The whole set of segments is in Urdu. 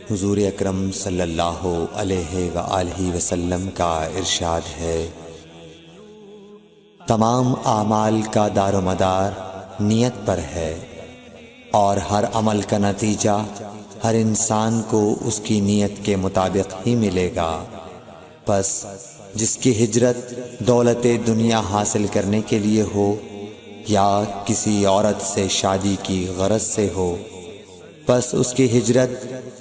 حضور اکرم صلی اللہ علیہ وآلہ وسلم کا ارشاد ہے، تمام اعمال کا دار و مدار نیت پر ہے، اور ہر عمل کا نتیجہ ہر انسان کو اس کی نیت کے مطابق ہی ملے گا۔ پس جس کی ہجرت دولت دنیا حاصل کرنے کے لیے ہو یا کسی عورت سے شادی کی غرض سے ہو، پس اس کی ہجرت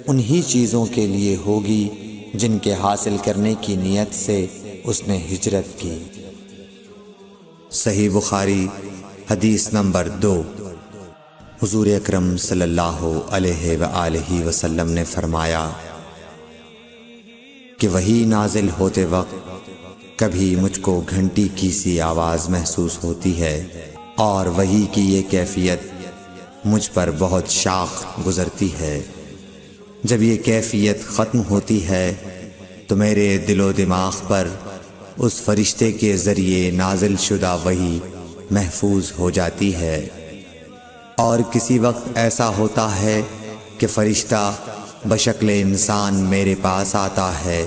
انہی چیزوں کے لیے ہوگی جن کے حاصل کرنے کی نیت سے اس نے ہجرت کی۔ صحیح بخاری حدیث نمبر 2۔ حضور اکرم صلی اللہ علیہ وآلہ وسلم نے فرمایا کہ وحی نازل ہوتے وقت کبھی مجھ کو گھنٹی کی سی آواز محسوس ہوتی ہے، اور وحی کی یہ کیفیت مجھ پر بہت شاق گزرتی ہے۔ جب یہ کیفیت ختم ہوتی ہے تو میرے دل و دماغ پر اس فرشتے کے ذریعے نازل شدہ وحی محفوظ ہو جاتی ہے، اور کسی وقت ایسا ہوتا ہے کہ فرشتہ بشکل انسان میرے پاس آتا ہے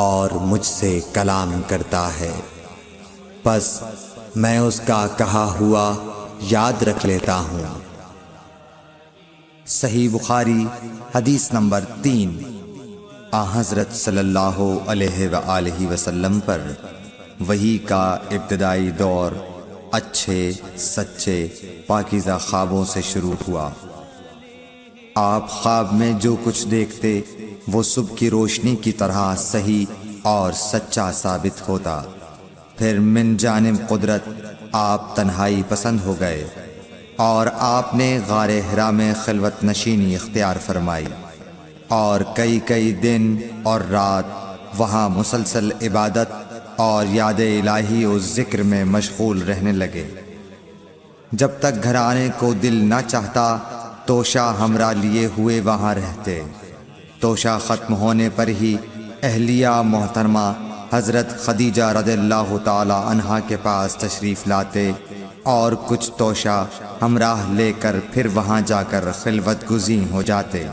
اور مجھ سے کلام کرتا ہے، پس میں اس کا کہا ہوا یاد رکھ لیتا ہوں۔ صحیح بخاری حدیث نمبر 3۔ حضرت صلی اللہ علیہ وآلہ وسلم پر وحی کا ابتدائی دور اچھے سچے پاکیزہ خوابوں سے شروع ہوا۔ آپ خواب میں جو کچھ دیکھتے وہ صبح کی روشنی کی طرح صحیح اور سچا ثابت ہوتا۔ پھر من جانب قدرت آپ تنہائی پسند ہو گئے، اور آپ نے غار حرا میں خلوت نشینی اختیار فرمائی، اور کئی دن اور رات وہاں مسلسل عبادت اور یاد الہی و ذکر میں مشغول رہنے لگے۔ جب تک گھر آنے کو دل نہ چاہتا توشہ ہمراہ لیے ہوئے وہاں رہتے۔ توشہ ختم ہونے پر ہی اہلیہ محترمہ حضرت خدیجہ رضی اللہ تعالی عنہا کے پاس تشریف لاتے، اور کچھ توشہ ہمراہ لے کر پھر وہاں جا کر خلوت گزین ہو جاتے۔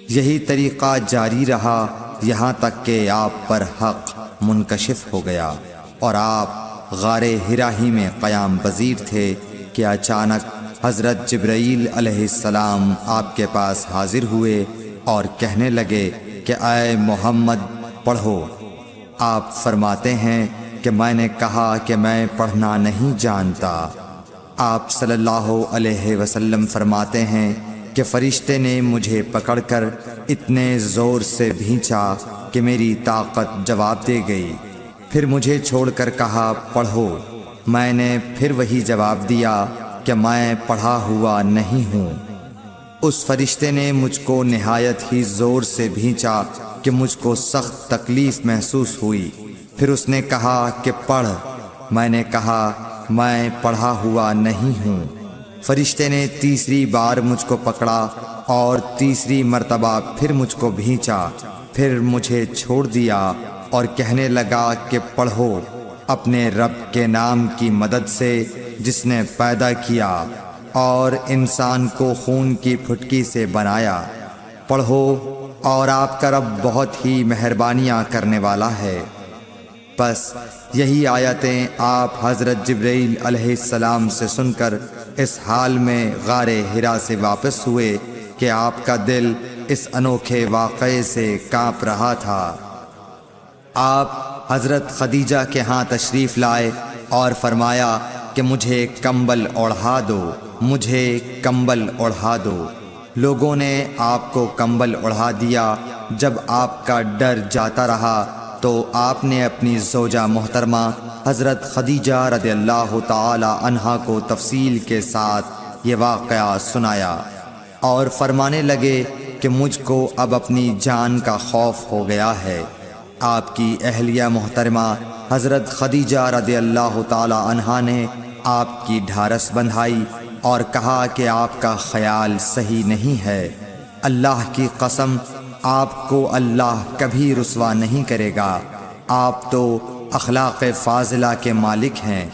یہی طریقہ جاری رہا یہاں تک کہ آپ پر حق منکشف ہو گیا، اور آپ غار حرا ہی میں قیام پذیر تھے کہ اچانک حضرت جبرائیل علیہ السلام آپ کے پاس حاضر ہوئے اور کہنے لگے کہ اے محمد پڑھو۔ آپ فرماتے ہیں کہ میں نے کہا کہ میں پڑھنا نہیں جانتا۔ آپ صلی اللہ علیہ وسلم فرماتے ہیں کہ فرشتے نے مجھے پکڑ کر اتنے زور سے بھینچا کہ میری طاقت جواب دے گئی۔ پھر مجھے چھوڑ کر کہا پڑھو۔ میں نے پھر وہی جواب دیا کہ میں پڑھا ہوا نہیں ہوں۔ اس فرشتے نے مجھ کو نہایت ہی زور سے بھینچا کہ مجھ کو سخت تکلیف محسوس ہوئی۔ پھر اس نے کہا کہ پڑھ۔ میں نے کہا میں پڑھا ہوا نہیں ہوں۔ فرشتے نے تیسری بار مجھ کو پکڑا اور تیسری مرتبہ پھر مجھ کو بھینچا، پھر مجھے چھوڑ دیا اور کہنے لگا کہ پڑھو اپنے رب کے نام کی مدد سے جس نے پیدا کیا اور انسان کو خون کی پھٹکی سے بنایا۔ پڑھو اور آپ کا رب بہت ہی مہربانیاں کرنے والا ہے۔ بس یہی آیتیں آپ حضرت جبرائیل علیہ السلام سے سن کر اس حال میں غار حرا سے واپس ہوئے کہ آپ کا دل اس انوکھے واقعے سے کانپ رہا تھا۔ آپ حضرت خدیجہ کے ہاں تشریف لائے اور فرمایا کہ مجھے کمبل اوڑھا دو، مجھے کمبل اوڑھا دو۔ لوگوں نے آپ کو کمبل اوڑھا دیا۔ جب آپ کا ڈر جاتا رہا تو آپ نے اپنی زوجہ محترمہ حضرت خدیجہ رضی اللہ تعالی عنہا کو تفصیل کے ساتھ یہ واقعہ سنایا، اور فرمانے لگے کہ مجھ کو اب اپنی جان کا خوف ہو گیا ہے۔ آپ کی اہلیہ محترمہ حضرت خدیجہ رضی اللہ تعالی عنہا نے آپ کی ڈھارس بندھائی اور کہا کہ آپ کا خیال صحیح نہیں ہے۔ اللہ کی قسم آپ کو اللہ کبھی رسوا نہیں کرے گا۔ آپ تو اخلاق فاضلہ کے مالک ہیں،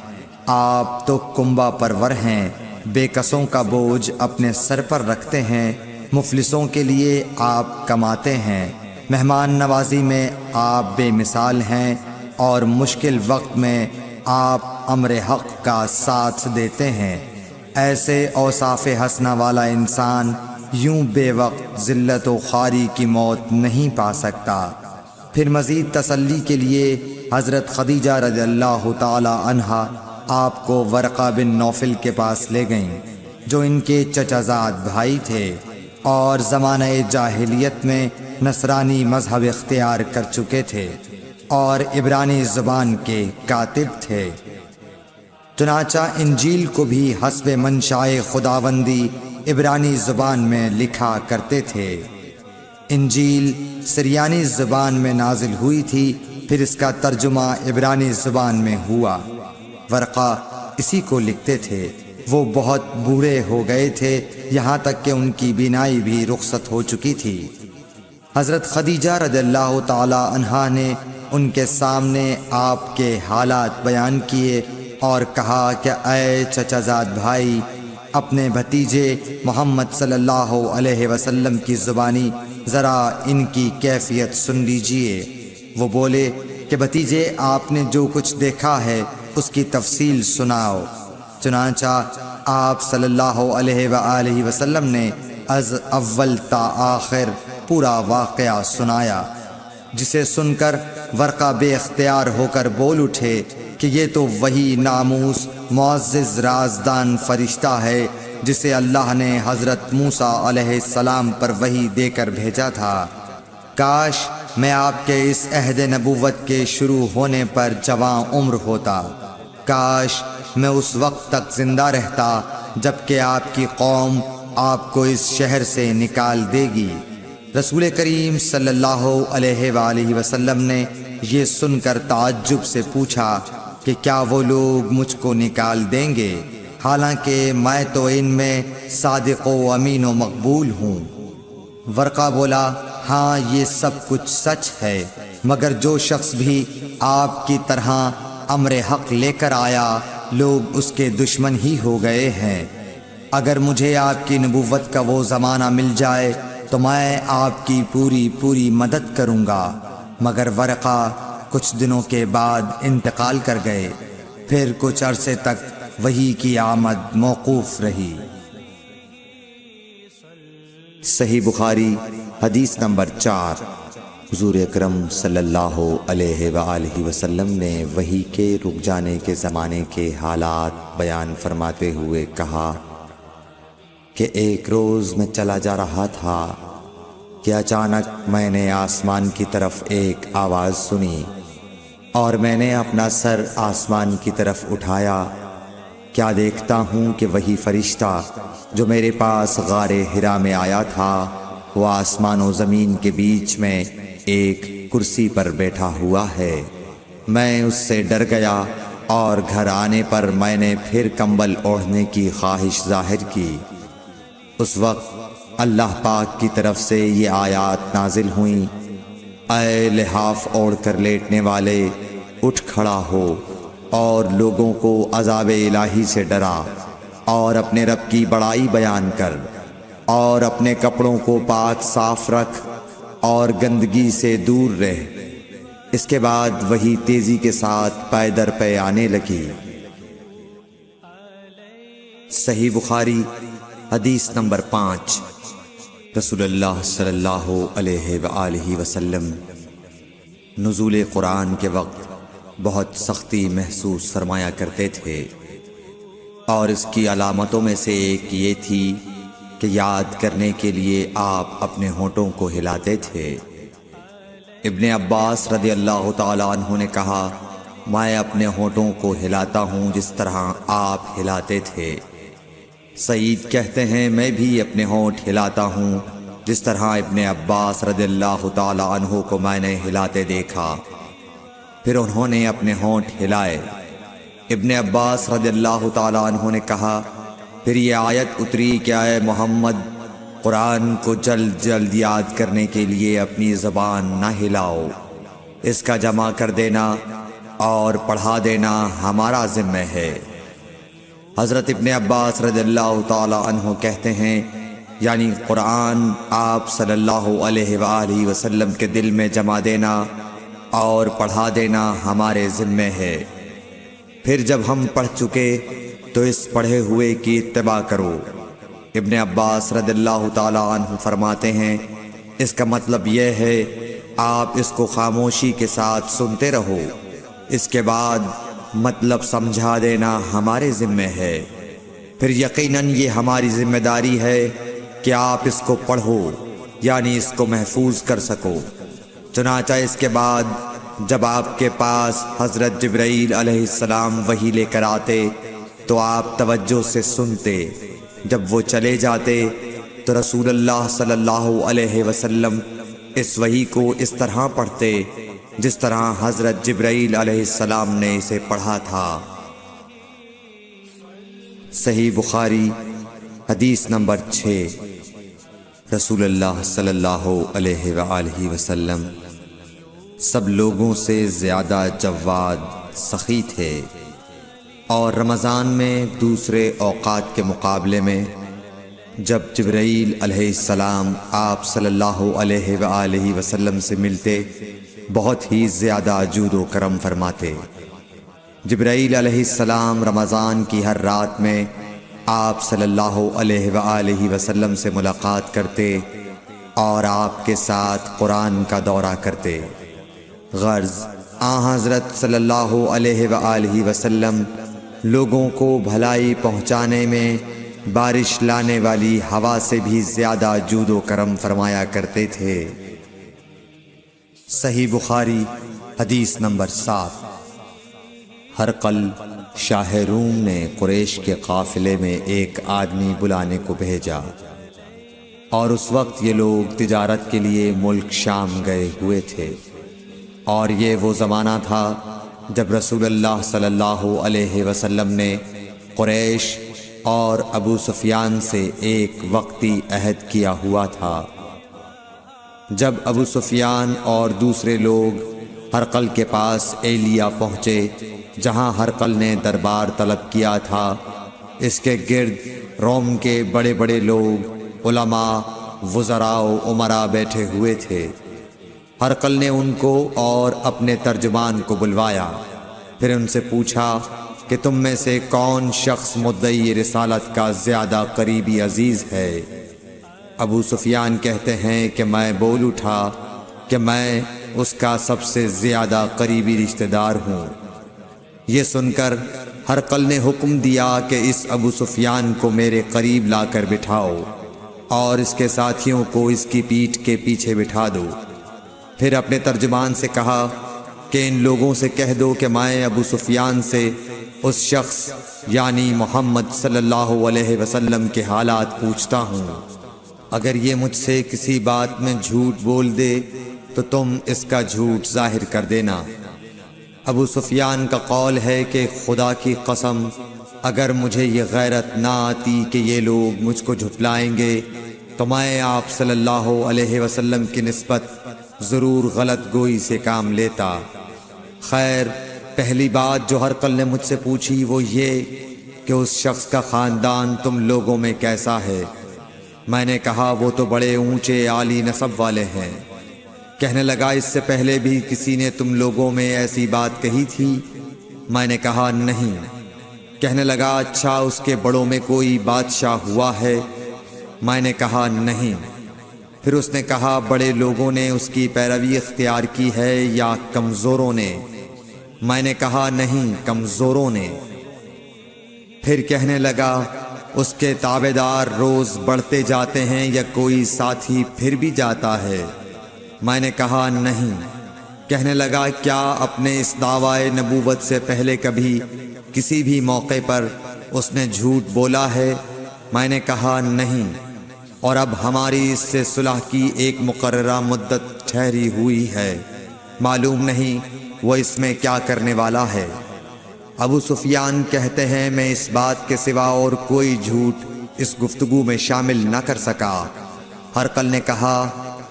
آپ تو کنبہ پرور ہیں، بے کسوں کا بوجھ اپنے سر پر رکھتے ہیں مفلسوں کے لیے آپ کماتے ہیں، مہمان نوازی میں آپ بے مثال ہیں، اور مشکل وقت میں آپ امر حق کا ساتھ دیتے ہیں۔ ایسے اوصاف حسنہ والا انسان یوں بے وقت ذلت و خواری کی موت نہیں پا سکتا۔ پھر مزید تسلی کے لیے حضرت خدیجہ رضی اللہ تعالی عنہا آپ کو ورقہ بن نوفل کے پاس لے گئیں، جو ان کے چچا زاد بھائی تھے اور زمانہ جاہلیت میں نصرانی مذہب اختیار کر چکے تھے اور عبرانی زبان کے کاتب تھے۔ چنانچہ انجیل کو بھی حسب منشائے خداوندی عبرانی زبان میں لکھا کرتے تھے۔ انجیل سریانی زبان میں نازل ہوئی تھی، پھر اس کا ترجمہ عبرانی زبان میں ہوا۔ ورقہ اسی کو لکھتے تھے۔ وہ بہت بوڑھے ہو گئے تھے، یہاں تک کہ ان کی بینائی بھی رخصت ہو چکی تھی۔ حضرت خدیجہ رضی اللہ تعالی عنہا نے ان کے سامنے آپ کے حالات بیان کیے اور کہا کہ اے چچا زاد بھائی، اپنے بھتیجے محمد صلی اللہ علیہ وسلم کی زبانی ذرا ان کی کیفیت سن لیجئے۔ وہ بولے کہ بھتیجے، آپ نے جو کچھ دیکھا ہے اس کی تفصیل سناؤ۔ چنانچہ آپ صلی اللہ علیہ وآلہ وسلم نے از اول تا آخر پورا واقعہ سنایا، جسے سن کر ورقہ بے اختیار ہو کر بول اٹھے کہ یہ تو وہی ناموس معزز رازدان فرشتہ ہے جسے اللہ نے حضرت موسیٰ علیہ السلام پر وحی دے کر بھیجا تھا۔ کاش میں آپ کے اس عہد نبوت کے شروع ہونے پر جواں عمر ہوتا، کاش میں اس وقت تک زندہ رہتا جبکہ آپ کی قوم آپ کو اس شہر سے نکال دے گی۔ رسول کریم صلی اللہ علیہ وآلہ وسلم نے یہ سن کر تعجب سے پوچھا کہ کیا وہ لوگ مجھ کو نکال دیں گے، حالانکہ میں تو ان میں صادق و امین و مقبول ہوں۔ ورقہ بولا، ہاں یہ سب کچھ سچ ہے، مگر جو شخص بھی آپ کی طرح امر حق لے کر آیا لوگ اس کے دشمن ہی ہو گئے ہیں۔ اگر مجھے آپ کی نبوت کا وہ زمانہ مل جائے تو میں آپ کی پوری مدد کروں گا، مگر ورقہ کچھ دنوں کے بعد انتقال کر گئے۔ پھر کچھ عرصے تک وحی کی آمد موقوف رہی۔ صحیح بخاری حدیث نمبر 4۔ حضور اکرم صلی اللہ علیہ وآلہ وسلم نے وحی کے رک جانے کے زمانے کے حالات بیان فرماتے ہوئے کہا کہ ایک روز میں چلا جا رہا تھا کہ اچانک میں نے آسمان کی طرف ایک آواز سنی اور میں نے اپنا سر آسمان کی طرف اٹھایا۔ کیا دیکھتا ہوں کہ وہی فرشتہ جو میرے پاس غار حرا میں آیا تھا وہ آسمان و زمین کے بیچ میں ایک کرسی پر بیٹھا ہوا ہے۔ میں اس سے ڈر گیا اور گھر آنے پر میں نے پھر کمبل اوڑھنے کی خواہش ظاہر کی۔ اس وقت اللہ پاک کی طرف سے یہ آیات نازل ہوئیں، اے لحاف اوڑھ کر لیٹنے والے، اٹھ کھڑا ہو اور لوگوں کو عذاب الہی سے ڈرا اور اپنے رب کی بڑائی بیان کر اور اپنے کپڑوں کو پاک صاف رکھ اور گندگی سے دور رہ۔ اس کے بعد وہی تیزی کے ساتھ پے در پے آنے لگی۔ صحیح بخاری حدیث نمبر 5۔ رسول اللہ صلی اللہ علیہ وآلہ وسلم نزول قرآن کے وقت بہت سختی محسوس فرمایا کرتے تھے، اور اس کی علامتوں میں سے ایک یہ تھی کہ یاد کرنے کے لیے آپ اپنے ہونٹوں کو ہلاتے تھے۔ ابن عباس رضی اللہ تعالیٰ عنہ نے کہا، میں اپنے ہونٹوں کو ہلاتا ہوں جس طرح آپ ہلاتے تھے۔ سعید کہتے ہیں، میں بھی اپنے ہونٹ ہلاتا ہوں جس طرح ابن عباس رضی اللہ تعالیٰ عنہ کو میں نے ہلاتے دیکھا۔ پھر انہوں نے اپنے ہونٹ ہلائے۔ ابن عباس رضی اللہ تعالیٰ عنہ نے کہا، پھر یہ آیت اتری کہ اے محمد، قرآن کو جلد جلد یاد کرنے کے لیے اپنی زبان نہ ہلاؤ، اس کا جمع کر دینا اور پڑھا دینا ہمارا ذمہ ہے۔ حضرت ابن عباس رضی اللہ تعالیٰ عنہ کہتے ہیں یعنی قرآن آپ صلی اللہ علیہ وآلہ وسلم کے دل میں جما دینا اور پڑھا دینا ہمارے ذمے ہے۔ پھر جب ہم پڑھ چکے تو اس پڑھے ہوئے کی اتباع کرو۔ ابن عباس رضی اللہ تعالی عنہ فرماتے ہیں اس کا مطلب یہ ہے آپ اس کو خاموشی کے ساتھ سنتے رہو، اس کے بعد مطلب سمجھا دینا ہمارے ذمے ہے، پھر یقیناً یہ ہماری ذمہ داری ہے کہ آپ اس کو پڑھو یعنی اس کو محفوظ کر سکو۔ چنانچہ اس کے بعد جب آپ کے پاس حضرت جبرائیل علیہ السلام وحی لے کر آتے تو آپ توجہ سے سنتے، جب وہ چلے جاتے تو رسول اللہ صلی اللہ علیہ وسلم اس وحی کو اس طرح پڑھتے جس طرح حضرت جبرائیل علیہ السلام نے اسے پڑھا تھا۔ صحیح بخاری حدیث نمبر 6۔ رسول اللہ صلی اللہ علیہ وآلہ وسلم سب لوگوں سے زیادہ جواد سخی تھے، اور رمضان میں دوسرے اوقات کے مقابلے میں جب جبرائیل علیہ السلام آپ صلی اللہ علیہ وآلہ وسلم سے ملتے بہت ہی زیادہ جود و کرم فرماتے۔ جبرائیل علیہ السلام رمضان کی ہر رات میں آپ صلی اللہ علیہ وآلہ وسلم سے ملاقات کرتے اور آپ کے ساتھ قرآن کا دورہ کرتے۔ غرض حضرت صلی اللہ علیہ وآلہ وسلم لوگوں کو بھلائی پہنچانے میں بارش لانے والی ہوا سے بھی زیادہ جود و کرم فرمایا کرتے تھے۔ صحیح بخاری حدیث نمبر 7۔ ہرقل شاہ روم نے قریش کے قافلے میں ایک آدمی بلانے کو بھیجا، اور اس وقت یہ لوگ تجارت کے لیے ملک شام گئے ہوئے تھے، اور یہ وہ زمانہ تھا جب رسول اللہ صلی اللہ علیہ وسلم نے قریش اور ابو سفیان سے ایک وقتی عہد کیا ہوا تھا۔ جب ابو سفیان اور دوسرے لوگ ہرقل کے پاس ایلیا پہنچے جہاں ہرقل نے دربار طلب کیا تھا، اس کے گرد روم کے بڑے بڑے لوگ، علماء، وزراء و امراء بیٹھے ہوئے تھے۔ ہرقل نے ان کو اور اپنے ترجمان کو بلوایا، پھر ان سے پوچھا کہ تم میں سے کون شخص مدعی رسالت کا زیادہ قریبی عزیز ہے؟ ابو سفیان کہتے ہیں کہ میں بول اٹھا کہ میں اس کا سب سے زیادہ قریبی رشتہ دار ہوں۔ یہ سن کر ہرقل نے حکم دیا کہ اس ابو سفیان کو میرے قریب لا کر بٹھاؤ اور اس کے ساتھیوں کو اس کی پیٹھ کے پیچھے بٹھا دو۔ پھر اپنے ترجمان سے کہا کہ ان لوگوں سے کہہ دو کہ میں ابو سفیان سے اس شخص یعنی محمد صلی اللہ علیہ وسلم کے حالات پوچھتا ہوں، اگر یہ مجھ سے کسی بات میں جھوٹ بول دے تو تم اس کا جھوٹ ظاہر کر دینا۔ ابو سفیان کا قول ہے کہ خدا کی قسم اگر مجھے یہ غیرت نہ آتی کہ یہ لوگ مجھ کو جھٹلائیں گے تو میں آپ صلی اللہ علیہ وسلم کی نسبت ضرور غلط گوئی سے کام لیتا۔ خیر، پہلی بات جو ہرقل نے مجھ سے پوچھی وہ یہ کہ اس شخص کا خاندان تم لوگوں میں کیسا ہے؟ میں نے کہا وہ تو بڑے اونچے عالی نسب والے ہیں۔ کہنے لگا اس سے پہلے بھی کسی نے تم لوگوں میں ایسی بات کہی تھی؟ میں نے کہا نہیں۔ کہنے لگا اچھا اس کے بڑوں میں کوئی بادشاہ ہوا ہے؟ میں نے کہا نہیں۔ پھر اس نے کہا بڑے لوگوں نے اس کی پیروی اختیار کی ہے یا کمزوروں نے؟ میں نے کہا نہیں، کمزوروں نے۔ پھر کہنے لگا اس کے تابعدار روز بڑھتے جاتے ہیں یا کوئی ساتھی پھر بھی جاتا ہے؟ میں نے کہا نہیں۔ کہنے لگا کیا اپنے اس دعوی نبوت سے پہلے کبھی کسی بھی موقع پر اس نے جھوٹ بولا ہے؟ میں نے کہا نہیں، اور اب ہماری اس سے صلح کی ایک مقررہ مدت ٹھہری ہوئی ہے، معلوم نہیں وہ اس میں کیا کرنے والا ہے۔ ابو سفیان کہتے ہیں میں اس بات کے سوا اور کوئی جھوٹ اس گفتگو میں شامل نہ کر سکا۔ ہرقل نے کہا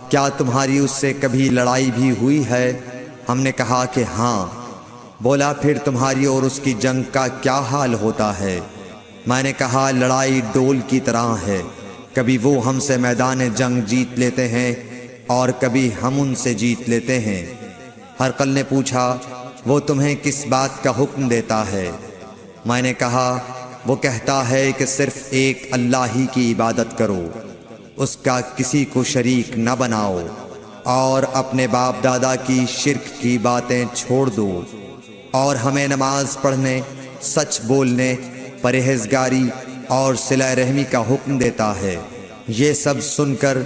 کیا تمہاری اس سے کبھی لڑائی بھی ہوئی ہے؟ ہم نے کہا کہ ہاں۔ بولا پھر تمہاری اور اس کی جنگ کا کیا حال ہوتا ہے؟ میں نے کہا لڑائی ڈول کی طرح ہے، کبھی وہ ہم سے میدان جنگ جیت لیتے ہیں اور کبھی ہم ان سے جیت لیتے ہیں۔ ہرقل نے پوچھا، وہ تمہیں کس بات کا حکم دیتا ہے؟ میں نے کہا، وہ کہتا ہے کہ صرف ایک اللہ ہی کی عبادت کرو، اس کا کسی کو شریک نہ بناؤ، اور اپنے باپ دادا کی شرک کی باتیں چھوڑ دو، اور ہمیں نماز پڑھنے، سچ بولنے، پرہیزگاری اور صلہ رحمی کا حکم دیتا ہے۔ یہ سب سن کر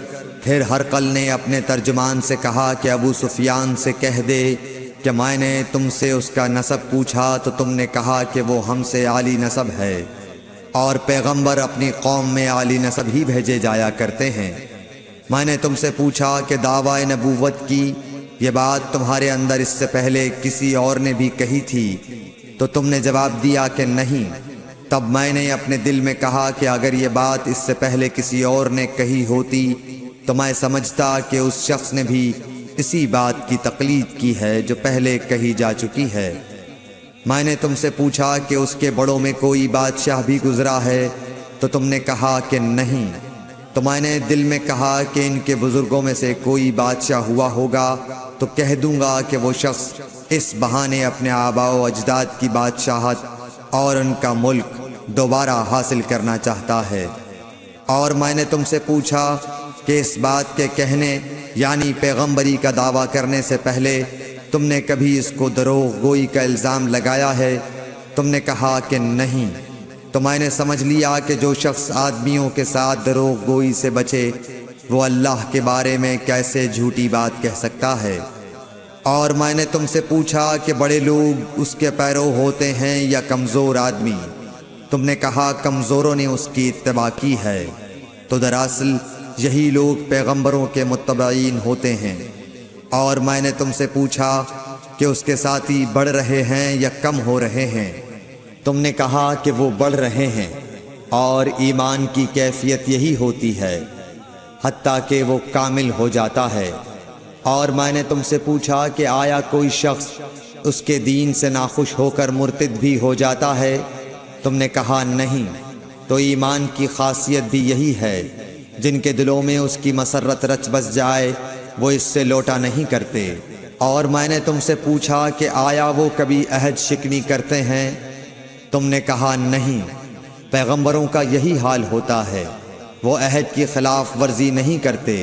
پھر ہرقل نے اپنے ترجمان سے کہا کہ ابو سفیان سے کہہ دے کہ میں نے تم سے اس کا نسب پوچھا تو تم نے کہا کہ وہ ہم سے عالی نسب ہے، اور پیغمبر اپنی قوم میں عالی نسب ہی بھیجے جایا کرتے ہیں۔ میں نے تم سے پوچھا کہ دعویٰ نبوت کی یہ بات تمہارے اندر اس سے پہلے کسی اور نے بھی کہی تھی، تو تم نے جواب دیا کہ نہیں۔ تب میں نے اپنے دل میں کہا کہ اگر یہ بات اس سے پہلے کسی اور نے کہی ہوتی تو میں سمجھتا کہ اس شخص نے بھی اسی بات کی تقلید کی ہے جو پہلے کہی جا چکی ہے۔ میں نے تم سے پوچھا کہ اس کے بڑوں میں کوئی بادشاہ بھی گزرا ہے، تو تم نے کہا کہ نہیں۔ تو میں نے دل میں کہا کہ ان کے بزرگوں میں سے کوئی بادشاہ ہوا ہوگا تو کہہ دوں گا کہ وہ شخص اس بہانے اپنے آباء و اجداد کی بادشاہت اور ان کا ملک دوبارہ حاصل کرنا چاہتا ہے۔ اور میں نے تم سے پوچھا کہ اس بات کے کہنے یعنی پیغمبری کا دعویٰ کرنے سے پہلے تم نے کبھی اس کو دروغ گوئی کا الزام لگایا ہے؟ تم نے کہا کہ نہیں۔ تو میں نے سمجھ لیا کہ جو شخص آدمیوں کے ساتھ دروغ گوئی سے بچے وہ اللہ کے بارے میں کیسے جھوٹی بات کہہ سکتا ہے۔ اور میں نے تم سے پوچھا کہ بڑے لوگ اس کے پیرو ہوتے ہیں یا کمزور آدمی؟ تم نے کہا کمزوروں نے اس کی اتباع کی ہے۔ تو دراصل یہی لوگ پیغمبروں کے متبعین ہوتے ہیں۔ اور میں نے تم سے پوچھا کہ اس کے ساتھی بڑھ رہے ہیں یا کم ہو رہے ہیں؟ تم نے کہا کہ وہ بڑھ رہے ہیں، اور ایمان کی کیفیت یہی ہوتی ہے حتیٰ کہ وہ کامل ہو جاتا ہے۔ اور میں نے تم سے پوچھا کہ آیا کوئی شخص اس کے دین سے ناخوش ہو کر مرتد بھی ہو جاتا ہے؟ تم نے کہا نہیں۔ تو ایمان کی خاصیت بھی یہی ہے، جن کے دلوں میں اس کی مسرت رچ بس جائے وہ اس سے لوٹا نہیں کرتے۔ اور میں نے تم سے پوچھا کہ آیا وہ کبھی عہد شکنی کرتے ہیں؟ تم نے کہا نہیں۔ پیغمبروں کا یہی حال ہوتا ہے، وہ عہد کی خلاف ورزی نہیں کرتے۔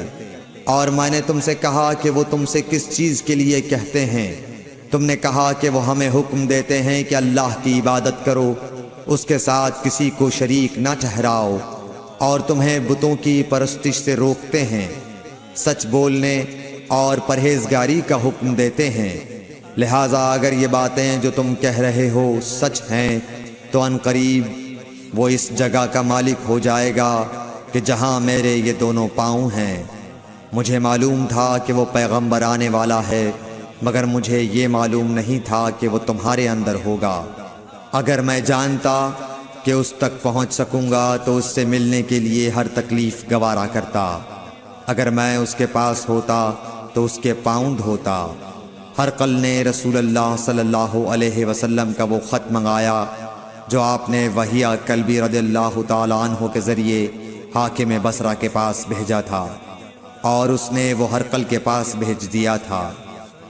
اور میں نے تم سے کہا کہ وہ تم سے کس چیز کے لیے کہتے ہیں؟ تم نے کہا کہ وہ ہمیں حکم دیتے ہیں کہ اللہ کی عبادت کرو، اس کے ساتھ کسی کو شریک نہ ٹھہراؤ، اور تمہیں بتوں کی پرستش سے روکتے ہیں، سچ بولنے اور پرہیزگاری کا حکم دیتے ہیں۔ لہٰذا اگر یہ باتیں جو تم کہہ رہے ہو سچ ہیں تو ان قریب وہ اس جگہ کا مالک ہو جائے گا کہ جہاں میرے یہ دونوں پاؤں ہیں۔ مجھے معلوم تھا کہ وہ پیغمبر آنے والا ہے، مگر مجھے یہ معلوم نہیں تھا کہ وہ تمہارے اندر ہوگا۔ اگر میں جانتا کہ اس تک پہنچ سکوں گا تو اس سے ملنے کے لیے ہر تکلیف گوارا کرتا۔ اگر میں اس کے پاس ہوتا تو اس کے پاؤں دھوتا۔ ہرقل نے رسول اللہ صلی اللہ علیہ وسلم کا وہ خط منگایا جو آپ نے وحیہ کلبی رضی اللہ تعالیٰ عنہ کے ذریعے حاکم بصرہ کے پاس بھیجا تھا، اور اس نے وہ ہرقل کے پاس بھیج دیا تھا۔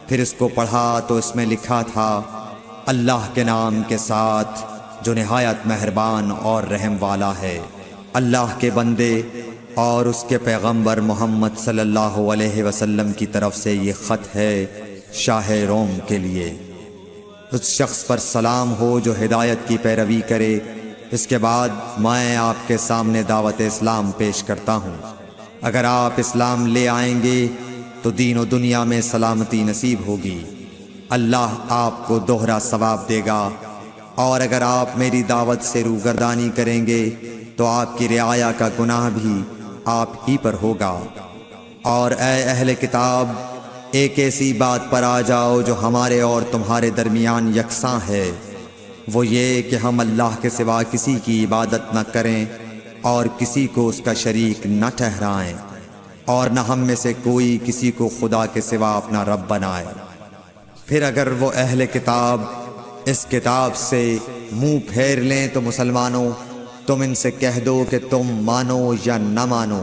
پھر اس کو پڑھا تو اس میں لکھا تھا، اللہ کے نام کے ساتھ جو نہایت مہربان اور رحم والا ہے۔ اللہ کے بندے اور اس کے پیغمبر محمد صلی اللہ علیہ وسلم کی طرف سے یہ خط ہے شاہ روم کے لیے۔ اس شخص پر سلام ہو جو ہدایت کی پیروی کرے۔ اس کے بعد میں آپ کے سامنے دعوت اسلام پیش کرتا ہوں۔ اگر آپ اسلام لے آئیں گے تو دین و دنیا میں سلامتی نصیب ہوگی، اللہ آپ کو دوہرا ثواب دے گا، اور اگر آپ میری دعوت سے روگردانی کریں گے تو آپ کی رعایا کا گناہ بھی آپ ہی پر ہوگا۔ اور اے اہل کتاب، ایک ایسی بات پر آ جاؤ جو ہمارے اور تمہارے درمیان یکساں ہے، وہ یہ کہ ہم اللہ کے سوا کسی کی عبادت نہ کریں اور کسی کو اس کا شریک نہ ٹھہرائیں، اور نہ ہم میں سے کوئی کسی کو خدا کے سوا اپنا رب بنائے۔ پھر اگر وہ اہل کتاب اس کتاب سے منہ پھیر لیں تو مسلمانوں، تم ان سے کہہ دو کہ تم مانو یا نہ مانو،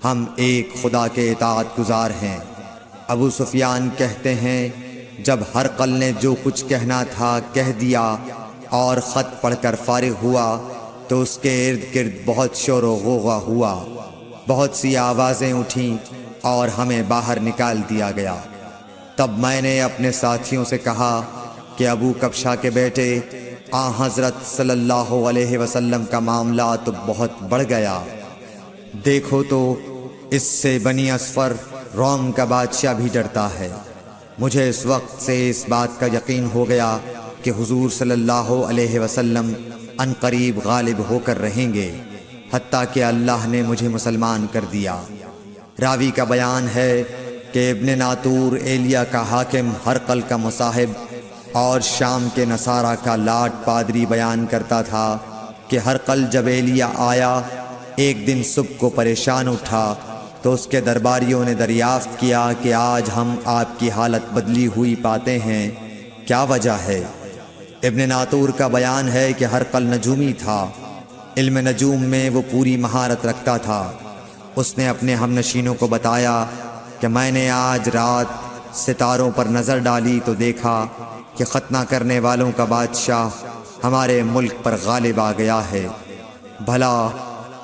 ہم ایک خدا کے اطاعت گزار ہیں۔ ابو سفیان کہتے ہیں جب ہرقل نے جو کچھ کہنا تھا کہہ دیا اور خط پڑھ کر فارغ ہوا تو اس کے ارد گرد بہت شور و غوغا ہوا، بہت سی آوازیں اٹھیں اور ہمیں باہر نکال دیا گیا۔ تب میں نے اپنے ساتھیوں سے کہا کہ ابو کبشہ کے بیٹے حضرت صلی اللہ علیہ وسلم کا معاملہ تو بہت بڑھ گیا، دیکھو تو اس سے بنی اصفر روم کا بادشاہ بھی ڈرتا ہے۔ مجھے اس وقت سے اس بات کا یقین ہو گیا کہ حضور صلی اللہ علیہ وسلم ان قریب غالب ہو کر رہیں گے، حتیٰ کہ اللہ نے مجھے مسلمان کر دیا۔ راوی کا بیان ہے کہ ابن ناطور ایلیا کا حاکم ہرقل کا مصاحب اور شام کے نصارہ کا لاٹ پادری بیان کرتا تھا کہ ہرقل جب ایلیا آیا ایک دن صبح کو پریشان اٹھا تو اس کے درباریوں نے دریافت کیا کہ آج ہم آپ کی حالت بدلی ہوئی پاتے ہیں، کیا وجہ ہے؟ ابن ناطور کا بیان ہے کہ ہرقل نجومی تھا، علم نجوم میں وہ پوری مہارت رکھتا تھا۔ اس نے اپنے ہم نشینوں کو بتایا کہ میں نے آج رات ستاروں پر نظر ڈالی تو دیکھا کہ ختنہ کرنے والوں کا بادشاہ ہمارے ملک پر غالب آ گیا ہے۔ بھلا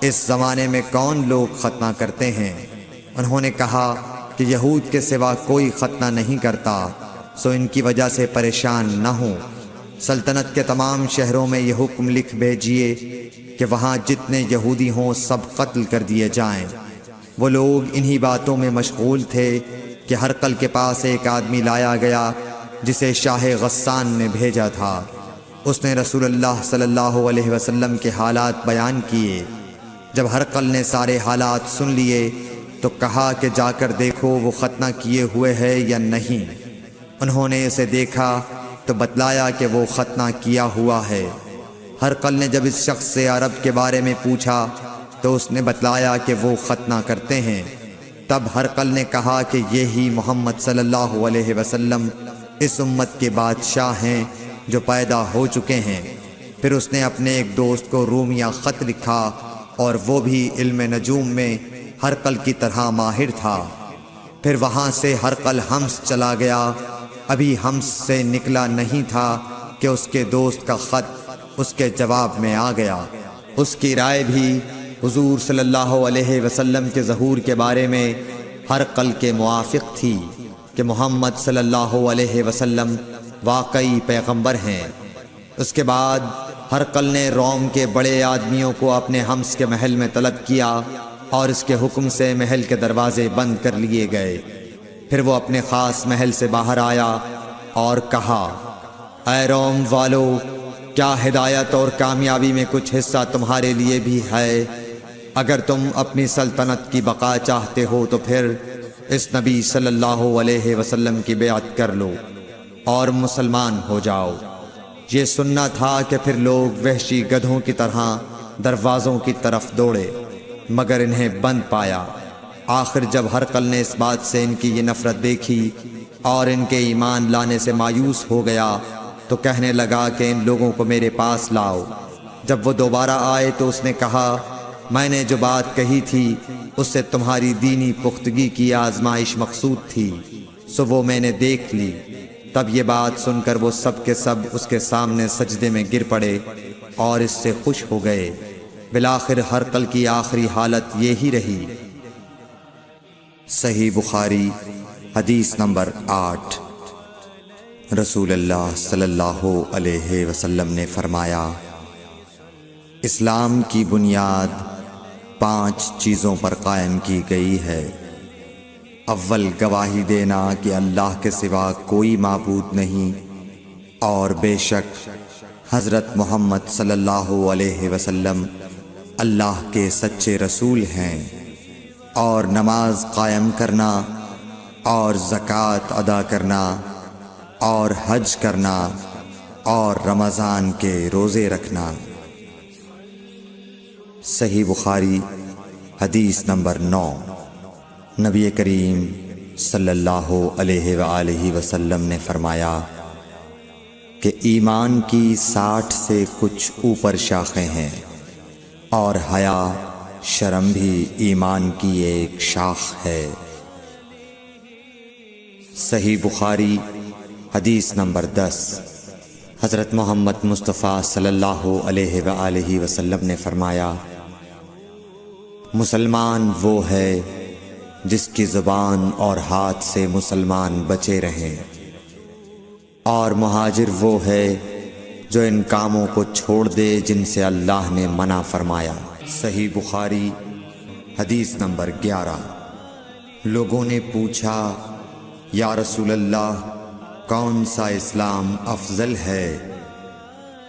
اس زمانے میں کون لوگ ختنہ کرتے ہیں؟ انہوں نے کہا کہ یہود کے سوا کوئی ختنہ نہیں کرتا، سو ان کی وجہ سے پریشان نہ ہوں۔ سلطنت کے تمام شہروں میں یہ حکم لکھ بھیجیے کہ وہاں جتنے یہودی ہوں سب قتل کر دیے جائیں۔ وہ لوگ انہی باتوں میں مشغول تھے کہ ہرقل کے پاس ایک آدمی لایا گیا جسے شاہ غسان نے بھیجا تھا۔ اس نے رسول اللہ صلی اللہ علیہ وسلم کے حالات بیان کیے۔ جب ہرقل نے سارے حالات سن لیے تو کہا کہ جا کر دیکھو وہ ختنہ کیے ہوئے ہے یا نہیں۔ انہوں نے اسے دیکھا تو بتلایا کہ وہ ختنہ کیا ہوا ہے۔ ہرقل نے جب اس شخص سے عرب کے بارے میں پوچھا تو اس نے بتلایا کہ وہ ختنہ کرتے ہیں۔ تب ہرقل نے کہا کہ یہی محمد صلی اللہ علیہ وسلم اس امت کے بادشاہ ہیں جو پیدا ہو چکے ہیں۔ پھر اس نے اپنے ایک دوست کو رومیہ خط لکھا اور وہ بھی علم نجوم میں ہرقل کی طرح ماہر تھا۔ پھر وہاں سے ہرقل حمص چلا گیا، ابھی حمص سے نکلا نہیں تھا کہ اس کے دوست کا خط اس کے جواب میں آ گیا۔ اس کی رائے بھی حضور صلی اللہ علیہ وسلم کے ظہور کے بارے میں ہرقل کے موافق تھی کہ محمد صلی اللہ علیہ وسلم واقعی پیغمبر ہیں۔ اس کے بعد ہرقل نے روم کے بڑے آدمیوں کو اپنے حمص کے محل میں طلب کیا اور اس کے حکم سے محل کے دروازے بند کر لیے گئے۔ پھر وہ اپنے خاص محل سے باہر آیا اور کہا، اے روم والو، کیا ہدایت اور کامیابی میں کچھ حصہ تمہارے لیے بھی ہے؟ اگر تم اپنی سلطنت کی بقا چاہتے ہو تو پھر اس نبی صلی اللہ علیہ وسلم کی بیعت کر لو اور مسلمان ہو جاؤ۔ یہ سننا تھا کہ پھر لوگ وحشی گدھوں کی طرح دروازوں کی طرف دوڑے، مگر انہیں بند پایا۔ آخر جب ہرقل نے اس بات سے ان کی یہ نفرت دیکھی اور ان کے ایمان لانے سے مایوس ہو گیا تو کہنے لگا کہ ان لوگوں کو میرے پاس لاؤ۔ جب وہ دوبارہ آئے تو اس نے کہا، میں نے جو بات کہی تھی اس سے تمہاری دینی پختگی کی آزمائش مقصود تھی، سو وہ میں نے دیکھ لی۔ تب یہ بات سن کر وہ سب کے سب اس کے سامنے سجدے میں گر پڑے اور اس سے خوش ہو گئے۔ بالآخر ہرقل کی آخری حالت یہی رہی۔ صحیح بخاری حدیث نمبر 8۔ رسول اللہ صلی اللہ علیہ وسلم نے فرمایا، اسلام کی بنیاد 5 چیزوں پر قائم کی گئی ہے۔ اول، گواہی دینا کہ اللہ کے سوا کوئی معبود نہیں اور بے شک حضرت محمد صلی اللہ علیہ وسلم اللہ کے سچے رسول ہیں، اور نماز قائم کرنا اور زکوٰۃ ادا کرنا اور حج کرنا اور رمضان کے روزے رکھنا۔ صحیح بخاری حدیث نمبر 9۔ نبی کریم صلی اللہ علیہ وآلہ وسلم نے فرمایا کہ ایمان کی 60 سے کچھ اوپر شاخیں ہیں۔ اور حیا شرم بھی ایمان کی ایک شاخ ہے۔ صحیح بخاری حدیث نمبر 10۔ حضرت محمد مصطفیٰ صلی اللہ علیہ وآلہ وسلم نے فرمایا، مسلمان وہ ہے جس کی زبان اور ہاتھ سے مسلمان بچے رہیں، اور مہاجر وہ ہے جو ان کاموں کو چھوڑ دے جن سے اللہ نے منع فرمایا۔ صحیح بخاری حدیث نمبر 11۔ لوگوں نے پوچھا، یا رسول اللہ، کون سا اسلام افضل ہے؟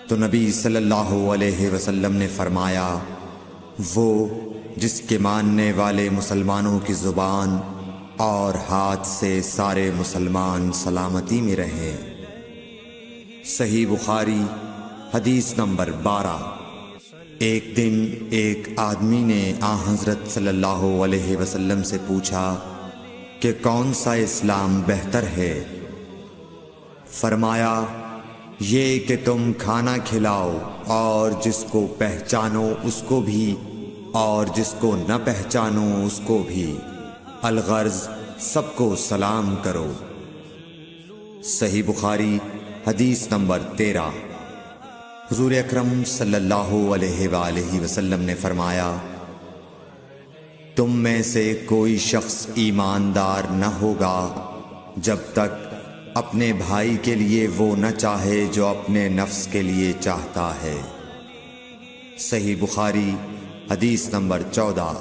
تو نبی صلی اللہ علیہ وسلم نے فرمایا، وہ جس کے ماننے والے مسلمانوں کی زبان اور ہاتھ سے سارے مسلمان سلامتی میں رہیں۔ صحیح بخاری حدیث نمبر 12۔ ایک دن ایک آدمی نے حضرت صلی اللہ علیہ وسلم سے پوچھا کہ کون سا اسلام بہتر ہے؟ فرمایا، یہ کہ تم کھانا کھلاؤ اور جس کو پہچانو اس کو بھی اور جس کو نہ پہچانو اس کو بھی، الغرض سب کو سلام کرو۔ صحیح بخاری حدیث نمبر 13۔ حضور اکرم صلی اللہ علیہ وآلہ وسلم نے فرمایا، تم میں سے کوئی شخص ایماندار نہ ہوگا جب تک اپنے بھائی کے لیے وہ نہ چاہے جو اپنے نفس کے لیے چاہتا ہے۔ صحیح بخاری حدیث نمبر 14۔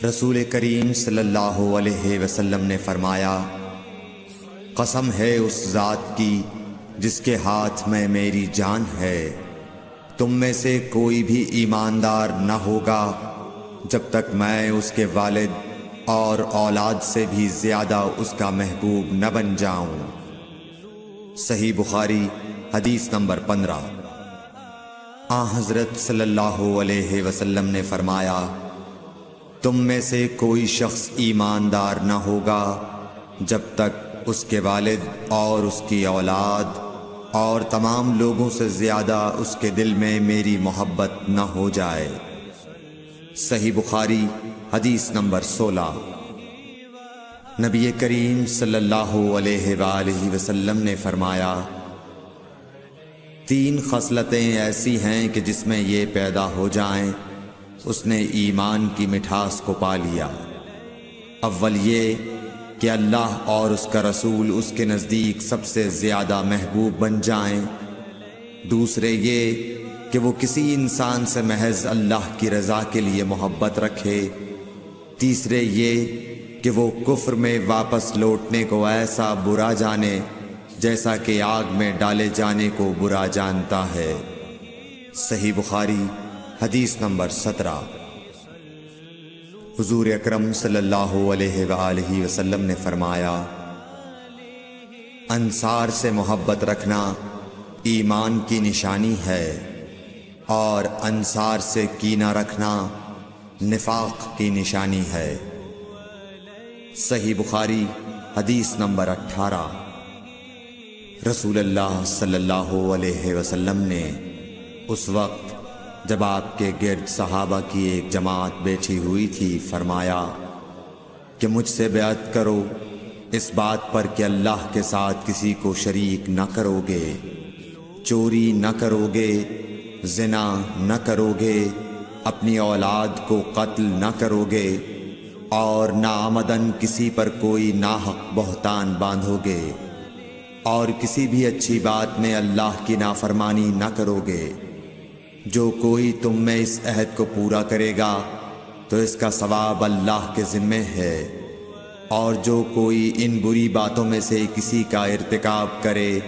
رسول کریم صلی اللہ علیہ وسلم نے فرمایا، قسم ہے اس ذات کی جس کے ہاتھ میں میری جان ہے، تم میں سے کوئی بھی ایماندار نہ ہوگا جب تک میں اس کے والد اور اولاد سے بھی زیادہ اس کا محبوب نہ بن جاؤں۔ صحیح بخاری حدیث نمبر 15۔ حضرت صلی اللہ علیہ وسلم نے فرمایا، تم میں سے کوئی شخص ایماندار نہ ہوگا جب تک اس کے والد اور اس کی اولاد اور تمام لوگوں سے زیادہ اس کے دل میں میری محبت نہ ہو جائے۔ صحیح بخاری حدیث نمبر 16۔ نبی کریم صلی اللہ علیہ وآلہ وسلم نے فرمایا، 3 خصلتیں ایسی ہیں کہ جس میں یہ پیدا ہو جائیں اس نے ایمان کی مٹھاس کو پا لیا۔ اول یہ کہ اللہ اور اس کا رسول اس کے نزدیک سب سے زیادہ محبوب بن جائیں، دوسرے یہ کہ وہ کسی انسان سے محض اللہ کی رضا کے لیے محبت رکھے، تیسرے یہ کہ وہ کفر میں واپس لوٹنے کو ایسا برا جانے جیسا کہ آگ میں ڈالے جانے کو برا جانتا ہے۔ صحیح بخاری حدیث نمبر 17۔ حضور اکرم صلی اللہ علیہ وآلہ وسلم نے فرمایا، انصار سے محبت رکھنا ایمان کی نشانی ہے، اور انصار سے کینہ رکھنا نفاق کی نشانی ہے۔ صحیح بخاری حدیث نمبر 18۔ رسول اللہ صلی اللہ علیہ وسلم نے اس وقت جب آپ کے گرد صحابہ کی ایک جماعت بیٹھی ہوئی تھی فرمایا کہ مجھ سے بیعت کرو اس بات پر کہ اللہ کے ساتھ کسی کو شریک نہ کرو گے، چوری نہ کرو گے، زنا نہ کرو گے، اپنی اولاد کو قتل نہ کرو گے، اور ناعمدن کسی پر کوئی ناحق بہتان باندھو گے، اور کسی بھی اچھی بات میں اللہ کی نافرمانی نہ کرو گے۔ جو کوئی تم میں اس عہد کو پورا کرے گا تو اس کا ثواب اللہ کے ذمے ہے، اور جو کوئی ان بری باتوں میں سے کسی کا ارتکاب کرے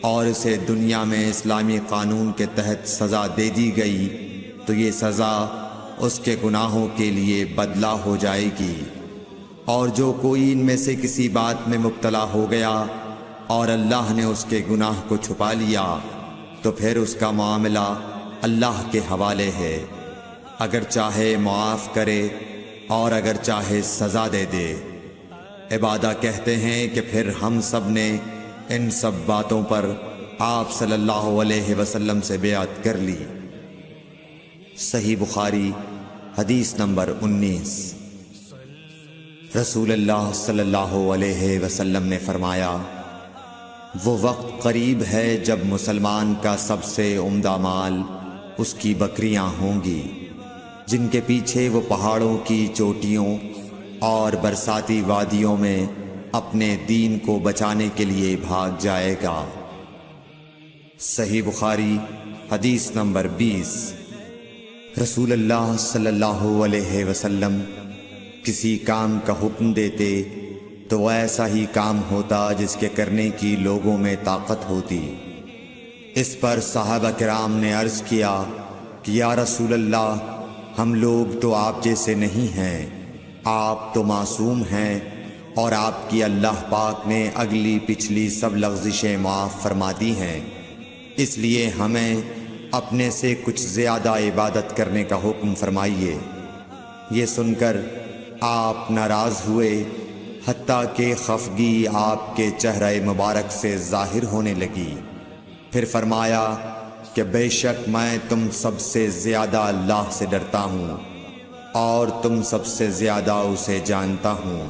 اور اسے دنیا میں اسلامی قانون کے تحت سزا دے دی گئی تو یہ سزا اس کے گناہوں کے لیے بدلہ ہو جائے گی، اور جو کوئی ان میں سے کسی بات میں مبتلا ہو گیا اور اللہ نے اس کے گناہ کو چھپا لیا تو پھر اس کا معاملہ اللہ کے حوالے ہے، اگر چاہے معاف کرے اور اگر چاہے سزا دے دے۔ عبادہ کہتے ہیں کہ پھر ہم سب نے ان سب باتوں پر آپ صلی اللہ علیہ وسلم سے بیعت کر لی۔ صحیح بخاری حدیث نمبر 19۔ رسول اللہ صلی اللہ علیہ وسلم نے فرمایا، وہ وقت قریب ہے جب مسلمان کا سب سے عمدہ مال اس کی بکریاں ہوں گی، جن کے پیچھے وہ پہاڑوں کی چوٹیوں اور برساتی وادیوں میں اپنے دین کو بچانے کے لیے بھاگ جائے گا۔ صحیح بخاری حدیث نمبر 20۔ رسول اللہ صلی اللہ علیہ وسلم کسی کام کا حکم دیتے تو ایسا ہی کام ہوتا جس کے کرنے کی لوگوں میں طاقت ہوتی۔ اس پر صحابہ کرام نے عرض کیا کہ یا رسول اللہ، ہم لوگ تو آپ جیسے نہیں ہیں، آپ تو معصوم ہیں اور آپ کی اللہ پاک نے اگلی پچھلی سب لغزشیں معاف فرما دی ہیں، اس لیے ہمیں اپنے سے کچھ زیادہ عبادت کرنے کا حکم فرمائیے۔ یہ سن کر آپ ناراض ہوئے، حتیٰ کہ خفگی آپ کے چہرہ مبارک سے ظاہر ہونے لگی۔ پھر فرمایا کہ بے شک میں تم سب سے زیادہ اللہ سے ڈرتا ہوں اور تم سب سے زیادہ اسے جانتا ہوں،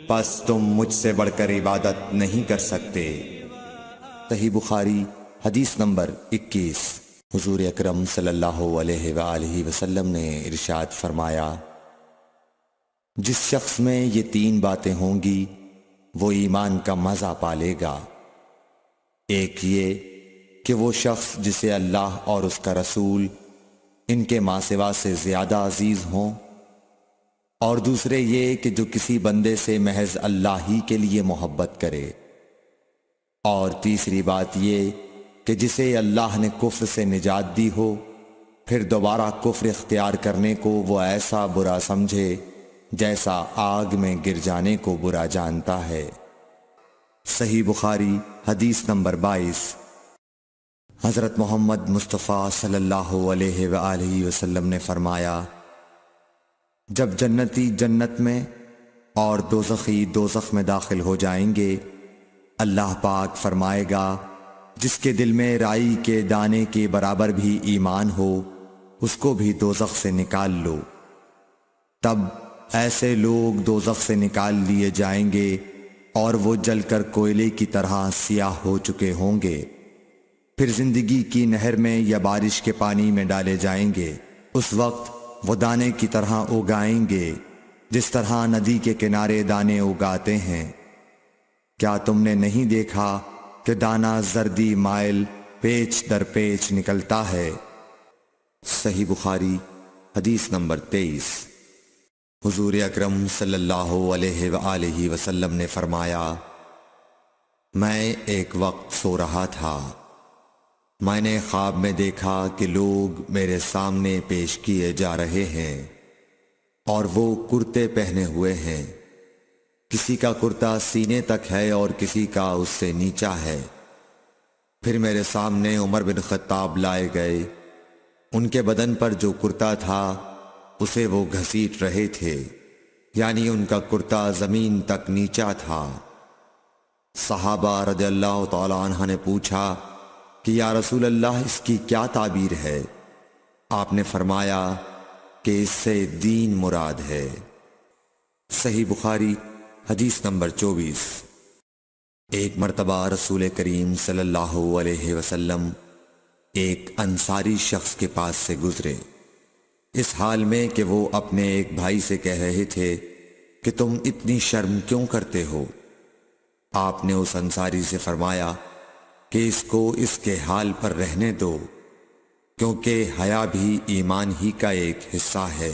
پس تم مجھ سے بڑھ کر عبادت نہیں کر سکتے۔ صحیح بخاری حدیث نمبر 21۔ حضور اکرم صلی اللہ علیہ وآلہ وسلم نے ارشاد فرمایا، جس شخص میں یہ 3 باتیں ہوں گی وہ ایمان کا مزہ پالے گا۔ ایک یہ کہ وہ شخص جسے اللہ اور اس کا رسول ان کے ماں سوا سے زیادہ عزیز ہوں، اور دوسرے یہ کہ جو کسی بندے سے محض اللہ ہی کے لیے محبت کرے، اور تیسری بات یہ کہ جسے اللہ نے کفر سے نجات دی ہو، پھر دوبارہ کفر اختیار کرنے کو وہ ایسا برا سمجھے جیسا آگ میں گر جانے کو برا جانتا ہے۔ صحیح بخاری حدیث نمبر 22۔ حضرت محمد مصطفیٰ صلی اللہ علیہ وآلہ وسلم نے فرمایا، جب جنتی جنت میں اور دوزخی دوزخ میں داخل ہو جائیں گے، اللہ پاک فرمائے گا، جس کے دل میں رائی کے دانے کے برابر بھی ایمان ہو، اس کو بھی دوزخ سے نکال لو۔ تب ایسے لوگ دوزخ سے نکال لیے جائیں گے اور وہ جل کر کوئلے کی طرح سیاہ ہو چکے ہوں گے، پھر زندگی کی نہر میں یا بارش کے پانی میں ڈالے جائیں گے۔ اس وقت وہ دانے کی طرح اگائیں گے جس طرح ندی کے کنارے دانے اگاتے ہیں۔ کیا تم نے نہیں دیکھا کہ دانہ زردی مائل پیچ در پیچ نکلتا ہے؟ صحیح بخاری حدیث نمبر 23۔ حضور اکرم صلی اللہ علیہ وآلہ وسلم نے فرمایا، میں ایک وقت سو رہا تھا، میں نے خواب میں دیکھا کہ لوگ میرے سامنے پیش کیے جا رہے ہیں اور وہ کرتے پہنے ہوئے ہیں، کسی کا کرتا سینے تک ہے اور کسی کا اس سے نیچا ہے۔ پھر میرے سامنے عمر بن خطاب لائے گئے، ان کے بدن پر جو کرتا تھا اسے وہ گھسیٹ رہے تھے، یعنی ان کا کرتا زمین تک نیچا تھا۔ صحابہ رضی اللہ تعالی عنہ نے پوچھا کہ یا رسول اللہ، اس کی کیا تعبیر ہے؟ آپ نے فرمایا کہ اس سے دین مراد ہے۔ صحیح بخاری حدیث نمبر 24۔ ایک مرتبہ رسول کریم صلی اللہ علیہ وسلم ایک انصاری شخص کے پاس سے گزرے، اس حال میں کہ وہ اپنے ایک بھائی سے کہہ رہے تھے کہ تم اتنی شرم کیوں کرتے ہو؟ آپ نے اس انصاری سے فرمایا کہ اس کو اس کے حال پر رہنے دو، کیونکہ حیا بھی ایمان ہی کا ایک حصہ ہے۔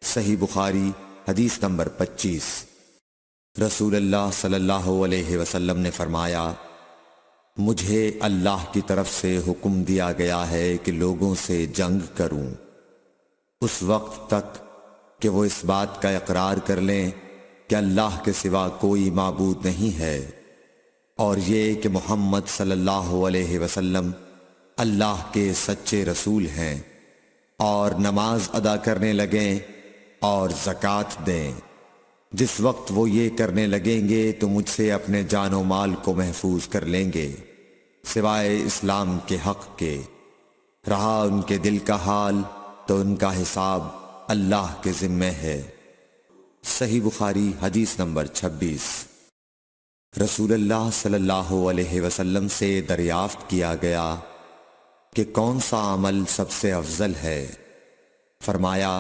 صحیح بخاری حدیث نمبر 25۔ رسول اللہ صلی اللہ علیہ وسلم نے فرمایا، مجھے اللہ کی طرف سے حکم دیا گیا ہے کہ لوگوں سے جنگ کروں اس وقت تک کہ وہ اس بات کا اقرار کر لیں کہ اللہ کے سوا کوئی معبود نہیں ہے، اور یہ کہ محمد صلی اللہ علیہ وسلم اللہ کے سچے رسول ہیں، اور نماز ادا کرنے لگیں اور زکوٰۃ دیں۔ جس وقت وہ یہ کرنے لگیں گے تو مجھ سے اپنے جان و مال کو محفوظ کر لیں گے، سوائے اسلام کے حق کے۔ رہا ان کے دل کا حال تو ان کا حساب اللہ کے ذمے ہے۔ صحیح بخاری حدیث نمبر 26۔ رسول اللہ صلی اللہ علیہ وسلم سے دریافت کیا گیا کہ کون سا عمل سب سے افضل ہے؟ فرمایا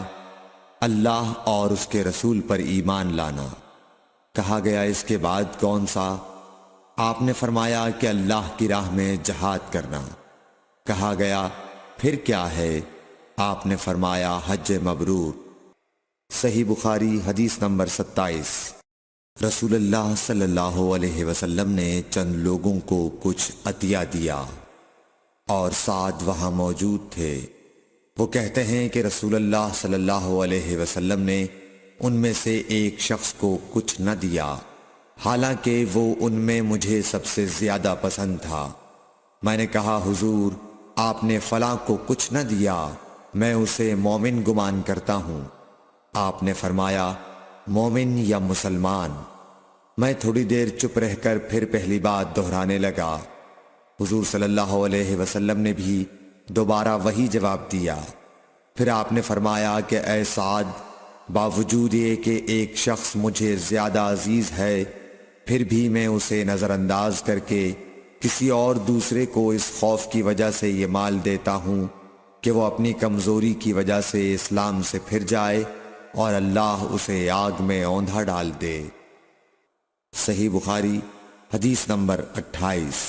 اللہ اور اس کے رسول پر ایمان لانا۔ کہا گیا اس کے بعد کون سا؟ آپ نے فرمایا کہ اللہ کی راہ میں جہاد کرنا۔ کہا گیا پھر کیا ہے؟ آپ نے فرمایا حج مبرور۔ صحیح بخاری حدیث نمبر 27۔ رسول اللہ صلی اللہ علیہ وسلم نے چند لوگوں کو کچھ عطیہ دیا اور سعد وہاں موجود تھے۔ وہ کہتے ہیں کہ رسول اللہ صلی اللہ علیہ وسلم نے ان میں سے ایک شخص کو کچھ نہ دیا، حالانکہ وہ ان میں مجھے سب سے زیادہ پسند تھا۔ میں نے کہا حضور آپ نے فلاں کو کچھ نہ دیا، میں اسے مومن گمان کرتا ہوں۔ آپ نے فرمایا مومن یا مسلمان؟ میں تھوڑی دیر چپ رہ کر پھر پہلی بات دہرانے لگا۔ حضور صلی اللہ علیہ وسلم نے بھی دوبارہ وہی جواب دیا۔ پھر آپ نے فرمایا کہ اے سعد، باوجود یہ کہ ایک شخص مجھے زیادہ عزیز ہے، پھر بھی میں اسے نظر انداز کر کے کسی اور دوسرے کو اس خوف کی وجہ سے یہ مال دیتا ہوں کہ وہ اپنی کمزوری کی وجہ سے اسلام سے پھر جائے اور اللہ اسے آگ میں اوندھا ڈال دے۔ صحیح بخاری حدیث نمبر 28۔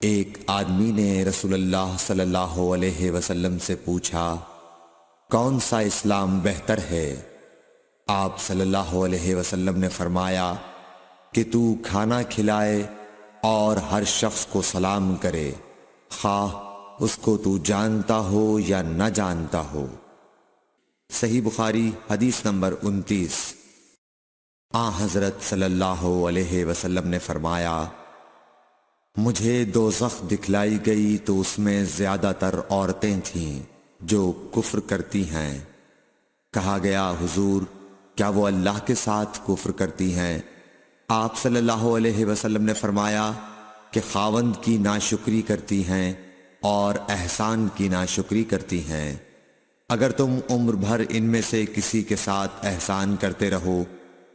ایک آدمی نے رسول اللہ صلی اللہ علیہ وسلم سے پوچھا کون سا اسلام بہتر ہے؟ آپ صلی اللہ علیہ وسلم نے فرمایا کہ تو کھانا کھلائے اور ہر شخص کو سلام کرے، خواہ اس کو تو جانتا ہو یا نہ جانتا ہو۔ صحیح بخاری حدیث نمبر 29۔ حضرت صلی اللہ علیہ وسلم نے فرمایا مجھے دوزخ دکھلائی گئی تو اس میں زیادہ تر عورتیں تھیں جو کفر کرتی ہیں۔ کہا گیا حضور کیا وہ اللہ کے ساتھ کفر کرتی ہیں؟ آپ صلی اللہ علیہ وسلم نے فرمایا کہ خاوند کی ناشکری کرتی ہیں اور احسان کی ناشکری کرتی ہیں۔ اگر تم عمر بھر ان میں سے کسی کے ساتھ احسان کرتے رہو،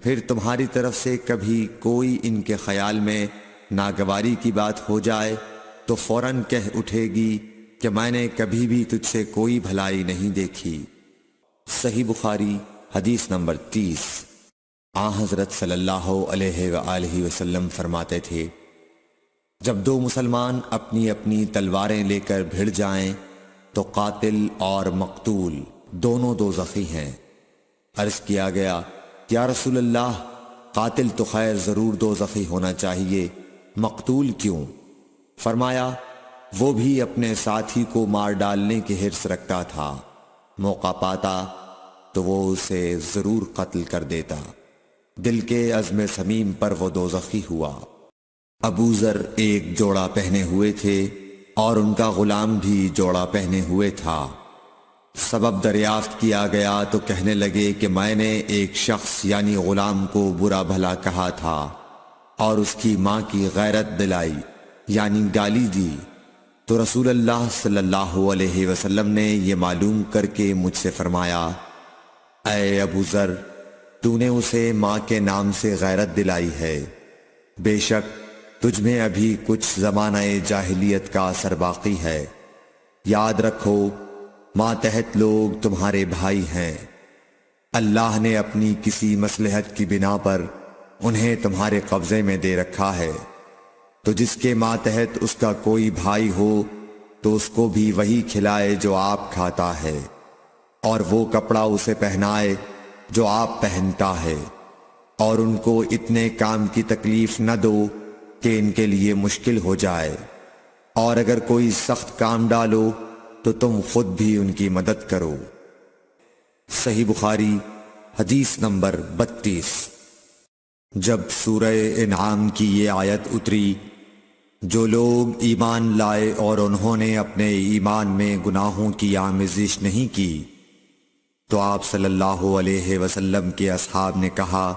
پھر تمہاری طرف سے کبھی کوئی ان کے خیال میں ناگواری کی بات ہو جائے تو فوراً کہہ اٹھے گی کہ میں نے کبھی بھی تجھ سے کوئی بھلائی نہیں دیکھی۔ صحیح بخاری حدیث نمبر 30۔ حضرت صلی اللہ علیہ وآلہ وسلم فرماتے تھے جب دو مسلمان اپنی اپنی تلواریں لے کر بھڑ جائیں تو قاتل اور مقتول دونوں دوزخی ہیں۔ عرض کیا گیا یا رسول اللہ قاتل تو خیر ضرور دوزخی ہونا چاہیے، مقتول کیوں؟ فرمایا وہ بھی اپنے ساتھی کو مار ڈالنے کی حرص رکھتا تھا، موقع پاتا تو وہ اسے ضرور قتل کر دیتا۔ دل کے عزم صمیم پر وہ دوزخی ہوا۔ ابو ذر ایک جوڑا پہنے ہوئے تھے اور ان کا غلام بھی جوڑا پہنے ہوئے تھا۔ سبب دریافت کیا گیا تو کہنے لگے کہ میں نے ایک شخص یعنی غلام کو برا بھلا کہا تھا اور اس کی ماں کی غیرت دلائی یعنی گالی دی، تو رسول اللہ صلی اللہ علیہ وسلم نے یہ معلوم کر کے مجھ سے فرمایا اے ابو ذر تو نے اسے ماں کے نام سے غیرت دلائی ہے، بے شک تجھ میں ابھی کچھ زمانہ جاہلیت کا اثر باقی ہے۔ یاد رکھو ماتحت لوگ تمہارے بھائی ہیں، اللہ نے اپنی کسی مصلحت کی بنا پر انہیں تمہارے قبضے میں دے رکھا ہے، تو جس کے ماتحت اس کا کوئی بھائی ہو تو اس کو بھی وہی کھلائے جو آپ کھاتا ہے، اور وہ کپڑا اسے پہنائے جو آپ پہنتا ہے، اور ان کو اتنے کام کی تکلیف نہ دو کہ ان کے لیے مشکل ہو جائے، اور اگر کوئی سخت کام ڈالو تو تم خود بھی ان کی مدد کرو۔ صحیح بخاری حدیث نمبر 32۔ جب سورہ انعام کی یہ آیت اتری جو لوگ ایمان لائے اور انہوں نے اپنے ایمان میں گناہوں کی آمیزش نہیں کی، تو آپ صلی اللہ علیہ وسلم کے اصحاب نے کہا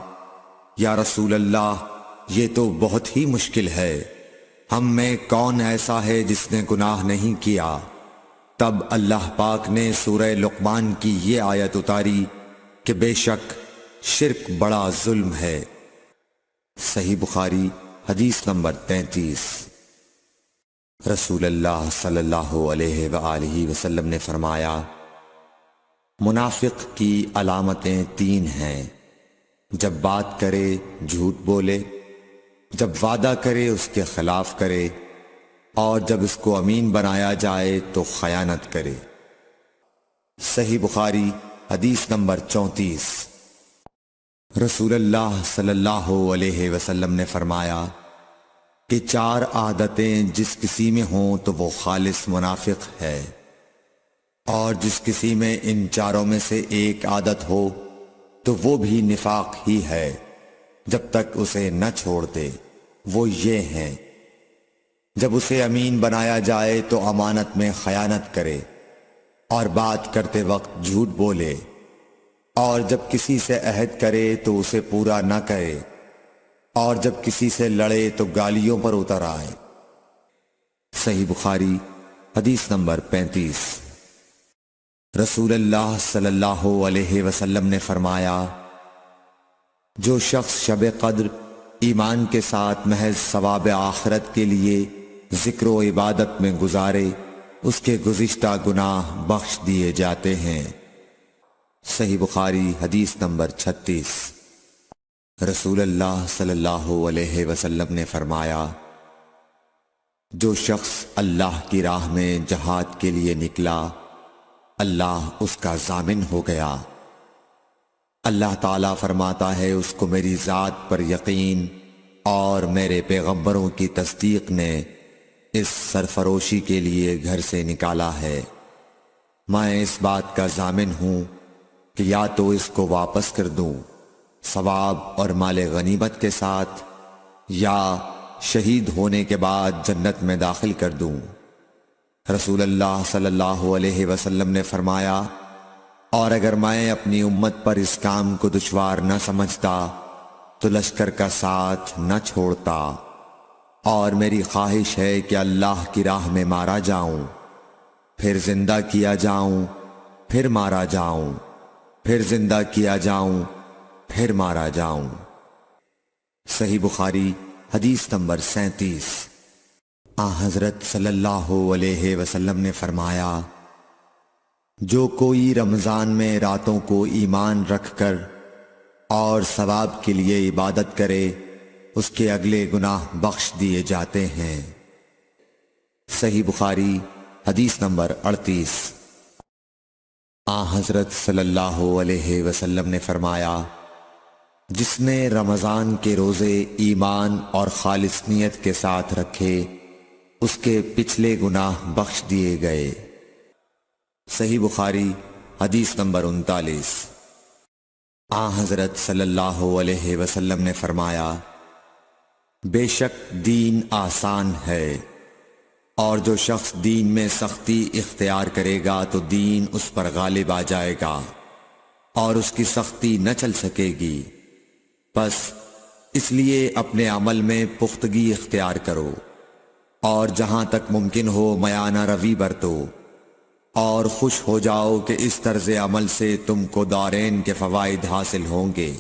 یا رسول اللہ یہ تو بہت ہی مشکل ہے، ہم میں کون ایسا ہے جس نے گناہ نہیں کیا؟ تب اللہ پاک نے سورہ لقمان کی یہ آیت اتاری کہ بے شک شرک بڑا ظلم ہے۔ صحیح بخاری حدیث نمبر 33۔ رسول اللہ صلی اللہ علیہ وآلہ وسلم نے فرمایا، منافق کی علامتیں 3 ہیں: جب بات کرے جھوٹ بولے، جب وعدہ کرے اس کے خلاف کرے، اور جب اس کو امین بنایا جائے تو خیانت کرے۔ صحیح بخاری حدیث نمبر 34۔ رسول اللہ صلی اللہ علیہ وسلم نے فرمایا کہ 4 عادتیں جس کسی میں ہوں تو وہ خالص منافق ہے، اور جس کسی میں ان 4 میں سے ایک عادت ہو تو وہ بھی نفاق ہی ہے جب تک اسے نہ چھوڑ دے۔ وہ یہ ہیں: جب اسے امین بنایا جائے تو امانت میں خیانت کرے، اور بات کرتے وقت جھوٹ بولے، اور جب کسی سے عہد کرے تو اسے پورا نہ کرے، اور جب کسی سے لڑے تو گالیوں پر اتر آئے۔ صحیح بخاری حدیث نمبر 35۔ رسول اللہ صلی اللہ علیہ وسلم نے فرمایا، جو شخص شب قدر ایمان کے ساتھ محض ثواب آخرت کے لیے ذکر و عبادت میں گزارے، اس کے گزشتہ گناہ بخش دیے جاتے ہیں۔ صحیح بخاری حدیث نمبر 36۔ رسول اللہ صلی اللہ علیہ وسلم نے فرمایا، جو شخص اللہ کی راہ میں جہاد کے لیے نکلا، اللہ اس کا ضامن ہو گیا۔ اللہ تعالیٰ فرماتا ہے، اس کو میری ذات پر یقین اور میرے پیغمبروں کی تصدیق نے اس سرفروشی کے لیے گھر سے نکالا ہے۔ میں اس بات کا ضامن ہوں کہ یا تو اس کو واپس کر دوں ثواب اور مال غنیمت کے ساتھ، یا شہید ہونے کے بعد جنت میں داخل کر دوں۔ رسول اللہ صلی اللہ علیہ وسلم نے فرمایا، اور اگر میں اپنی امت پر اس کام کو دشوار نہ سمجھتا تو لشکر کا ساتھ نہ چھوڑتا، اور میری خواہش ہے کہ اللہ کی راہ میں مارا جاؤں، پھر زندہ کیا جاؤں، پھر مارا جاؤں، پھر زندہ کیا جاؤں، پھر مارا جاؤں۔ صحیح بخاری حدیث نمبر 37۔ حضرت صلی اللہ علیہ وسلم نے فرمایا، جو کوئی رمضان میں راتوں کو ایمان رکھ کر اور ثواب کے لیے عبادت کرے، اس کے اگلے گناہ بخش دیے جاتے ہیں۔ صحیح بخاری حدیث نمبر 38۔ حضرت صلی اللہ علیہ وسلم نے فرمایا، جس نے رمضان کے روزے ایمان اور خالص نیت کے ساتھ رکھے، اس کے پچھلے گناہ بخش دیے گئے۔ صحیح بخاری حدیث نمبر 39۔ حضرت صلی اللہ علیہ وسلم نے فرمایا، بے شک دین آسان ہے، اور جو شخص دین میں سختی اختیار کرے گا تو دین اس پر غالب آ جائے گا اور اس کی سختی نہ چل سکے گی۔ بس اس لیے اپنے عمل میں پختگی اختیار کرو، اور جہاں تک ممکن ہو میانہ روی برتو، اور خوش ہو جاؤ کہ اس طرز عمل سے تم کو دارین کے فوائد حاصل ہوں گے،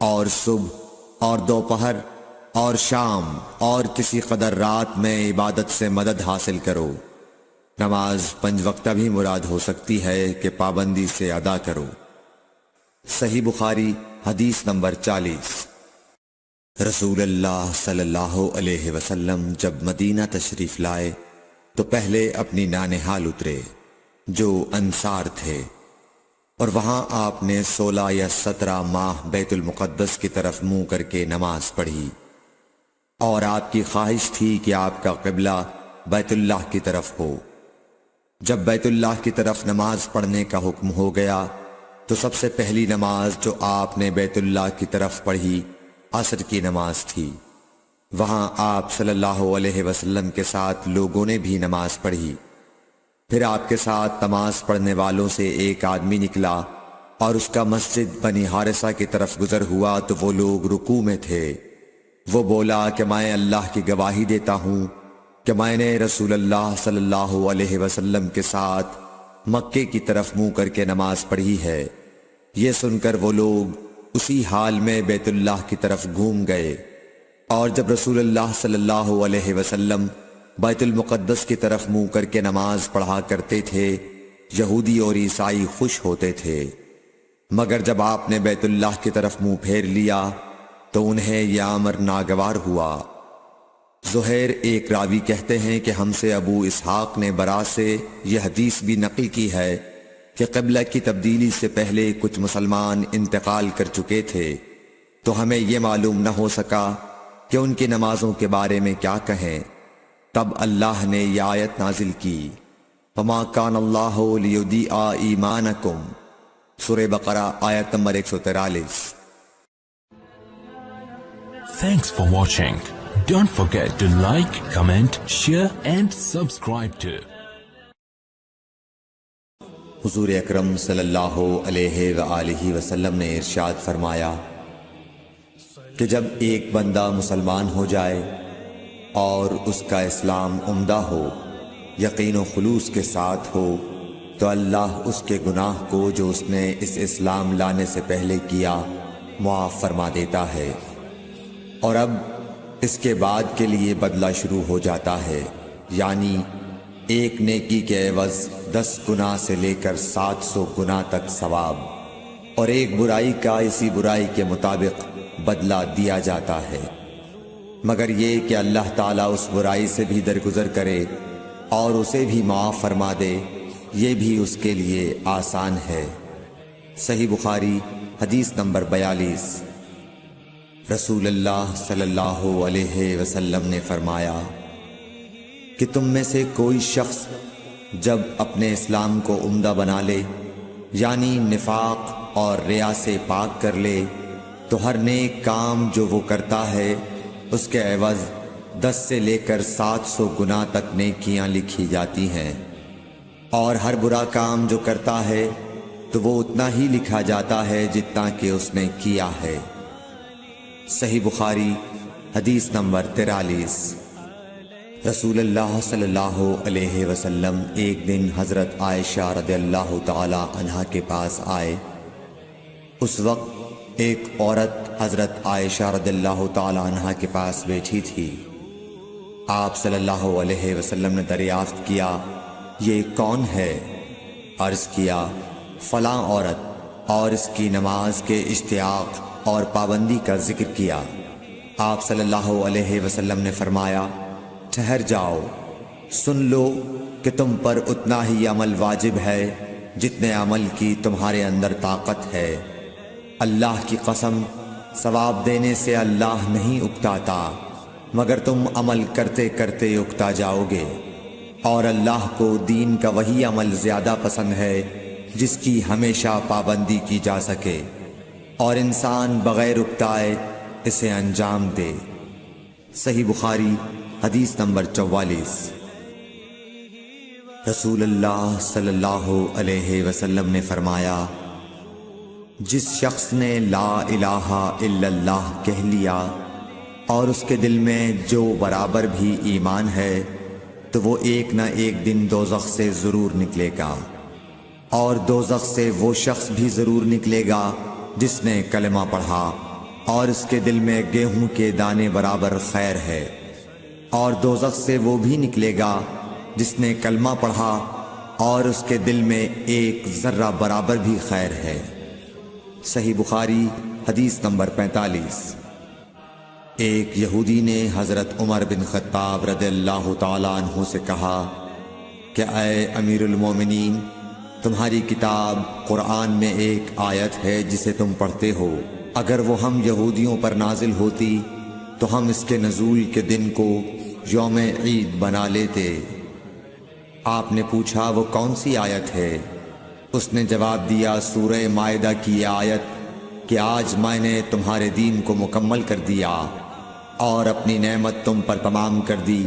اور صبح اور دوپہر اور شام اور کسی قدر رات میں عبادت سے مدد حاصل کرو۔ نماز 5 وقتہ بھی مراد ہو سکتی ہے کہ پابندی سے ادا کرو۔ صحیح بخاری حدیث نمبر 40۔ رسول اللہ صلی اللہ علیہ وسلم جب مدینہ تشریف لائے تو پہلے اپنی نانہال اترے جو انصار تھے، اور وہاں آپ نے 16 یا 17 ماہ بیت المقدس کی طرف منہ کر کے نماز پڑھی، اور آپ کی خواہش تھی کہ آپ کا قبلہ بیت اللہ کی طرف ہو۔ جب بیت اللہ کی طرف نماز پڑھنے کا حکم ہو گیا تو سب سے پہلی نماز جو آپ نے بیت اللہ کی طرف پڑھی عصر کی نماز تھی۔ وہاں آپ صلی اللہ علیہ وسلم کے ساتھ لوگوں نے بھی نماز پڑھی۔ پھر آپ کے ساتھ نماز پڑھنے والوں سے ایک آدمی نکلا اور اس کا مسجد بنی حارثہ کی طرف گزر ہوا تو وہ لوگ رکوع میں تھے۔ وہ بولا کہ میں اللہ کی گواہی دیتا ہوں کہ میں نے رسول اللہ صلی اللہ علیہ وسلم کے ساتھ مکے کی طرف منہ کر کے نماز پڑھی ہے۔ یہ سن کر وہ لوگ اسی حال میں بیت اللہ کی طرف گھوم گئے، اور جب رسول اللہ صلی اللہ علیہ وسلم بیت المقدس کی طرف منہ کر کے نماز پڑھا کرتے تھے، یہودی اور عیسائی خوش ہوتے تھے، مگر جب آپ نے بیت اللہ کی طرف منہ پھیر لیا تو انہیں یہ امر ناگوار ہوا۔ زہیر ایک راوی کہتے ہیں کہ ہم سے ابو اسحاق نے برا سے یہ حدیث بھی نقل کی ہے کہ قبلہ کی تبدیلی سے پہلے کچھ مسلمان انتقال کر چکے تھے، تو ہمیں یہ معلوم نہ ہو سکا کہ ان کی نمازوں کے بارے میں کیا کہیں۔ تب اللہ نے یہ آیت نازل کی، وَمَا كَانَ اللَّهُ لِيُضِيعَ إِيمَانَكُمْ، سورہ بقرہ آیت number 143۔ Thanks for watching. Don't forget to like, comment, share and subscribe to حضور اکرم صلی اللہ علیہ وآلہ وسلم نے ارشاد فرمایا کہ جب ایک بندہ مسلمان ہو جائے اور اس کا اسلام عمدہ ہو، یقین و خلوص کے ساتھ ہو، تو اللہ اس کے گناہ کو جو اس نے اس اسلام لانے سے پہلے کیا معاف فرما دیتا ہے، اور اب اس کے بعد کے لیے بدلہ شروع ہو جاتا ہے، یعنی ایک نیکی کے عوض 10 گناہ سے لے کر 700 گناہ تک ثواب، اور ایک برائی کا اسی برائی کے مطابق بدلہ دیا جاتا ہے، مگر یہ کہ اللہ تعالیٰ اس برائی سے بھی درگزر کرے اور اسے بھی معاف فرما دے، یہ بھی اس کے لیے آسان ہے۔ صحیح بخاری حدیث نمبر 42۔ رسول اللہ صلی اللہ علیہ وسلم نے فرمایا کہ تم میں سے کوئی شخص جب اپنے اسلام کو عمدہ بنا لے، یعنی نفاق اور ریا سے پاک کر لے، تو ہر نیک کام جو وہ کرتا ہے اس کے عوض 10 سے لے کر 700 گناہ تک نیکیاں لکھی جاتی ہیں، اور ہر برا کام جو کرتا ہے تو وہ اتنا ہی لکھا جاتا ہے جتنا کہ اس نے کیا ہے۔ صحیح بخاری حدیث نمبر 43۔ رسول اللہ صلی اللہ علیہ وسلم ایک دن حضرت عائشہ رضی اللہ تعالی عنہا کے پاس آئے۔ اس وقت ایک عورت حضرت عائشہ رضی اللہ تعالی عنہا کے پاس بیٹھی تھی۔ آپ صلی اللہ علیہ وسلم نے دریافت کیا، یہ کون ہے؟ عرض کیا، فلاں عورت، اور اس کی نماز کے اشتیاق اور پابندی کا ذکر کیا۔ آپ صلی اللہ علیہ وسلم نے فرمایا، ٹھہر جاؤ، سن لو کہ تم پر اتنا ہی عمل واجب ہے جتنے عمل کی تمہارے اندر طاقت ہے۔ اللہ کی قسم، ثواب دینے سے اللہ نہیں اکتاتا، مگر تم عمل کرتے کرتے اکتا جاؤ گے، اور اللہ کو دین کا وہی عمل زیادہ پسند ہے جس کی ہمیشہ پابندی کی جا سکے، اور انسان بغیر اکتائے اسے انجام دے۔ صحیح بخاری حدیث نمبر 44۔ رسول اللہ صلی اللہ علیہ وسلم نے فرمایا، جس شخص نے لا الہ الا اللہ کہہ لیا اور اس کے دل میں جو برابر بھی ایمان ہے، تو وہ ایک نہ ایک دن دوزخ سے ضرور نکلے گا، اور دوزخ سے وہ شخص بھی ضرور نکلے گا جس نے کلمہ پڑھا اور اس کے دل میں گیہوں کے دانے برابر خیر ہے، اور دوزخ سے وہ بھی نکلے گا جس نے کلمہ پڑھا اور اس کے دل میں ایک ذرہ برابر بھی خیر ہے۔ صحیح بخاری حدیث نمبر 45۔ ایک یہودی نے حضرت عمر بن خطاب رضی اللہ تعالیٰ عنہ سے کہا کہ اے امیر المومنین، تمہاری کتاب قرآن میں ایک آیت ہے جسے تم پڑھتے ہو، اگر وہ ہم یہودیوں پر نازل ہوتی تو ہم اس کے نزول کے دن کو یوم عید بنا لیتے۔ آپ نے پوچھا، وہ کون سی آیت ہے؟ اس نے جواب دیا، سورہ مائدہ کی یہ آیت کہ آج میں نے تمہارے دین کو مکمل کر دیا اور اپنی نعمت تم پر تمام کر دی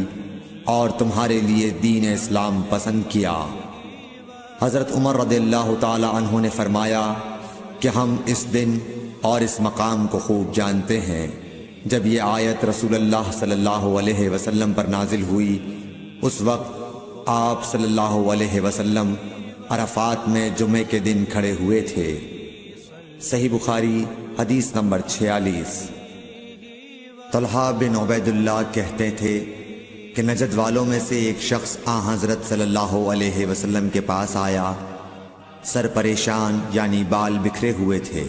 اور تمہارے لیے دین اسلام پسند کیا۔ حضرت عمر رضی اللہ تعالی عنہ نے فرمایا کہ ہم اس دن اور اس مقام کو خوب جانتے ہیں۔ جب یہ آیت رسول اللہ صلی اللہ علیہ وسلم پر نازل ہوئی اس وقت آپ صلی اللہ علیہ وسلم عرفات میں جمعے کے دن کھڑے ہوئے تھے۔ صحیح بخاری حدیث نمبر 46۔ طلحہ بن عبید اللہ کہتے تھے کہ نجد والوں میں سے ایک شخص حضرت صلی اللہ علیہ وسلم کے پاس آیا، سر پریشان یعنی بال بکھرے ہوئے تھے۔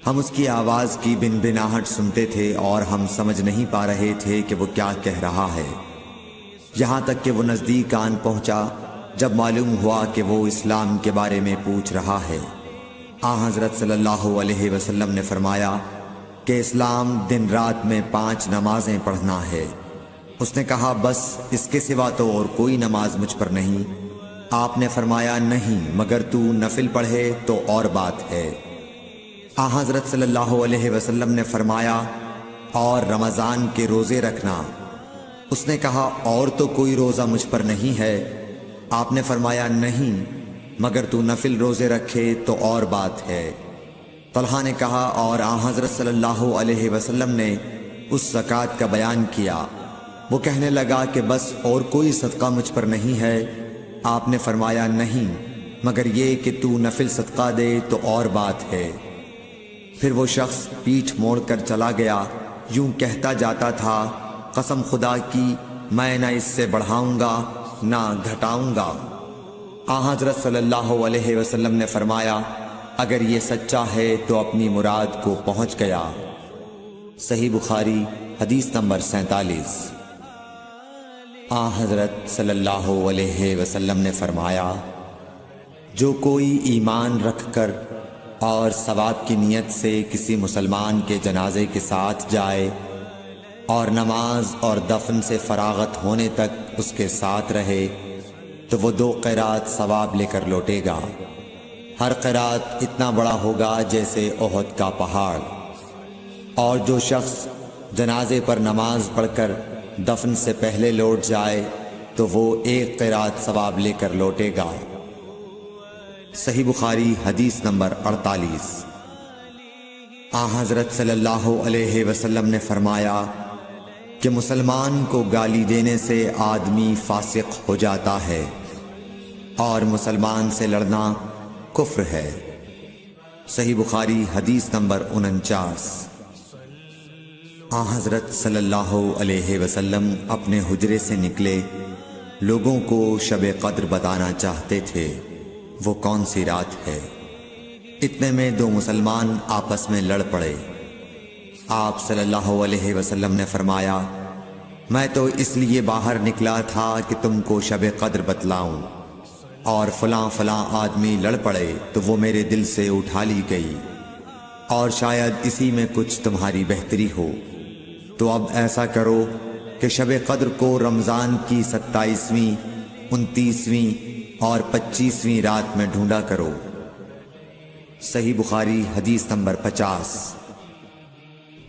ہم اس کی آواز کی بن بناہٹ سنتے تھے اور ہم سمجھ نہیں پا رہے تھے کہ وہ کیا کہہ رہا ہے، یہاں تک کہ وہ نزدیک آن پہنچا جب معلوم ہوا کہ وہ اسلام کے بارے میں پوچھ رہا ہے۔ حضرت صلی اللہ علیہ وسلم نے فرمایا کہ اسلام دن رات میں 5 نمازیں پڑھنا ہے۔ اس نے کہا بس اس کے سوا تو اور کوئی نماز مجھ پر نہیں۔ آپ نے فرمایا نہیں، مگر تو نفل پڑھے تو اور بات ہے۔ حضرت صلی اللہ علیہ وسلم نے فرمایا اور رمضان کے روزے رکھنا۔ اس نے کہا اور تو کوئی روزہ مجھ پر نہیں ہے۔ آپ نے فرمایا نہیں، مگر تو نفل روزے رکھے تو اور بات ہے۔ طلحہ نے کہا اور حضرت صلی اللہ علیہ وسلم نے اس زکوٰۃ کا بیان کیا۔ وہ کہنے لگا کہ بس اور کوئی صدقہ مجھ پر نہیں ہے۔ آپ نے فرمایا نہیں، مگر یہ کہ تو نفل صدقہ دے تو اور بات ہے۔ پھر وہ شخص پیٹھ موڑ کر چلا گیا، یوں کہتا جاتا تھا قسم خدا کی میں نہ اس سے بڑھاؤں گا نہ گھٹاؤں گا۔ حضرت صلی اللہ علیہ وسلم نے فرمایا اگر یہ سچا ہے تو اپنی مراد کو پہنچ گیا۔ صحیح بخاری حدیث نمبر 47۔ حضرت صلی اللہ علیہ وسلم نے فرمایا جو کوئی ایمان رکھ کر اور ثواب کی نیت سے کسی مسلمان کے جنازے کے ساتھ جائے اور نماز اور دفن سے فراغت ہونے تک اس کے ساتھ رہے تو وہ 2 قیرات ثواب لے کر لوٹے گا۔ ہر قیرات اتنا بڑا ہوگا جیسے احد کا پہاڑ۔ اور جو شخص جنازے پر نماز پڑھ کر دفن سے پہلے لوٹ جائے تو وہ 1 قیرات ثواب لے کر لوٹے گا۔ صحیح بخاری حدیث نمبر 48۔ حضرت صلی اللہ علیہ وسلم نے فرمایا کہ مسلمان کو گالی دینے سے آدمی فاسق ہو جاتا ہے اور مسلمان سے لڑنا کفر ہے۔ صحیح بخاری حدیث نمبر 49۔ حضرت صلی اللہ علیہ وسلم اپنے حجرے سے نکلے، لوگوں کو شب قدر بتانا چاہتے تھے وہ کون سی رات ہے۔ اتنے میں 2 مسلمان آپس میں لڑ پڑے۔ آپ صلی اللہ علیہ وسلم نے فرمایا میں تو اس لیے باہر نکلا تھا کہ تم کو شب قدر بتلاؤں، اور فلاں فلاں آدمی لڑ پڑے تو وہ میرے دل سے اٹھا لی گئی، اور شاید اسی میں کچھ تمہاری بہتری ہو، تو اب ایسا کرو کہ شب قدر کو رمضان کی 27ویں، 29ویں اور 25ویں رات میں ڈھونڈا کرو۔ صحیح بخاری حدیث نمبر 50۔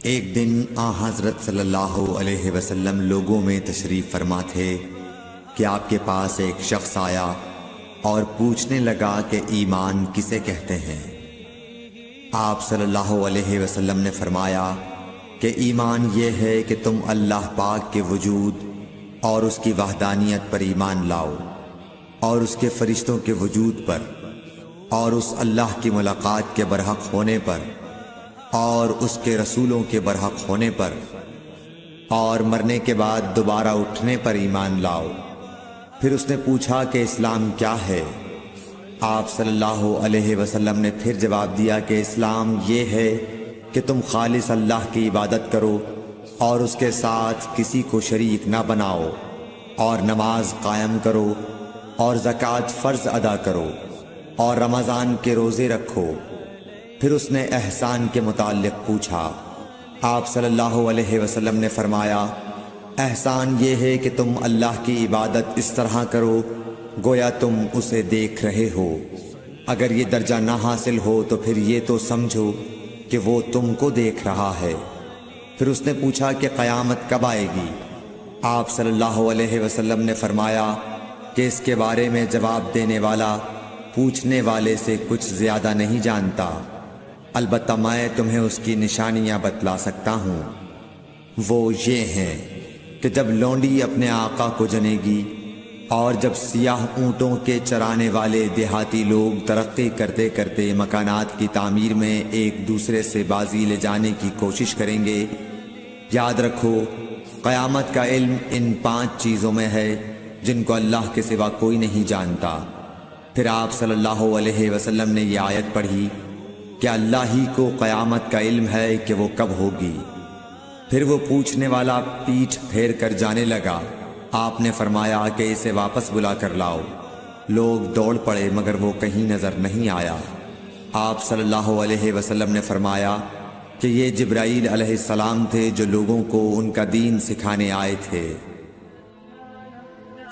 ایک دن حضرت صلی اللہ علیہ وسلم لوگوں میں تشریف فرما تھے کہ آپ کے پاس ایک شخص آیا اور پوچھنے لگا کہ ایمان کسے کہتے ہیں۔ آپ صلی اللہ علیہ وسلم نے فرمایا کہ ایمان یہ ہے کہ تم اللہ پاک کے وجود اور اس کی وحدانیت پر ایمان لاؤ، اور اس کے فرشتوں کے وجود پر، اور اس اللہ کی ملاقات کے برحق ہونے پر، اور اس کے رسولوں کے برحق ہونے پر، اور مرنے کے بعد دوبارہ اٹھنے پر ایمان لاؤ۔ پھر اس نے پوچھا کہ اسلام کیا ہے؟ آپ صلی اللہ علیہ وسلم نے پھر جواب دیا کہ اسلام یہ ہے کہ تم خالص اللہ کی عبادت کرو اور اس کے ساتھ کسی کو شریک نہ بناؤ، اور نماز قائم کرو، اور زکوٰۃ فرض ادا کرو، اور رمضان کے روزے رکھو۔ پھر اس نے احسان کے متعلق پوچھا۔ آپ صلی اللہ علیہ وسلم نے فرمایا احسان یہ ہے کہ تم اللہ کی عبادت اس طرح کرو گویا تم اسے دیکھ رہے ہو۔ اگر یہ درجہ نہ حاصل ہو تو پھر یہ تو سمجھو کہ وہ تم کو دیکھ رہا ہے۔ پھر اس نے پوچھا کہ قیامت کب آئے گی؟ آپ صلی اللہ علیہ وسلم نے فرمایا کہ اس کے بارے میں جواب دینے والا پوچھنے والے سے کچھ زیادہ نہیں جانتا، البتہ میں تمہیں اس کی نشانیاں بتلا سکتا ہوں۔ وہ یہ ہیں: کہ جب لونڈی اپنے آقا کو جنے گی اور جب سیاہ اونٹوں کے چرانے والے دیہاتی لوگ ترقی کرتے کرتے مکانات کی تعمیر میں ایک دوسرے سے بازی لے جانے کی کوشش کریں گے، یاد رکھو قیامت کا علم ان 5 چیزوں میں ہے جن کو اللہ کے سوا کوئی نہیں جانتا۔ پھر آپ صلی اللہ علیہ وسلم نے یہ آیت پڑھی کہ اللہ ہی کو قیامت کا علم ہے کہ وہ کب ہوگی۔ پھر وہ پوچھنے والا پیٹھ پھیر کر جانے لگا۔ آپ نے فرمایا کہ اسے واپس بلا کر لاؤ۔ لوگ دوڑ پڑے مگر وہ کہیں نظر نہیں آیا۔ آپ صلی اللہ علیہ وسلم نے فرمایا کہ یہ جبرائیل علیہ السلام تھے جو لوگوں کو ان کا دین سکھانے آئے تھے۔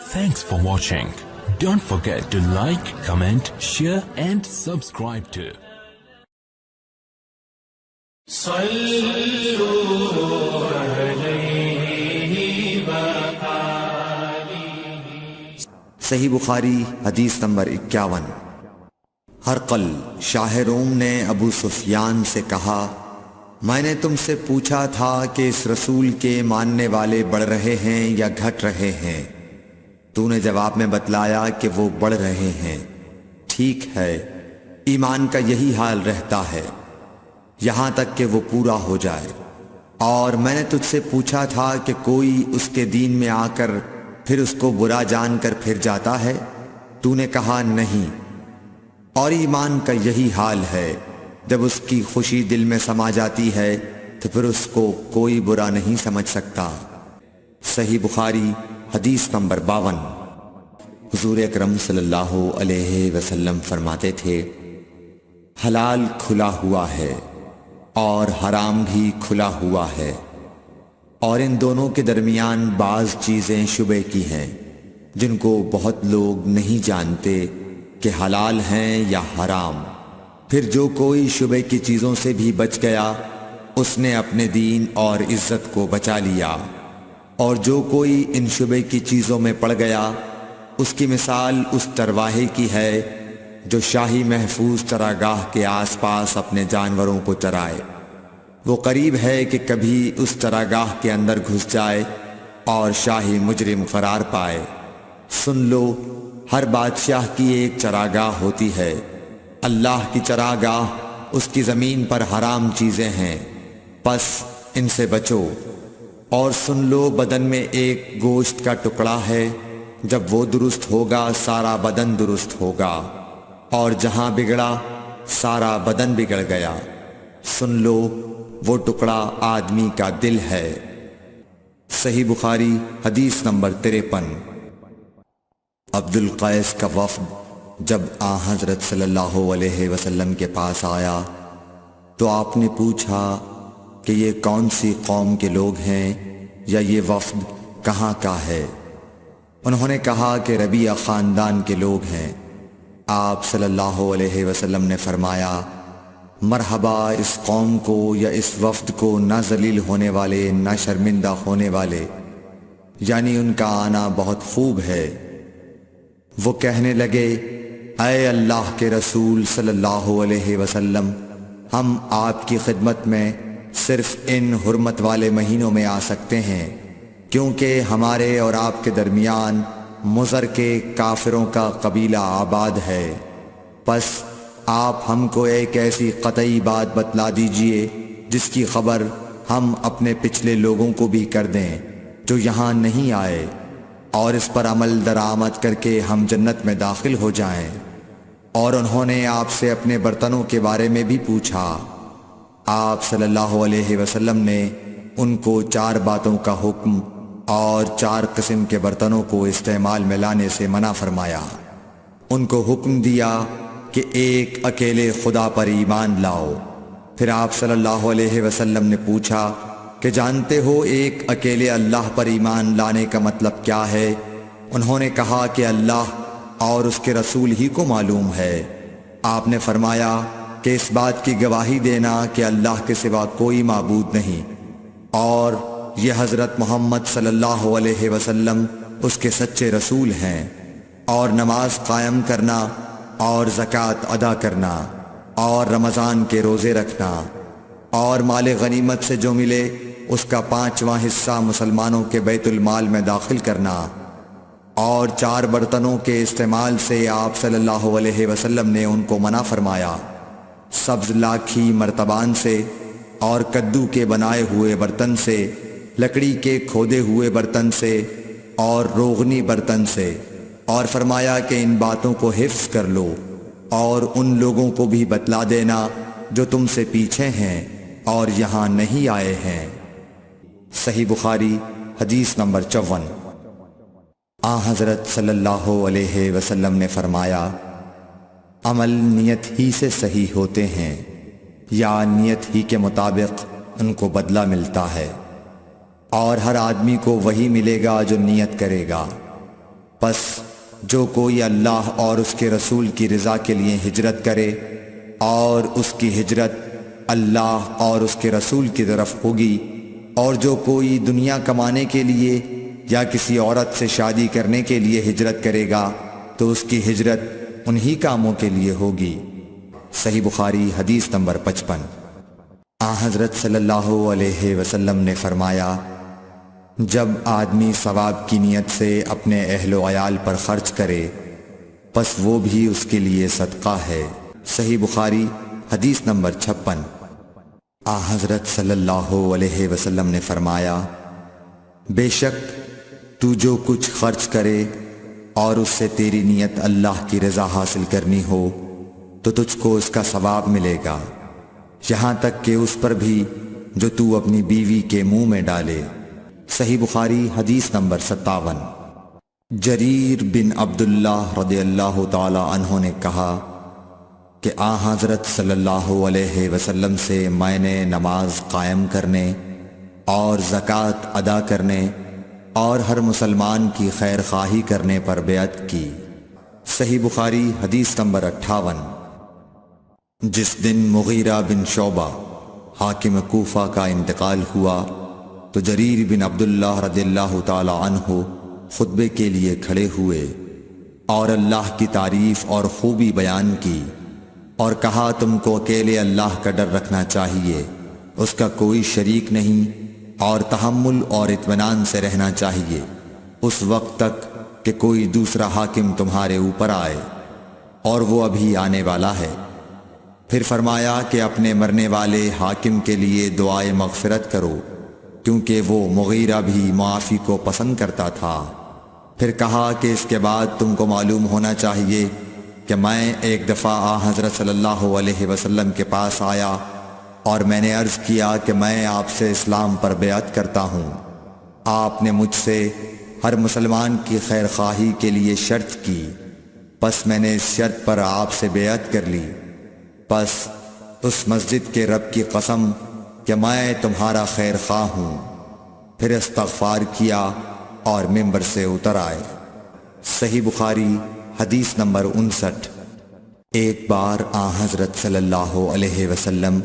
Thanks for watching. Don't forget to like, comment, share and subscribe to صحیح بخاری حدیث نمبر 51۔ ہرقل شاہ روم نے ابو سفیان سے کہا، میں نے تم سے پوچھا تھا کہ اس رسول کے ماننے والے بڑھ رہے ہیں یا گھٹ رہے ہیں؟ تو نے جواب میں بتلایا کہ وہ بڑھ رہے ہیں۔ ٹھیک ہے، ایمان کا یہی حال رہتا ہے یہاں تک کہ وہ پورا ہو جائے۔ اور میں نے تجھ سے پوچھا تھا کہ کوئی اس کے دین میں آ کر پھر اس کو برا جان کر پھر جاتا ہے؟ تو نے کہا نہیں۔ اور ایمان کا یہی حال ہے، جب اس کی خوشی دل میں سما جاتی ہے تو پھر اس کو کوئی برا نہیں سمجھ سکتا۔ صحیح بخاری حدیث نمبر 52۔ حضور اکرم صلی اللہ علیہ وسلم فرماتے تھے، حلال کھلا ہوا ہے اور حرام بھی کھلا ہوا ہے، اور ان دونوں کے درمیان بعض چیزیں شبے کی ہیں جن کو بہت لوگ نہیں جانتے کہ حلال ہیں یا حرام۔ پھر جو کوئی شبے کی چیزوں سے بھی بچ گیا اس نے اپنے دین اور عزت کو بچا لیا، اور جو کوئی ان شبے کی چیزوں میں پڑ گیا اس کی مثال اس چرواہے کی ہے جو شاہی محفوظ چراگاہ کے آس پاس اپنے جانوروں کو چرائے۔ وہ قریب ہے کہ کبھی اس چراگاہ کے اندر گھس جائے اور شاہی مجرم قرار پائے۔ سن لو، ہر بادشاہ کی ایک چراگاہ ہوتی ہے، اللہ کی چراگاہ اس کی زمین پر حرام چیزیں ہیں، پس ان سے بچو۔ اور سن لو، بدن میں ایک گوشت کا ٹکڑا ہے، جب وہ درست ہوگا سارا بدن درست ہوگا، اور جہاں بگڑا سارا بدن بگڑ گیا۔ سن لو، وہ ٹکڑا آدمی کا دل ہے۔ صحیح بخاری حدیث نمبر 53۔ عبد القیس کا وفد جب حضرت صلی اللہ علیہ وسلم کے پاس آیا تو آپ نے پوچھا کہ یہ کون سی قوم کے لوگ ہیں یا یہ وفد کہاں کا ہے؟ انہوں نے کہا کہ ربیعہ خاندان کے لوگ ہیں۔ آپ صلی اللہ علیہ وسلم نے فرمایا، مرحبا اس قوم کو یا اس وفد کو، نہ ذلیل ہونے والے نہ شرمندہ ہونے والے، یعنی ان کا آنا بہت خوب ہے۔ وہ کہنے لگے، اے اللہ کے رسول صلی اللہ علیہ وسلم، ہم آپ کی خدمت میں صرف ان حرمت والے مہینوں میں آ سکتے ہیں، کیونکہ ہمارے اور آپ کے درمیان مضر کے کافروں کا قبیلہ آباد ہے۔ پس آپ ہم کو ایک ایسی قطعی بات بتلا دیجئے جس کی خبر ہم اپنے پچھلے لوگوں کو بھی کر دیں جو یہاں نہیں آئے، اور اس پر عمل درآمد کر کے ہم جنت میں داخل ہو جائیں۔ اور انہوں نے آپ سے اپنے برتنوں کے بارے میں بھی پوچھا۔ آپ صلی اللہ علیہ وسلم نے ان کو 4 باتوں کا حکم اور 4 قسم کے برتنوں کو استعمال میں لانے سے منع فرمایا۔ ان کو حکم دیا کہ ایک اکیلے خدا پر ایمان لاؤ۔ پھر آپ صلی اللہ علیہ وسلم نے پوچھا کہ جانتے ہو ایک اکیلے اللہ پر ایمان لانے کا مطلب کیا ہے؟ انہوں نے کہا کہ اللہ اور اس کے رسول ہی کو معلوم ہے۔ آپ نے فرمایا کہ اس بات کی گواہی دینا کہ اللہ کے سوا کوئی معبود نہیں، اور یہ حضرت محمد صلی اللہ علیہ وسلم اس کے سچے رسول ہیں، اور نماز قائم کرنا اور زکوٰۃ ادا کرنا اور رمضان کے روزے رکھنا، اور مال غنیمت سے جو ملے اس کا 5واں حصہ مسلمانوں کے بیت المال میں داخل کرنا، اور 4 برتنوں کے استعمال سے آپ صلی اللہ علیہ وسلم نے ان کو منع فرمایا، سبز لاکھی مرتبان سے اور کدو کے بنائے ہوئے برتن سے، لکڑی کے کھودے ہوئے برتن سے اور روغنی برتن سے، اور فرمایا کہ ان باتوں کو حفظ کر لو اور ان لوگوں کو بھی بتلا دینا جو تم سے پیچھے ہیں اور یہاں نہیں آئے ہیں۔ صحیح بخاری حدیث نمبر 54۔ حضرت صلی اللہ علیہ وسلم نے فرمایا، عمل نیت ہی سے صحیح ہوتے ہیں یا نیت ہی کے مطابق ان کو بدلہ ملتا ہے، اور ہر آدمی کو وہی ملے گا جو نیت کرے گا۔ پس جو کوئی اللہ اور اس کے رسول کی رضا کے لیے ہجرت کرے اور اس کی ہجرت اللہ اور اس کے رسول کی طرف ہوگی، اور جو کوئی دنیا کمانے کے لیے یا کسی عورت سے شادی کرنے کے لیے ہجرت کرے گا تو اس کی ہجرت انہی کاموں کے لیے ہوگی۔ صحیح بخاری حدیث نمبر 55۔ حضرت صلی اللہ علیہ وسلم نے فرمایا، جب آدمی ثواب کی نیت سے اپنے اہل و عیال پر خرچ کرے پس وہ بھی اس کے لیے صدقہ ہے۔ صحیح بخاری حدیث نمبر 56۔ حضرت صلی اللہ علیہ وسلم نے فرمایا، بے شک تو جو کچھ خرچ کرے اور اس سے تیری نیت اللہ کی رضا حاصل کرنی ہو تو تجھ کو اس کا ثواب ملے گا، یہاں تک کہ اس پر بھی جو تو اپنی بیوی کے منہ میں ڈالے۔ صحیح بخاری حدیث نمبر 57۔ جریر بن عبداللہ رضی اللہ تعالی عنہ نے کہا کہ حضرت صلی اللہ علیہ وسلم سے میں نے نماز قائم کرنے اور زکوٰۃ ادا کرنے اور ہر مسلمان کی خیر خواہی کرنے پر بیعت کی۔ صحیح بخاری حدیث نمبر 58۔ جس دن مغیرہ بن شعبہ حاکم کوفہ کا انتقال ہوا تو جریر بن عبداللہ رضی اللہ تعالی عنہ خطبے کے لیے کھڑے ہوئے اور اللہ کی تعریف اور خوبی بیان کی، اور کہا تم کو اکیلے اللہ کا ڈر رکھنا چاہیے، اس کا کوئی شریک نہیں، اور تحمل اور اطمینان سے رہنا چاہیے اس وقت تک کہ کوئی دوسرا حاکم تمہارے اوپر آئے، اور وہ ابھی آنے والا ہے۔ پھر فرمایا کہ اپنے مرنے والے حاکم کے لیے دعائے مغفرت کرو، کیونکہ وہ مغیرہ بھی معافی کو پسند کرتا تھا۔ پھر کہا کہ اس کے بعد تم کو معلوم ہونا چاہیے کہ میں ایک دفعہ حضرت صلی اللہ علیہ وسلم کے پاس آیا اور میں نے عرض کیا کہ میں آپ سے اسلام پر بیعت کرتا ہوں۔ آپ نے مجھ سے ہر مسلمان کی خیر خواہی کے لیے شرط کی، پس میں نے اس شرط پر آپ سے بیعت کر لی۔ پس اس مسجد کے رب کی قسم کہ میں تمہارا خیر خواہ ہوں۔ پھر استغفار کیا اور ممبر سے اتر آئے۔ صحیح بخاری حدیث نمبر 59۔ ایک بار حضرت صلی اللہ علیہ وسلم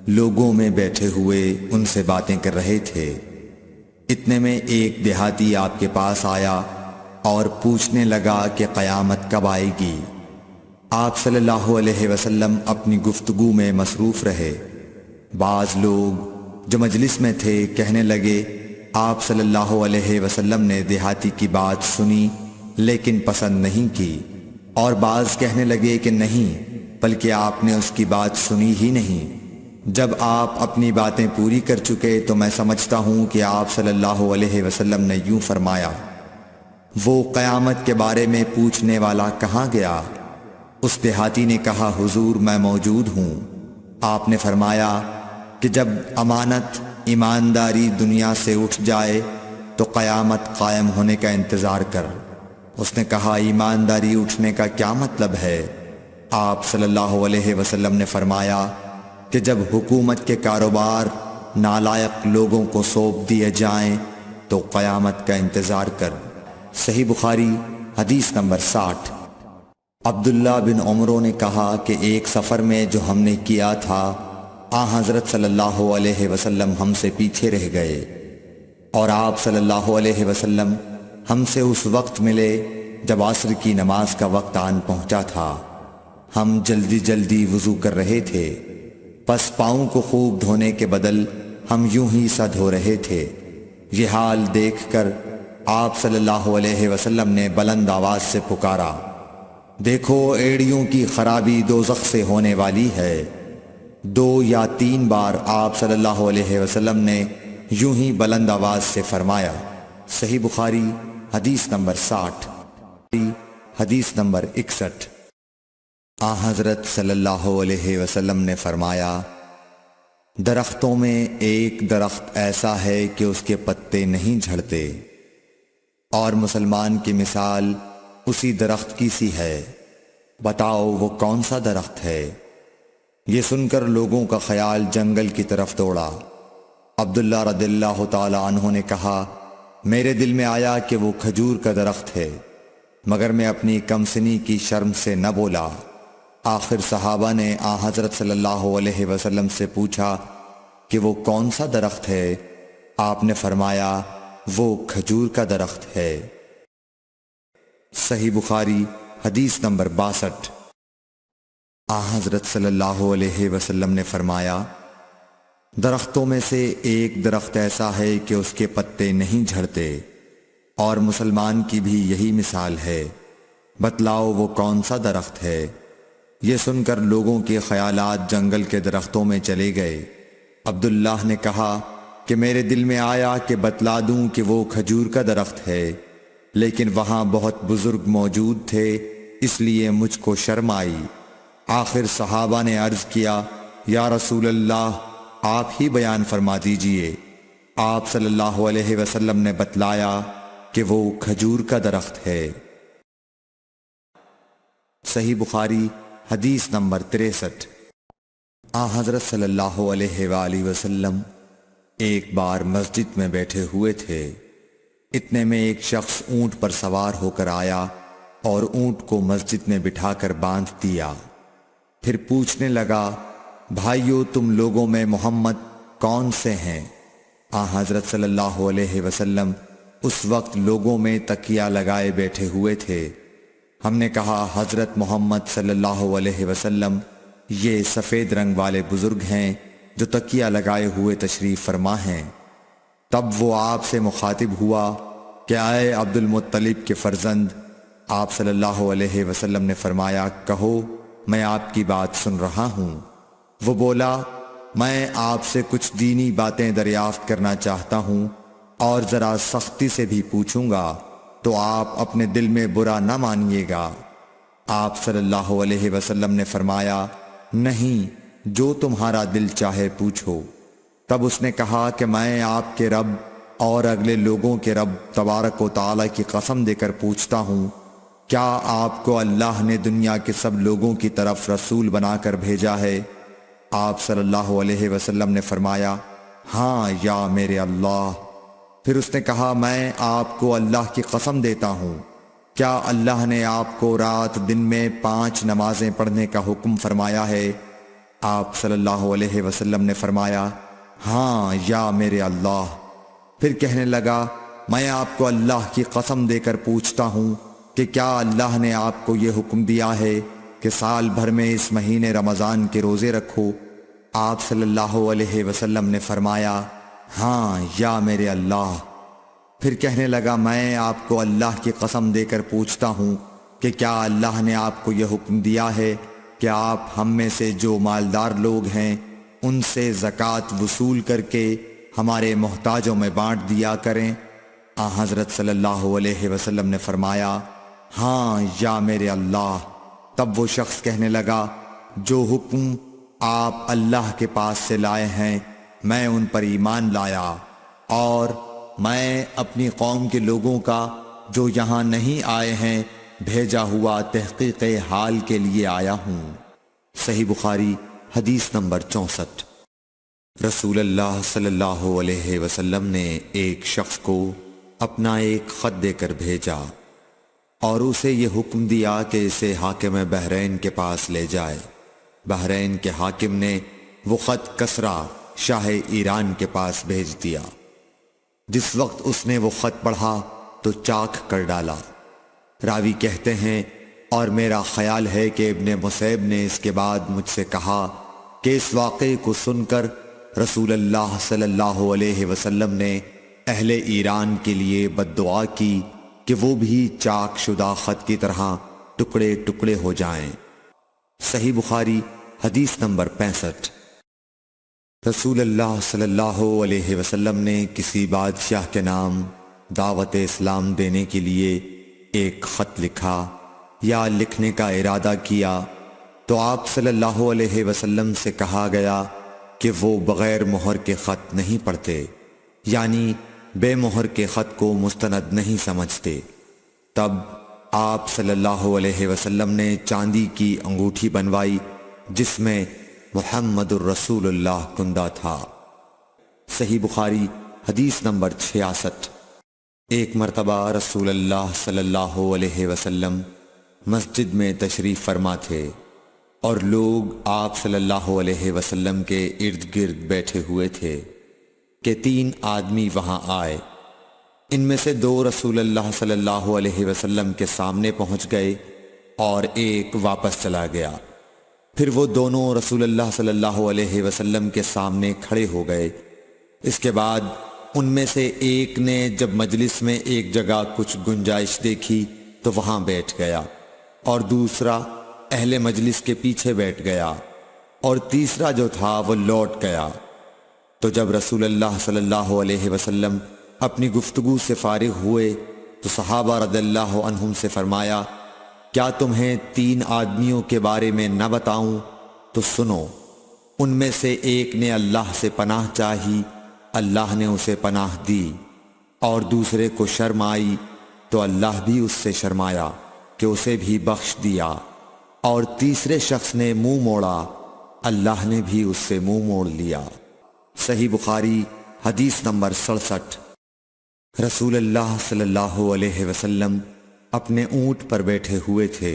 لوگوں میں بیٹھے ہوئے ان سے باتیں کر رہے تھے، اتنے میں ایک دیہاتی آپ کے پاس آیا اور پوچھنے لگا کہ قیامت کب آئے گی۔ آپ صلی اللہ علیہ وسلم اپنی گفتگو میں مصروف رہے۔ بعض لوگ جو مجلس میں تھے کہنے لگے، آپ صلی اللہ علیہ وسلم نے دیہاتی کی بات سنی لیکن پسند نہیں کی، اور بعض کہنے لگے کہ نہیں بلکہ آپ نے اس کی بات سنی ہی نہیں۔ جب آپ اپنی باتیں پوری کر چکے تو میں سمجھتا ہوں کہ آپ صلی اللہ علیہ وسلم نے یوں فرمایا، وہ قیامت کے بارے میں پوچھنے والا کہاں گیا؟ اس دیہاتی نے کہا، حضور میں موجود ہوں۔ آپ نے فرمایا کہ جب امانت ایمانداری دنیا سے اٹھ جائے تو قیامت قائم ہونے کا انتظار کر۔ اس نے کہا، ایمانداری اٹھنے کا کیا مطلب ہے؟ آپ صلی اللہ علیہ وسلم نے فرمایا کہ جب حکومت کے کاروبار نالائق لوگوں کو سونپ دیے جائیں تو قیامت کا انتظار کر۔ صحیح بخاری حدیث نمبر 60۔ عبداللہ بن عمرو نے کہا کہ ایک سفر میں جو ہم نے کیا تھا حضرت صلی اللہ علیہ وسلم ہم سے پیچھے رہ گئے، اور آپ صلی اللہ علیہ وسلم ہم سے اس وقت ملے جب عصر کی نماز کا وقت آن پہنچا تھا۔ ہم جلدی جلدی وضو کر رہے تھے، پس پاؤں کو خوب دھونے کے بدل ہم یوں ہی سا دھو رہے تھے۔ یہ حال دیکھ کر آپ صلی اللہ علیہ وسلم نے بلند آواز سے پکارا، دیکھو ایڑیوں کی خرابی دوزخ سے ہونے والی ہے۔ 2 یا 3 بار آپ صلی اللہ علیہ وسلم نے یوں ہی بلند آواز سے فرمایا۔ صحیح بخاری حدیث نمبر 60، حدیث نمبر 61۔ حضرت صلی اللہ علیہ وسلم نے فرمایا، درختوں میں ایک درخت ایسا ہے کہ اس کے پتے نہیں جھڑتے، اور مسلمان کی مثال اسی درخت کی سی ہے، بتاؤ وہ کون سا درخت ہے؟ یہ سن کر لوگوں کا خیال جنگل کی طرف دوڑا۔ عبداللہ رضی اللہ تعالی عنہ نے کہا، میرے دل میں آیا کہ وہ کھجور کا درخت ہے، مگر میں اپنی کمسنی کی شرم سے نہ بولا۔ آخر صحابہ نے حضرت صلی اللہ علیہ وسلم سے پوچھا کہ وہ کون سا درخت ہے؟ آپ نے فرمایا، وہ کھجور کا درخت ہے۔ صحیح بخاری حدیث نمبر 62۔ حضرت صلی اللہ علیہ وسلم نے فرمایا، درختوں میں سے ایک درخت ایسا ہے کہ اس کے پتے نہیں جھڑتے، اور مسلمان کی بھی یہی مثال ہے، بتلاؤ وہ کون سا درخت ہے؟ یہ سن کر لوگوں کے خیالات جنگل کے درختوں میں چلے گئے۔ عبداللہ نے کہا کہ میرے دل میں آیا کہ بتلا دوں کہ وہ کھجور کا درخت ہے، لیکن وہاں بہت بزرگ موجود تھے، اس لیے مجھ کو شرم آئی۔ آخر صحابہ نے عرض کیا، یا رسول اللہ، آپ ہی بیان فرما دیجئے۔ آپ صلی اللہ علیہ وسلم نے بتلایا کہ وہ کھجور کا درخت ہے۔ صحیح بخاری حدیث نمبر 63۔ حضرت صلی اللہ علیہ وآلہ وسلم ایک بار مسجد میں بیٹھے ہوئے تھے، اتنے میں ایک شخص اونٹ پر سوار ہو کر آیا اور اونٹ کو مسجد میں بٹھا کر باندھ دیا۔ پھر پوچھنے لگا، بھائیو تم لوگوں میں محمد کون سے ہیں؟ حضرت صلی اللہ علیہ وسلم اس وقت لوگوں میں تکیہ لگائے بیٹھے ہوئے تھے۔ ہم نے کہا، حضرت محمد صلی اللہ علیہ وسلم یہ سفید رنگ والے بزرگ ہیں جو تکیہ لگائے ہوئے تشریف فرما ہیں۔ تب وہ آپ سے مخاطب ہوا کہ اے عبد المطلب کے فرزند۔ آپ صلی اللہ علیہ وسلم نے فرمایا، کہو میں آپ کی بات سن رہا ہوں۔ وہ بولا، میں آپ سے کچھ دینی باتیں دریافت کرنا چاہتا ہوں، اور ذرا سختی سے بھی پوچھوں گا تو آپ اپنے دل میں برا نہ مانیے گا۔ آپ صلی اللہ علیہ وسلم نے فرمایا، نہیں، جو تمہارا دل چاہے پوچھو۔ تب اس نے کہا کہ میں آپ کے رب اور اگلے لوگوں کے رب تبارک و تعالی کی قسم دے کر پوچھتا ہوں، کیا آپ کو اللہ نے دنیا کے سب لوگوں کی طرف رسول بنا کر بھیجا ہے؟ آپ صلی اللہ علیہ وسلم نے فرمایا، ہاں یا میرے اللہ۔ پھر اس نے کہا، میں آپ کو اللہ کی قسم دیتا ہوں، کیا اللہ نے آپ کو رات دن میں 5 نمازیں پڑھنے کا حکم فرمایا ہے؟ آپ صلی اللہ علیہ وسلم نے فرمایا، ہاں یا میرے اللہ۔ پھر کہنے لگا، میں آپ کو اللہ کی قسم دے کر پوچھتا ہوں کہ کیا اللہ نے آپ کو یہ حکم دیا ہے کہ سال بھر میں اس مہینے رمضان کے روزے رکھو؟ آپ صلی اللہ علیہ وسلم نے فرمایا، ہاں یا میرے اللہ۔ پھر کہنے لگا، میں آپ کو اللہ کی قسم دے کر پوچھتا ہوں کہ کیا اللہ نے آپ کو یہ حکم دیا ہے کہ آپ ہم میں سے جو مالدار لوگ ہیں ان سے زکوٰۃ وصول کر کے ہمارے محتاجوں میں بانٹ دیا کریں؟ حضرت صلی اللہ علیہ وسلم نے فرمایا، ہاں یا میرے اللہ۔ تب وہ شخص کہنے لگا، جو حکم آپ اللہ کے پاس سے لائے ہیں میں ان پر ایمان لایا، اور میں اپنی قوم کے لوگوں کا جو یہاں نہیں آئے ہیں بھیجا ہوا تحقیق حال کے لیے آیا ہوں۔ صحیح بخاری حدیث نمبر 64۔ رسول اللہ صلی اللہ علیہ وسلم نے ایک شخص کو اپنا ایک خط دے کر بھیجا اور اسے یہ حکم دیا کہ اسے حاکم بحرین کے پاس لے جائے۔ بحرین کے حاکم نے وہ خط کسریٰ شاہ ایران کے پاس بھیج دیا۔ جس وقت اس نے وہ خط پڑھا تو چاک کر ڈالا۔ راوی کہتے ہیں، اور میرا خیال ہے کہ ابن مسیب نے اس کے بعد مجھ سے کہا کہ اس واقعے کو سن کر رسول اللہ صلی اللہ علیہ وسلم نے اہل ایران کے لیے بد دعا کی کہ وہ بھی چاک شدہ خط کی طرح ٹکڑے ٹکڑے ہو جائیں۔ صحیح بخاری حدیث نمبر 65۔ رسول اللہ صلی اللہ علیہ وسلم نے کسی بادشاہ کے نام دعوت اسلام دینے کے لیے ایک خط لکھا یا لکھنے کا ارادہ کیا تو آپ صلی اللہ علیہ وسلم سے کہا گیا کہ وہ بغیر مہر کے خط نہیں پڑھتے، یعنی بے مہر کے خط کو مستند نہیں سمجھتے۔ تب آپ صلی اللہ علیہ وسلم نے چاندی کی انگوٹھی بنوائی جس میں محمد الرسول اللہ کندہ تھا۔ صحیح بخاری حدیث نمبر 66۔ ایک مرتبہ رسول اللہ صلی اللہ علیہ وسلم مسجد میں تشریف فرما تھے اور لوگ آپ صلی اللہ علیہ وسلم کے ارد گرد بیٹھے ہوئے تھے کہ 3 آدمی وہاں آئے۔ ان میں سے 2 رسول اللہ صلی اللہ علیہ وسلم کے سامنے پہنچ گئے اور ایک واپس چلا گیا۔ پھر وہ دونوں رسول اللہ صلی اللہ علیہ وسلم کے سامنے کھڑے ہو گئے۔ اس کے بعد ان میں سے ایک نے جب مجلس میں ایک جگہ کچھ گنجائش دیکھی تو وہاں بیٹھ گیا، اور دوسرا اہل مجلس کے پیچھے بیٹھ گیا، اور تیسرا جو تھا وہ لوٹ گیا۔ تو جب رسول اللہ صلی اللہ علیہ وسلم اپنی گفتگو سے فارغ ہوئے تو صحابہ رضی اللہ عنہم سے فرمایا، کیا تمہیں 3 آدمیوں کے بارے میں نہ بتاؤں؟ تو سنو۔ ان میں سے ایک نے اللہ سے پناہ چاہی، اللہ نے اسے پناہ دی، اور دوسرے کو شرم آئی تو اللہ بھی اس سے شرمایا کہ اسے بھی بخش دیا، اور تیسرے شخص نے منہ موڑا، اللہ نے بھی اس سے منہ موڑ لیا۔ صحیح بخاری حدیث نمبر 67۔ رسول اللہ صلی اللہ علیہ وسلم اپنے اونٹ پر بیٹھے ہوئے تھے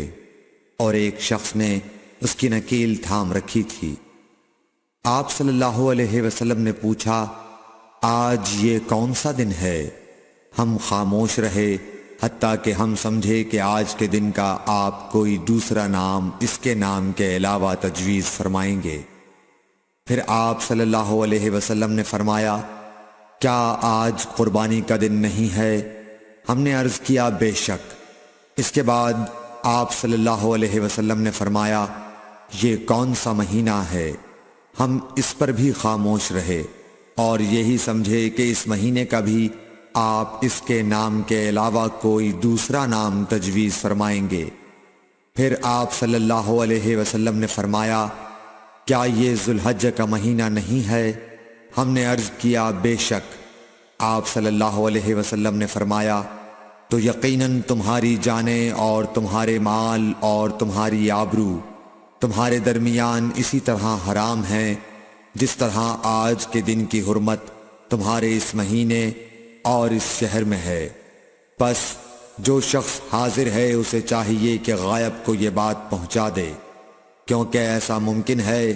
اور ایک شخص نے اس کی نکیل تھام رکھی تھی۔ آپ صلی اللہ علیہ وسلم نے پوچھا، آج یہ کون سا دن ہے؟ ہم خاموش رہے حتیٰ کہ ہم سمجھے کہ آج کے دن کا آپ کوئی دوسرا نام اس کے نام کے علاوہ تجویز فرمائیں گے۔ پھر آپ صلی اللہ علیہ وسلم نے فرمایا، کیا آج قربانی کا دن نہیں ہے؟ ہم نے عرض کیا، بے شک۔ اس کے بعد آپ صلی اللہ علیہ وسلم نے فرمایا، یہ کون سا مہینہ ہے؟ ہم اس پر بھی خاموش رہے اور یہی سمجھے کہ اس مہینے کا بھی آپ اس کے نام کے علاوہ کوئی دوسرا نام تجویز فرمائیں گے۔ پھر آپ صلی اللہ علیہ وسلم نے فرمایا، کیا یہ ذوالحجہ کا مہینہ نہیں ہے؟ ہم نے عرض کیا، بے شک۔ آپ صلی اللہ علیہ وسلم نے فرمایا، تو یقیناً تمہاری جانیں اور تمہارے مال اور تمہاری آبرو تمہارے درمیان اسی طرح حرام ہیں جس طرح آج کے دن کی حرمت تمہارے اس مہینے اور اس شہر میں ہے۔ پس جو شخص حاضر ہے اسے چاہیے کہ غائب کو یہ بات پہنچا دے، کیونکہ ایسا ممکن ہے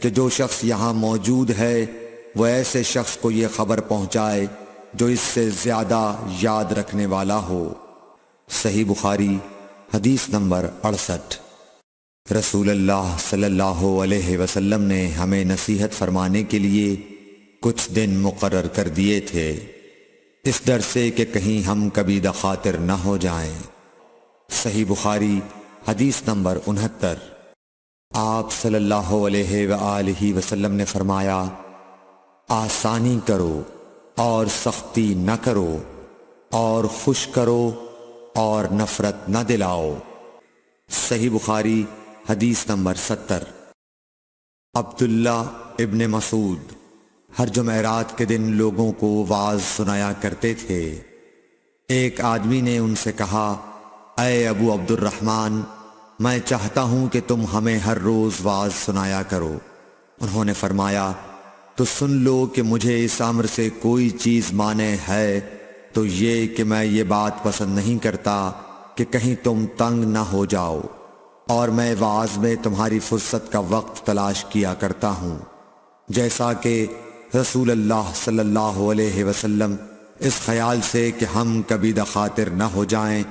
کہ جو شخص یہاں موجود ہے وہ ایسے شخص کو یہ خبر پہنچائے جو اس سے زیادہ یاد رکھنے والا ہو۔ صحیح بخاری حدیث نمبر 68۔ رسول اللہ صلی اللہ علیہ وسلم نے ہمیں نصیحت فرمانے کے لیے کچھ دن مقرر کر دیے تھے، اس ڈر سے کہ کہیں ہم کبھی دخاطر نہ ہو جائیں۔ صحیح بخاری حدیث نمبر 69۔ آپ صلی اللہ علیہ وآلہ وسلم نے فرمایا، آسانی کرو اور سختی نہ کرو، اور خوش کرو اور نفرت نہ دلاؤ۔ صحیح بخاری حدیث نمبر 70۔ عبداللہ ابن مسعود ہر جمعرات کے دن لوگوں کو وعظ سنایا کرتے تھے۔ ایک آدمی نے ان سے کہا، اے ابو عبد الرحمن، میں چاہتا ہوں کہ تم ہمیں ہر روز وعظ سنایا کرو۔ انہوں نے فرمایا، تو سن لو کہ مجھے اس امر سے کوئی چیز مانع ہے تو یہ کہ میں یہ بات پسند نہیں کرتا کہ کہیں تم تنگ نہ ہو جاؤ، اور میں وعظ میں تمہاری فرصت کا وقت تلاش کیا کرتا ہوں، جیسا کہ رسول اللہ صلی اللہ علیہ وسلم اس خیال سے کہ ہم کبھی دخاطر نہ ہو جائیں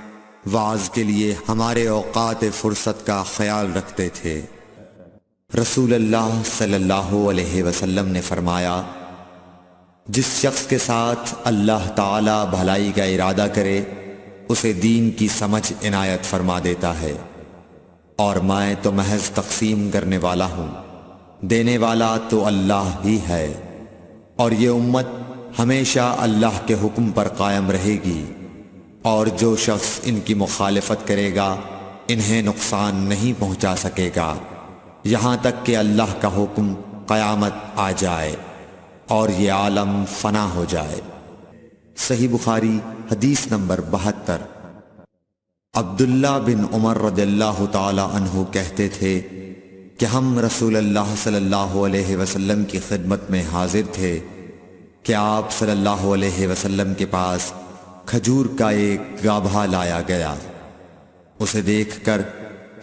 وعظ کے لیے ہمارے اوقات فرصت کا خیال رکھتے تھے۔ رسول اللہ صلی اللہ علیہ وسلم نے فرمایا، جس شخص کے ساتھ اللہ تعالی بھلائی کا ارادہ کرے اسے دین کی سمجھ عنایت فرما دیتا ہے، اور میں تو محض تقسیم کرنے والا ہوں، دینے والا تو اللہ ہی ہے، اور یہ امت ہمیشہ اللہ کے حکم پر قائم رہے گی، اور جو شخص ان کی مخالفت کرے گا انہیں نقصان نہیں پہنچا سکے گا یہاں تک کہ اللہ کا حکم قیامت آ جائے اور یہ عالم فنا ہو جائے۔ صحیح بخاری حدیث نمبر 72۔ عبداللہ بن عمر رضی اللہ تعالی عنہ کہتے تھے کہ ہم رسول اللہ صلی اللہ علیہ وسلم کی خدمت میں حاضر تھے کہ آپ صلی اللہ علیہ وسلم کے پاس کھجور کا ایک گابھا لایا گیا۔ اسے دیکھ کر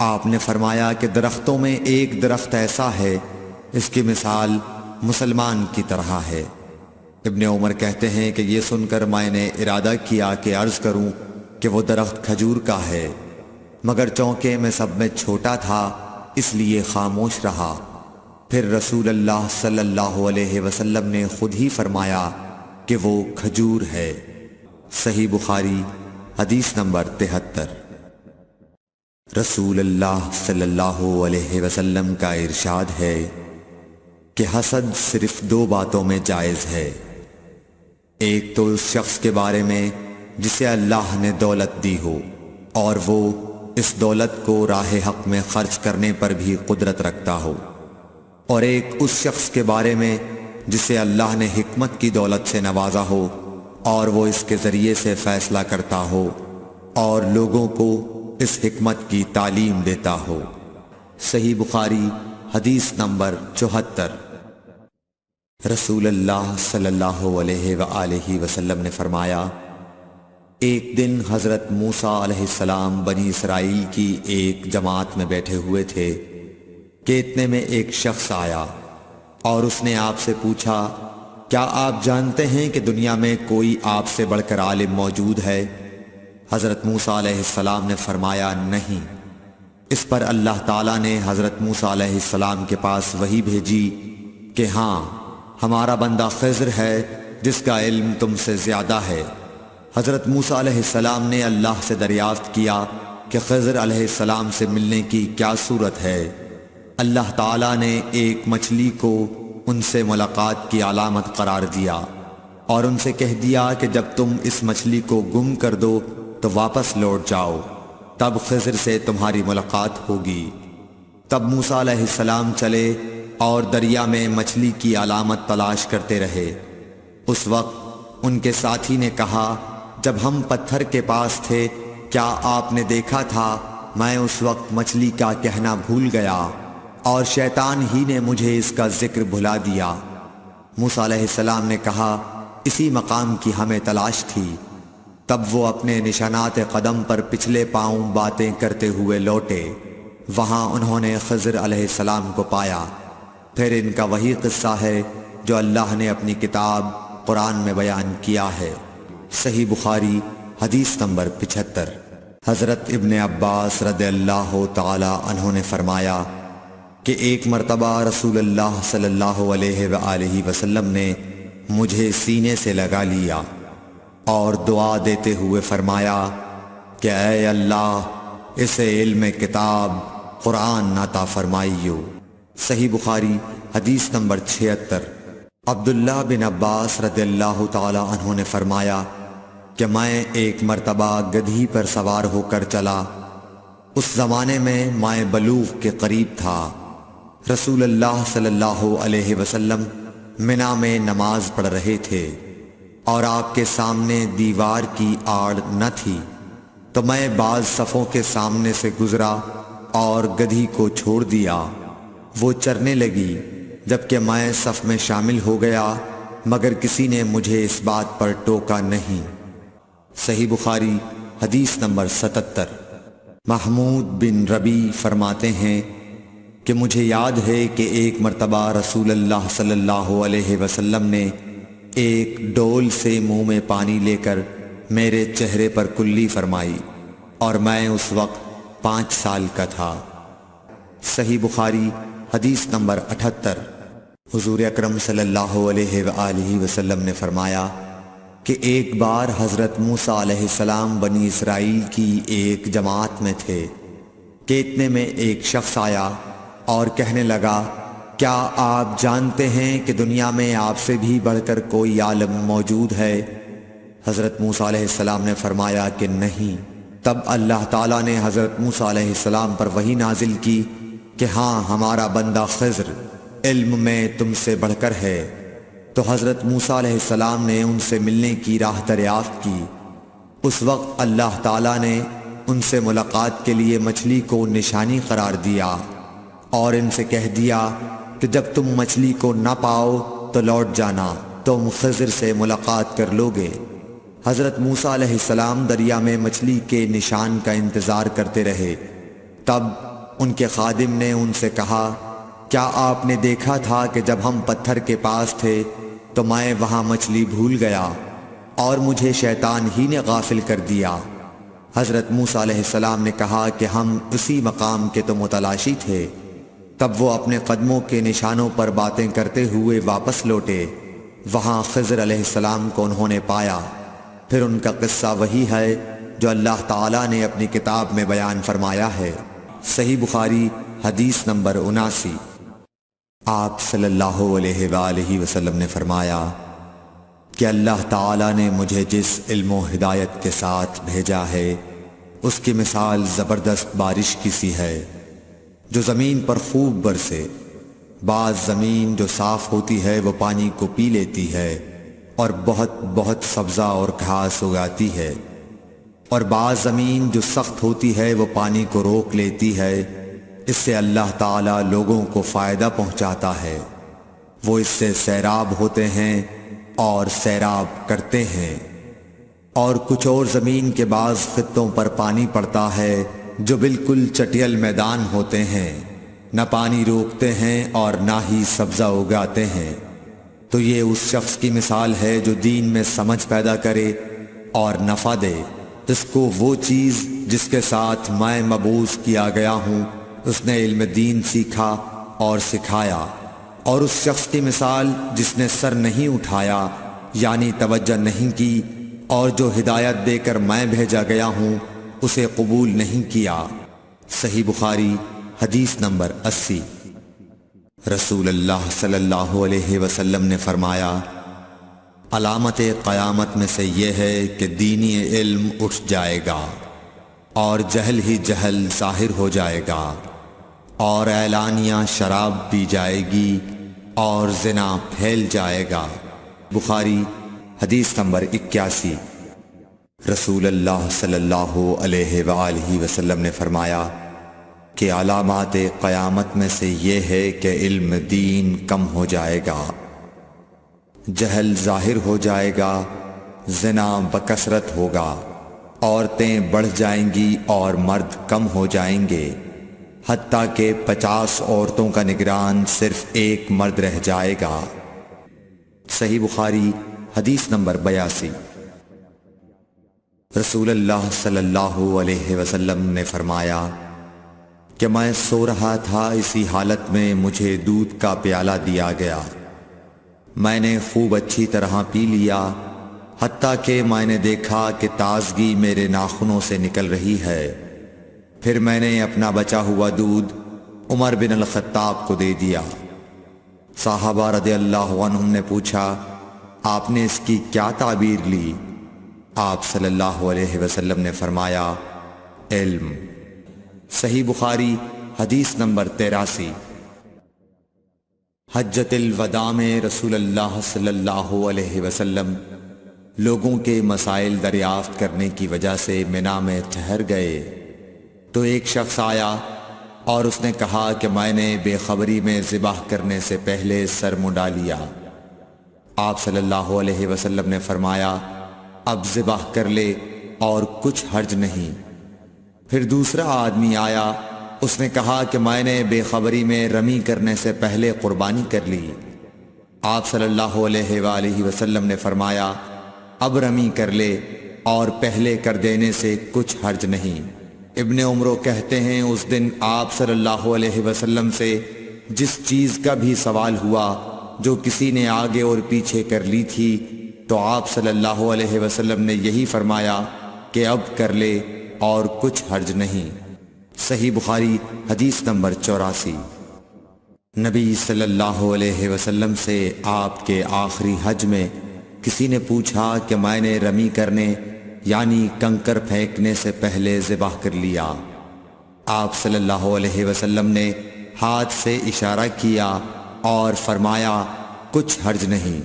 آپ نے فرمایا کہ درختوں میں ایک درخت ایسا ہے اس کی مثال مسلمان کی طرح ہے۔ ابن عمر کہتے ہیں کہ یہ سن کر میں نے ارادہ کیا کہ عرض کروں کہ وہ درخت کھجور کا ہے، مگر چونکہ میں سب میں چھوٹا تھا اس لیے خاموش رہا۔ پھر رسول اللہ صلی اللہ علیہ وسلم نے خود ہی فرمایا کہ وہ کھجور ہے۔ صحیح بخاری حدیث نمبر 73۔ رسول اللہ صلی اللہ علیہ وسلم کا ارشاد ہے کہ حسد صرف دو باتوں میں جائز ہے، ایک تو اس شخص کے بارے میں جسے اللہ نے دولت دی ہو اور وہ اس دولت کو راہ حق میں خرچ کرنے پر بھی قدرت رکھتا ہو، اور ایک اس شخص کے بارے میں جسے اللہ نے حکمت کی دولت سے نوازا ہو اور وہ اس کے ذریعے سے فیصلہ کرتا ہو اور لوگوں کو اس حکمت کی تعلیم دیتا ہو۔ صحیح بخاری حدیث نمبر 74۔ رسول اللہ صلی اللہ علیہ وآلہ وسلم نے فرمایا، ایک دن حضرت موسیٰ علیہ السلام بنی اسرائیل کی ایک جماعت میں بیٹھے ہوئے تھے کہ اتنے میں ایک شخص آیا اور اس نے آپ سے پوچھا، کیا آپ جانتے ہیں کہ دنیا میں کوئی آپ سے بڑھ کر عالم موجود ہے؟ حضرت موسیٰ علیہ السلام نے فرمایا، نہیں۔ اس پر اللہ تعالیٰ نے حضرت موسیٰ علیہ السلام کے پاس وحی بھیجی کہ ہاں، ہمارا بندہ خضر ہے جس کا علم تم سے زیادہ ہے۔ حضرت موسیٰ علیہ السلام نے اللہ سے دریافت کیا کہ خضر علیہ السلام سے ملنے کی کیا صورت ہے؟ اللہ تعالیٰ نے ایک مچھلی کو ان سے ملاقات کی علامت قرار دیا اور ان سے کہہ دیا کہ جب تم اس مچھلی کو گم کر دو تو واپس لوٹ جاؤ، تب خضر سے تمہاری ملاقات ہوگی۔ تب موسیٰ علیہ السلام چلے اور دریا میں مچھلی کی علامت تلاش کرتے رہے۔ اس وقت ان کے ساتھی نے کہا، جب ہم پتھر کے پاس تھے کیا آپ نے دیکھا تھا؟ میں اس وقت مچھلی کا کہنا بھول گیا اور شیطان ہی نے مجھے اس کا ذکر بھلا دیا۔ موسیٰ علیہ السلام نے کہا، اسی مقام کی ہمیں تلاش تھی۔ تب وہ اپنے نشانات قدم پر پچھلے پاؤں باتیں کرتے ہوئے لوٹے، وہاں انہوں نے خضر علیہ السلام کو پایا۔ پھر ان کا وہی قصہ ہے جو اللہ نے اپنی کتاب قرآن میں بیان کیا ہے۔ صحیح بخاری حدیث نمبر 75۔ حضرت ابن عباس رضی اللہ تعالی عنہ نے فرمایا کہ ایک مرتبہ رسول اللہ صلی اللہ علیہ وآلہ وسلم نے مجھے سینے سے لگا لیا اور دعا دیتے ہوئے فرمایا کہ اے اللہ اسے علم کتاب قرآن عطا فرمائیو۔ صحیح بخاری حدیث نمبر 76۔ عبداللہ بن عباس رضی اللہ تعالی عنہ نے فرمایا کہ میں ایک مرتبہ گدھی پر سوار ہو کر چلا، اس زمانے میں بلوغ کے قریب تھا۔ رسول اللہ صلی اللہ علیہ وسلم منی میں نماز پڑھ رہے تھے اور آپ کے سامنے دیوار کی آڑ نہ تھی، تو میں بعض صفوں کے سامنے سے گزرا اور گدھی کو چھوڑ دیا، وہ چرنے لگی، جبکہ میں صف میں شامل ہو گیا، مگر کسی نے مجھے اس بات پر ٹوکا نہیں۔ صحیح بخاری حدیث نمبر 77۔ محمود بن ربی فرماتے ہیں کہ مجھے یاد ہے کہ ایک مرتبہ رسول اللہ صلی اللہ علیہ وسلم نے ایک ڈول سے منہ میں پانی لے کر میرے چہرے پر کلی فرمائی اور میں اس وقت 5 سال کا تھا۔ صحیح بخاری حدیث نمبر 78۔ حضور اکرم صلی اللہ علیہ وآلہ وسلم نے فرمایا کہ ایک بار حضرت موسیٰ علیہ السلام بنی اسرائیل کی ایک جماعت میں تھے کہ اتنے میں ایک شخص آیا اور کہنے لگا، کیا آپ جانتے ہیں کہ دنیا میں آپ سے بھی بڑھ کر کوئی عالم موجود ہے؟ حضرت موسیٰ علیہ السلام نے فرمایا کہ نہیں۔ تب اللہ تعالیٰ نے حضرت موسیٰ علیہ السلام پر وحی نازل کی کہ ہاں، ہمارا بندہ خضر علم میں تم سے بڑھ کر ہے۔ تو حضرت موسیٰ علیہ السلام نے ان سے ملنے کی راہ دریافت کی۔ اس وقت اللہ تعالیٰ نے ان سے ملاقات کے لیے مچھلی کو نشانی قرار دیا اور ان سے کہہ دیا کہ جب تم مچھلی کو نہ پاؤ تو لوٹ جانا، تم خضر سے ملاقات کر لوگے۔ حضرت موسیٰ علیہ السلام دریا میں مچھلی کے نشان کا انتظار کرتے رہے۔ تب ان کے خادم نے ان سے کہا، کیا آپ نے دیکھا تھا کہ جب ہم پتھر کے پاس تھے تو میں وہاں مچھلی بھول گیا اور مجھے شیطان ہی نے غافل کر دیا؟ حضرت موسیٰ علیہ السلام نے کہا کہ ہم اسی مقام کے تو متلاشی تھے۔ تب وہ اپنے قدموں کے نشانوں پر باتیں کرتے ہوئے واپس لوٹے۔ وہاں خضر علیہ السلام کو انہوں نے پایا۔ پھر ان کا قصہ وہی ہے جو اللہ تعالیٰ نے اپنی کتاب میں بیان فرمایا ہے۔ صحیح بخاری حدیث نمبر 79۔ آپ صلی اللہ علیہ وآلہ وسلم نے فرمایا کہ اللہ تعالیٰ نے مجھے جس علم و ہدایت کے ساتھ بھیجا ہے اس کی مثال زبردست بارش کی سی ہے جو زمین پر خوب برسے۔ بعض زمین جو صاف ہوتی ہے وہ پانی کو پی لیتی ہے اور بہت سبزہ اور گھاس اگاتی ہے، اور بعض زمین جو سخت ہوتی ہے وہ پانی کو روک لیتی ہے۔ اس سے اللہ تعالیٰ لوگوں کو فائدہ پہنچاتا ہے، وہ اس سے سیراب ہوتے ہیں اور سیراب کرتے ہیں۔ اور کچھ اور زمین کے بعض خطوں پر پانی پڑتا ہے جو بالکل چٹیل میدان ہوتے ہیں، نہ پانی روکتے ہیں اور نہ ہی سبزہ اگاتے ہیں۔ تو یہ اس شخص کی مثال ہے جو دین میں سمجھ پیدا کرے اور نفع دے، اس کو وہ چیز جس کے ساتھ میں مبعوث کیا گیا ہوں اس نے علم دین سیکھا اور سکھایا۔ اور اس شخص کی مثال جس نے سر نہیں اٹھایا یعنی توجہ نہیں کی اور جو ہدایت دے کر میں بھیجا گیا ہوں اسے قبول نہیں کیا۔ صحیح بخاری حدیث نمبر 80۔ رسول اللہ صلی اللہ علیہ وسلم نے فرمایا، علامت قیامت میں سے یہ ہے کہ دینی علم اٹھ جائے گا اور جہل ہی جہل ظاہر ہو جائے گا، اور اعلانیہ شراب پی جائے گی اور زنا پھیل جائے گا۔ بخاری حدیث نمبر 81۔ رسول اللہ صلی اللہ علیہ وآلہ وسلم نے فرمایا کہ علامات قیامت میں سے یہ ہے کہ علم دین کم ہو جائے گا، جہل ظاہر ہو جائے گا، زنا بکثرت ہوگا، عورتیں بڑھ جائیں گی اور مرد کم ہو جائیں گے، حتیٰ کہ 50 عورتوں کا نگران صرف ایک مرد رہ جائے گا۔ صحیح بخاری حدیث نمبر 82۔ رسول اللہ صلی اللہ علیہ وسلم نے فرمایا کہ میں سو رہا تھا، اسی حالت میں مجھے دودھ کا پیالہ دیا گیا، میں نے خوب اچھی طرح پی لیا، حتیٰ کہ میں نے دیکھا کہ تازگی میرے ناخنوں سے نکل رہی ہے۔ پھر میں نے اپنا بچا ہوا دودھ عمر بن الخطاب کو دے دیا۔ صحابہ رضی اللہ عنہم نے پوچھا، آپ نے اس کی کیا تعبیر لی؟ آپ صلی اللہ علیہ وسلم نے فرمایا، علم۔ صحیح بخاری حدیث نمبر 83۔ حجۃ الوداع میں رسول اللہ صلی اللہ علیہ وسلم لوگوں کے مسائل دریافت کرنے کی وجہ سے منا میں ٹھہر گئے تو ایک شخص آیا اور اس نے کہا کہ میں نے بے خبری میں ذبح کرنے سے پہلے سر منڈا لیا۔ آپ صلی اللہ علیہ وسلم نے فرمایا، اب ذبح کر لے اور کچھ حرج نہیں۔ پھر دوسرا آدمی آیا، اس نے کہا کہ میں نے بے خبری میں رمی کرنے سے پہلے قربانی کر لی۔ آپ صلی اللہ علیہ وآلہ وسلم نے فرمایا، اب رمی کر لے اور پہلے کر دینے سے کچھ حرج نہیں۔ ابن عمرو کہتے ہیں اس دن آپ صلی اللہ علیہ وسلم سے جس چیز کا بھی سوال ہوا جو کسی نے آگے اور پیچھے کر لی تھی تو آپ صلی اللہ علیہ وسلم نے یہی فرمایا کہ اب کر لے اور کچھ حرج نہیں۔ صحیح بخاری حدیث نمبر 84۔ نبی صلی اللہ علیہ وسلم سے آپ کے آخری حج میں کسی نے پوچھا کہ میں نے رمی کرنے یعنی کنکر پھینکنے سے پہلے ذبح کر لیا۔ آپ صلی اللہ علیہ وسلم نے ہاتھ سے اشارہ کیا اور فرمایا کچھ حرج نہیں۔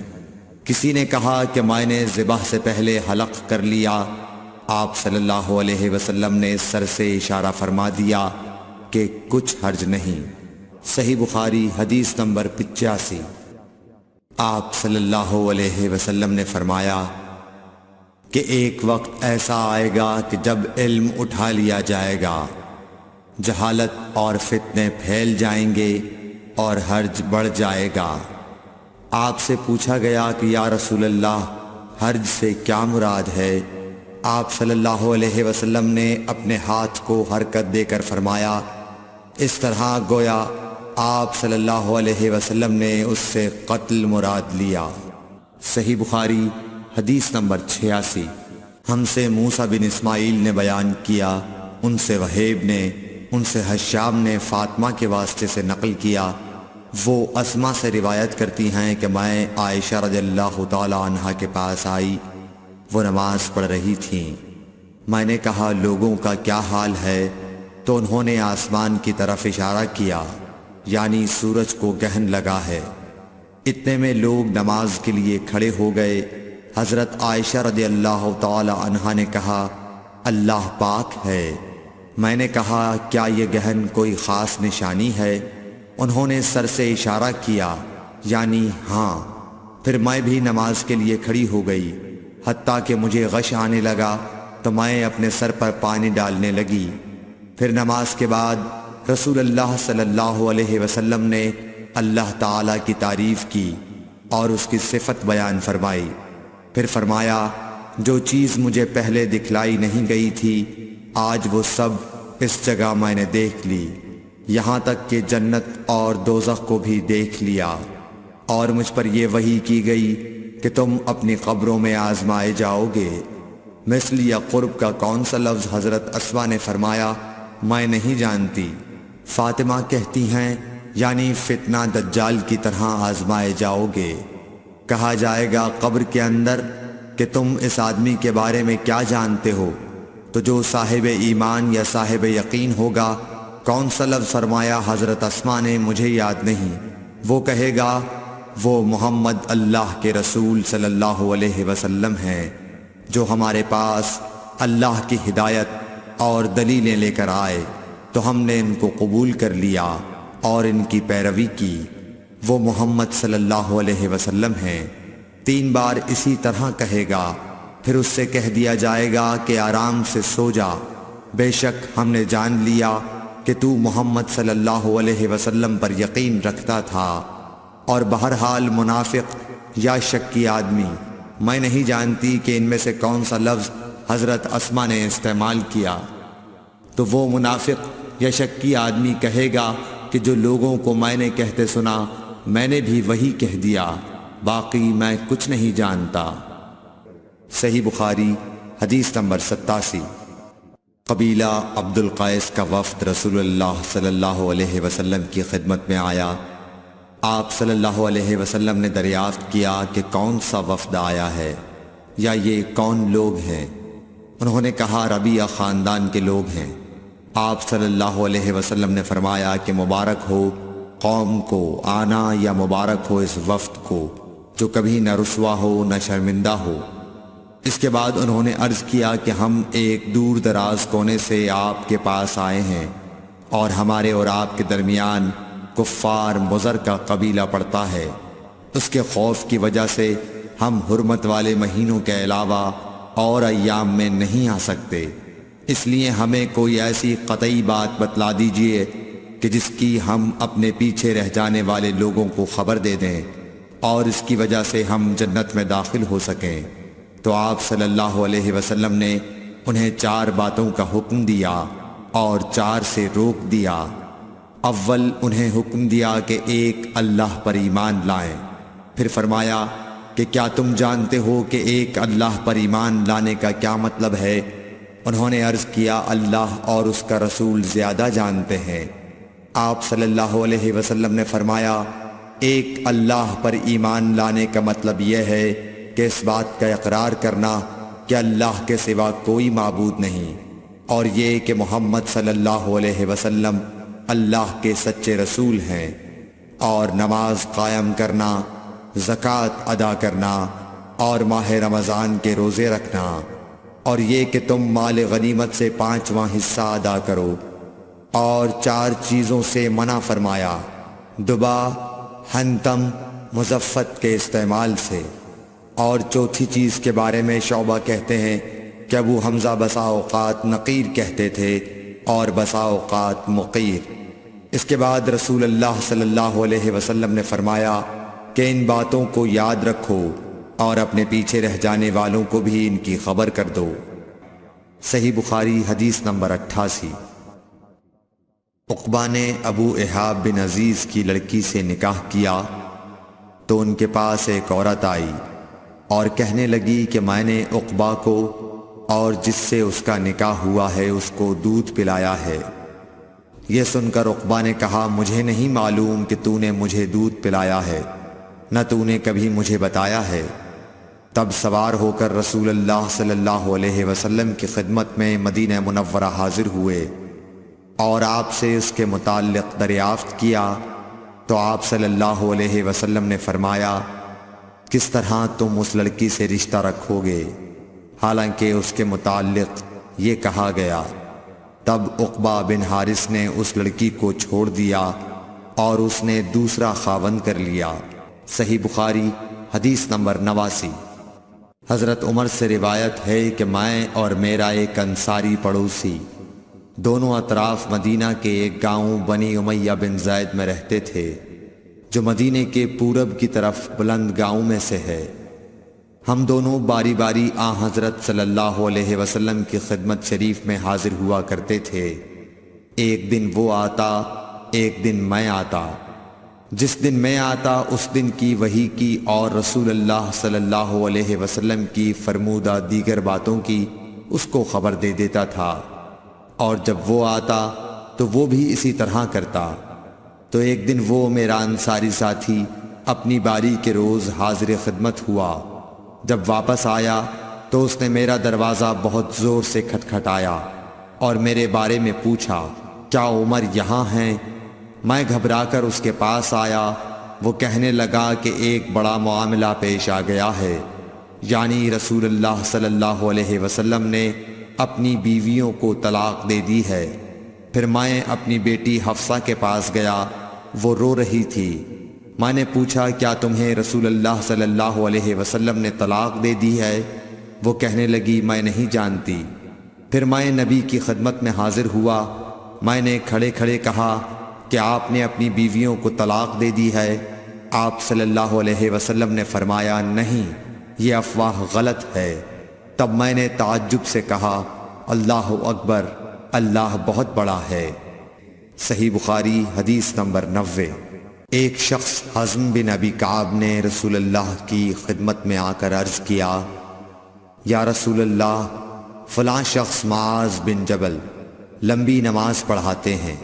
کسی نے کہا کہ میں نے ذبح سے پہلے حلق کر لیا۔ آپ صلی اللہ علیہ وسلم نے سر سے اشارہ فرما دیا کہ کچھ حرج نہیں۔ صحیح بخاری حدیث نمبر 85۔ آپ صلی اللہ علیہ وسلم نے فرمایا کہ ایک وقت ایسا آئے گا کہ جب علم اٹھا لیا جائے گا، جہالت اور فتنے پھیل جائیں گے اور حرج بڑھ جائے گا۔ آپ سے پوچھا گیا کہ یا رسول اللہ حرج سے کیا مراد ہے؟ آپ صلی اللہ علیہ وسلم نے اپنے ہاتھ کو حرکت دے کر فرمایا، اس طرح گویا آپ صلی اللہ علیہ وسلم نے اس سے قتل مراد لیا۔ صحیح بخاری حدیث نمبر 86۔ ہم سے موسیٰ بن اسماعیل نے بیان کیا، ان سے وہیب نے، ان سے حشام نے فاطمہ کے واسطے سے نقل کیا۔ وہ اسما سے روایت کرتی ہیں کہ میں عائشہ رضی اللہ تعالی عنہا کے پاس آئی، وہ نماز پڑھ رہی تھیں۔ میں نے کہا لوگوں کا کیا حال ہے؟ تو انہوں نے آسمان کی طرف اشارہ کیا، یعنی سورج کو گہن لگا ہے۔ اتنے میں لوگ نماز کے لیے کھڑے ہو گئے۔ حضرت عائشہ رضی اللہ تعالی عنہا نے کہا اللہ پاک ہے۔ میں نے کہا کیا یہ گہن کوئی خاص نشانی ہے؟ انہوں نے سر سے اشارہ کیا، یعنی ہاں۔ پھر میں بھی نماز کے لیے کھڑی ہو گئی، حتیٰ کہ مجھے غش آنے لگا تو میں اپنے سر پر پانی ڈالنے لگی۔ پھر نماز کے بعد رسول اللہ صلی اللہ علیہ وسلم نے اللہ تعالیٰ کی تعریف کی اور اس کی صفت بیان فرمائی۔ پھر فرمایا جو چیز مجھے پہلے دکھلائی نہیں گئی تھی آج وہ سب اس جگہ میں نے دیکھ لی، یہاں تک کہ جنت اور دوزخ کو بھی دیکھ لیا، اور مجھ پر یہ وحی کی گئی کہ تم اپنی قبروں میں آزمائے جاؤ گے۔ مثل یا قرب کا کون سا لفظ؟ حضرت اسما نے فرمایا میں نہیں جانتی۔ فاطمہ کہتی ہیں یعنی فتنہ دجال کی طرح آزمائے جاؤ گے۔ کہا جائے گا قبر کے اندر کہ تم اس آدمی کے بارے میں کیا جانتے ہو؟ تو جو صاحب ایمان یا صاحب یقین ہوگا۔ کون سا لفظ فرمایا؟ حضرت اسما نے مجھے یاد نہیں۔ وہ کہے گا وہ محمد اللہ کے رسول صلی اللہ علیہ وسلم ہیں جو ہمارے پاس اللہ کی ہدایت اور دلیلیں لے کر آئے تو ہم نے ان کو قبول کر لیا اور ان کی پیروی کی۔ وہ محمد صلی اللہ علیہ وسلم ہیں۔ 3 بار اسی طرح کہے گا، پھر اس سے کہہ دیا جائے گا کہ آرام سے سو جا، بے شک ہم نے جان لیا کہ تو محمد صلی اللہ علیہ وسلم پر یقین رکھتا تھا۔ اور بہرحال منافق یا شکی آدمی، میں نہیں جانتی کہ ان میں سے کون سا لفظ حضرت اسما نے استعمال کیا۔ تو وہ منافق یا شکی آدمی کہے گا کہ جو لوگوں کو میں نے کہتے سنا میں نے بھی وہی کہہ دیا، باقی میں کچھ نہیں جانتا۔ صحیح بخاری حدیث نمبر 87۔ قبیلہ عبد القیس کا وفد رسول اللہ صلی اللہ علیہ وسلم کی خدمت میں آیا۔ آپ صلی اللہ علیہ وسلم نے دریافت کیا کہ کون سا وفد آیا ہے یا یہ کون لوگ ہیں؟ انہوں نے کہا ربیعہ خاندان کے لوگ ہیں۔ آپ صلی اللہ علیہ وسلم نے فرمایا کہ مبارک ہو قوم کو آنا یا مبارک ہو اس وفد کو جو کبھی نہ رسوا ہو نہ شرمندہ ہو۔ اس کے بعد انہوں نے عرض کیا کہ ہم ایک دور دراز کونے سے آپ کے پاس آئے ہیں اور ہمارے اور آپ کے درمیان کفار مضر کا قبیلہ پڑتا ہے۔ اس کے خوف کی وجہ سے ہم حرمت والے مہینوں کے علاوہ اور ایام میں نہیں آ سکتے، اس لیے ہمیں کوئی ایسی قطعی بات بتلا دیجئے کہ جس کی ہم اپنے پیچھے رہ جانے والے لوگوں کو خبر دے دیں اور اس کی وجہ سے ہم جنت میں داخل ہو سکیں۔ تو آپ صلی اللہ علیہ وسلم نے انہیں 4 باتوں کا حکم دیا اور 4 سے روک دیا۔ اول انہیں حکم دیا کہ ایک اللہ پر ایمان لائیں، پھر فرمایا کہ کیا تم جانتے ہو کہ ایک اللہ پر ایمان لانے کا کیا مطلب ہے؟ انہوں نے عرض کیا اللہ اور اس کا رسول زیادہ جانتے ہیں۔ آپ صلی اللہ علیہ وسلم نے فرمایا ایک اللہ پر ایمان لانے کا مطلب یہ ہے کہ اس بات کا اقرار کرنا کہ اللہ کے سوا کوئی معبود نہیں، اور یہ کہ محمد صلی اللہ علیہ وسلم اللہ کے سچے رسول ہیں، اور نماز قائم کرنا، زکوٰۃ ادا کرنا اور ماہ رمضان کے روزے رکھنا، اور یہ کہ تم مال غنیمت سے 5واں حصہ ادا کرو، اور 4 چیزوں سے منع فرمایا، دبا، حنتم، مزفت کے استعمال سے، اور چوتھی چیز کے بارے میں شعبہ کہتے ہیں کہ ابو حمزہ بسا اوقات نقیر کہتے تھے اور بسا اوقات مقیر۔ اس کے بعد رسول اللہ صلی اللہ علیہ وسلم نے فرمایا کہ ان باتوں کو یاد رکھو اور اپنے پیچھے رہ جانے والوں کو بھی ان کی خبر کر دو۔ صحیح بخاری حدیث نمبر 88۔ عقبہ نے ابو احاب بن عزیز کی لڑکی سے نکاح کیا تو ان کے پاس ایک عورت آئی اور کہنے لگی کہ میں نے عقبہ کو اور جس سے اس کا نکاح ہوا ہے اس کو دودھ پلایا ہے۔ یہ سن کر عقبہ نے کہا مجھے نہیں معلوم کہ تو نے مجھے دودھ پلایا ہے، نہ تو نے کبھی مجھے بتایا ہے۔ تب سوار ہو کر رسول اللہ صلی اللہ علیہ وسلم کی خدمت میں مدینہ منورہ حاضر ہوئے اور آپ سے اس کے متعلق دریافت کیا تو آپ صلی اللہ علیہ وسلم نے فرمایا کس طرح تم اس لڑکی سے رشتہ رکھو گے، حالانکہ اس کے متعلق یہ کہا گیا۔ تب عقبہ بن حارث نے اس لڑکی کو چھوڑ دیا اور اس نے دوسرا خاوند کر لیا۔ صحیح بخاری حدیث نمبر 89۔ حضرت عمر سے روایت ہے کہ میں اور میرا ایک انصاری پڑوسی دونوں اطراف مدینہ کے ایک گاؤں بنی امیہ بن زید میں رہتے تھے، جو مدینے کے پورب کی طرف بلند گاؤں میں سے ہے۔ ہم دونوں باری باری حضرت صلی اللہ علیہ وسلم کی خدمت شریف میں حاضر ہوا کرتے تھے۔ ایک دن وہ آتا، ایک دن میں آتا۔ جس دن میں آتا اس دن کی وحی کی اور رسول اللہ صلی اللہ علیہ وسلم کی فرمودہ دیگر باتوں کی اس کو خبر دے دیتا تھا، اور جب وہ آتا تو وہ بھی اسی طرح کرتا۔ تو ایک دن وہ میرا انصاری ساتھی اپنی باری کے روز حاضر خدمت ہوا۔ جب واپس آیا تو اس نے میرا دروازہ بہت زور سے کھٹکھٹایا اور میرے بارے میں پوچھا کیا عمر یہاں ہیں؟ میں گھبرا کر اس کے پاس آیا۔ وہ کہنے لگا کہ ایک بڑا معاملہ پیش آ گیا ہے، یعنی رسول اللہ صلی اللہ علیہ وسلم نے اپنی بیویوں کو طلاق دے دی ہے۔ پھر میں اپنی بیٹی حفصہ کے پاس گیا، وہ رو رہی تھی۔ میں نے پوچھا کیا تمہیں رسول اللہ صلی اللہ علیہ وسلم نے طلاق دے دی ہے؟ وہ کہنے لگی میں نہیں جانتی۔ پھر میں نبی کی خدمت میں حاضر ہوا۔ میں نے کھڑے کھڑے کہا کہ آپ نے اپنی بیویوں کو طلاق دے دی ہے؟ آپ صلی اللہ علیہ وسلم نے فرمایا نہیں، یہ افواہ غلط ہے۔ تب میں نے تعجب سے کہا اللہ اکبر، اللہ بہت بڑا ہے۔ صحیح بخاری حدیث نمبر 90۔ ایک شخص حزم بن ابی کعب نے رسول اللہ کی خدمت میں آ کر عرض کیا یا رسول اللہ، فلاں شخص معاذ بن جبل لمبی نماز پڑھاتے ہیں،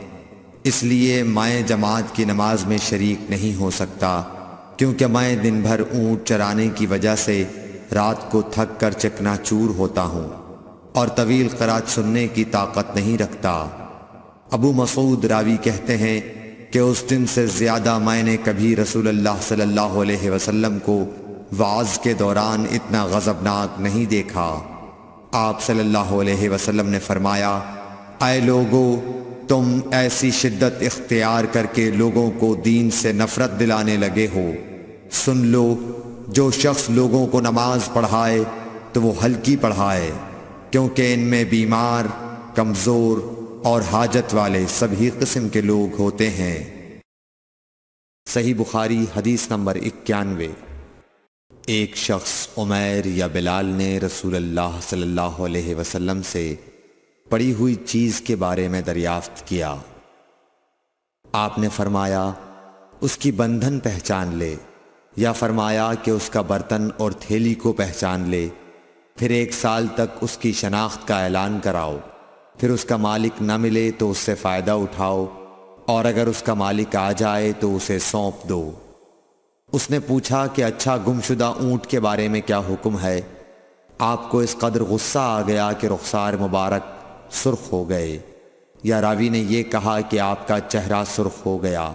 اس لیے میں جماعت کی نماز میں شریک نہیں ہو سکتا، کیونکہ میں دن بھر اونٹ چرانے کی وجہ سے رات کو تھک کر چکنا چور ہوتا ہوں اور طویل قرات سننے کی طاقت نہیں رکھتا۔ ابو مسعود راوی کہتے ہیں کہ اس دن سے زیادہ میں نے کبھی رسول اللہ صلی اللہ علیہ وسلم کو وعظ کے دوران اتنا غضبناک نہیں دیکھا۔ آپ صلی اللہ علیہ وسلم نے فرمایا اے لوگو، تم ایسی شدت اختیار کر کے لوگوں کو دین سے نفرت دلانے لگے ہو۔ سن لو، جو شخص لوگوں کو نماز پڑھائے تو وہ ہلکی پڑھائے، کیونکہ ان میں بیمار، کمزور اور حاجت والے سبھی قسم کے لوگ ہوتے ہیں۔ صحیح بخاری حدیث نمبر 91۔ ایک شخص عمیر یا بلال نے رسول اللہ صلی اللہ علیہ وسلم سے پڑی ہوئی چیز کے بارے میں دریافت کیا۔ آپ نے فرمایا اس کی بندھن پہچان لے، یا فرمایا کہ اس کا برتن اور تھیلی کو پہچان لے، پھر 1 سال تک اس کی شناخت کا اعلان کراؤ، پھر اس کا مالک نہ ملے تو اس سے فائدہ اٹھاؤ، اور اگر اس کا مالک آ جائے تو اسے سونپ دو۔ اس نے پوچھا کہ اچھا گمشدہ اونٹ کے بارے میں کیا حکم ہے؟ آپ کو اس قدر غصہ آ گیا کہ رخسار مبارک سرخ ہو گئے، یا راوی نے یہ کہا کہ آپ کا چہرہ سرخ ہو گیا۔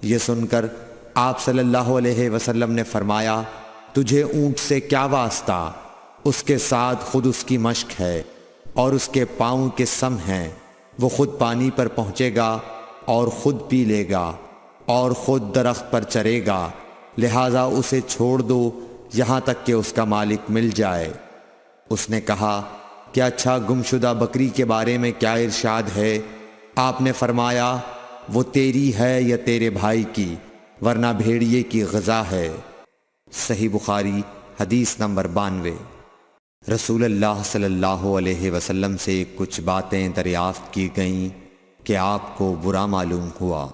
یہ سن کر آپ صلی اللہ علیہ وسلم نے فرمایا، تجھے اونٹ سے کیا واسطہ؟ اس کے ساتھ خود اس کی مشق ہے اور اس کے پاؤں کے سم ہیں، وہ خود پانی پر پہنچے گا اور خود پی لے گا اور خود درخت پر چرے گا، لہٰذا اسے چھوڑ دو یہاں تک کہ اس کا مالک مل جائے۔ اس نے کہا کہ اچھا گمشدہ بکری کے بارے میں کیا ارشاد ہے؟ آپ نے فرمایا وہ تیری ہے یا تیرے بھائی کی، ورنہ بھیڑیے کی غذا ہے۔ صحیح بخاری حدیث نمبر 92۔ رسول اللہ صلی اللہ علیہ وسلم سے کچھ باتیں دریافت کی گئیں کہ آپ کو برا معلوم ہوا،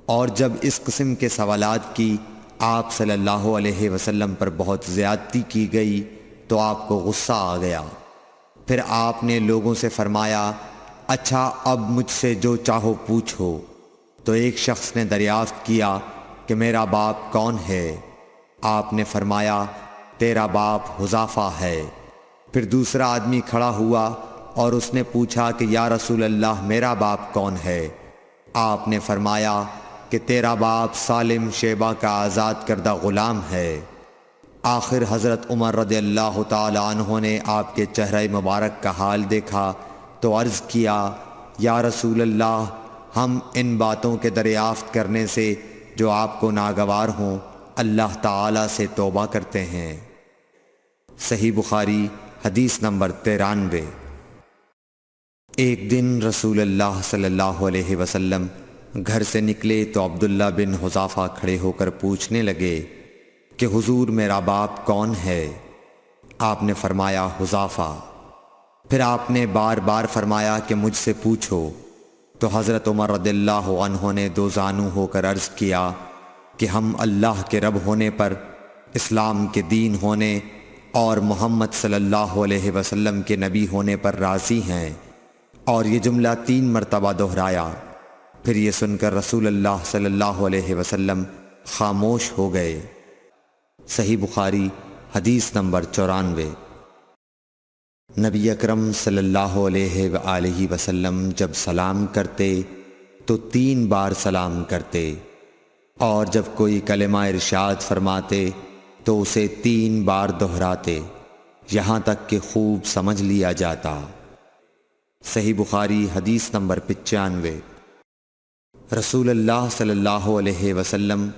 اور جب اس قسم کے سوالات کی آپ صلی اللہ علیہ وسلم پر بہت زیادتی کی گئی تو آپ کو غصہ آ گیا۔ پھر آپ نے لوگوں سے فرمایا، اچھا اب مجھ سے جو چاہو پوچھو۔ تو ایک شخص نے دریافت کیا کہ میرا باپ کون ہے؟ آپ نے فرمایا تیرا باپ حذافہ ہے۔ پھر دوسرا آدمی کھڑا ہوا اور اس نے پوچھا کہ یا رسول اللہ میرا باپ کون ہے؟ آپ نے فرمایا کہ تیرا باپ سالم شیبہ کا آزاد کردہ غلام ہے۔ آخر حضرت عمر رضی اللہ تعالی عنہ نے آپ کے چہرہ مبارک کا حال دیکھا تو عرض کیا، یا رسول اللہ ہم ان باتوں کے دریافت کرنے سے جو آپ کو ناگوار ہوں اللہ تعالی سے توبہ کرتے ہیں۔ صحیح بخاری حدیث نمبر 93۔ ایک دن رسول اللہ صلی اللہ علیہ وسلم گھر سے نکلے تو عبداللہ بن حذافہ کھڑے ہو کر پوچھنے لگے کہ حضور میرا باپ کون ہے؟ آپ نے فرمایا حذافہ۔ پھر آپ نے بار بار فرمایا کہ مجھ سے پوچھو، تو حضرت عمر رضی اللہ عنہ نے دو زانو ہو کر عرض کیا کہ ہم اللہ کے رب ہونے پر، اسلام کے دین ہونے اور محمد صلی اللہ علیہ وسلم کے نبی ہونے پر راضی ہیں۔ اور یہ جملہ 3 مرتبہ دہرایا۔ پھر یہ سن کر رسول اللہ صلی اللہ علیہ وسلم خاموش ہو گئے۔ صحیح بخاری حدیث نمبر 94۔ نبی اکرم صلی اللہ علیہ وآلہ وسلم جب سلام کرتے تو 3 بار سلام کرتے، اور جب کوئی کلمہ ارشاد فرماتے تو اسے 3 بار دہراتے یہاں تک کہ خوب سمجھ لیا جاتا۔ صحیح بخاری حدیث نمبر 95۔ رسول اللہ صلی اللہ علیہ وسلم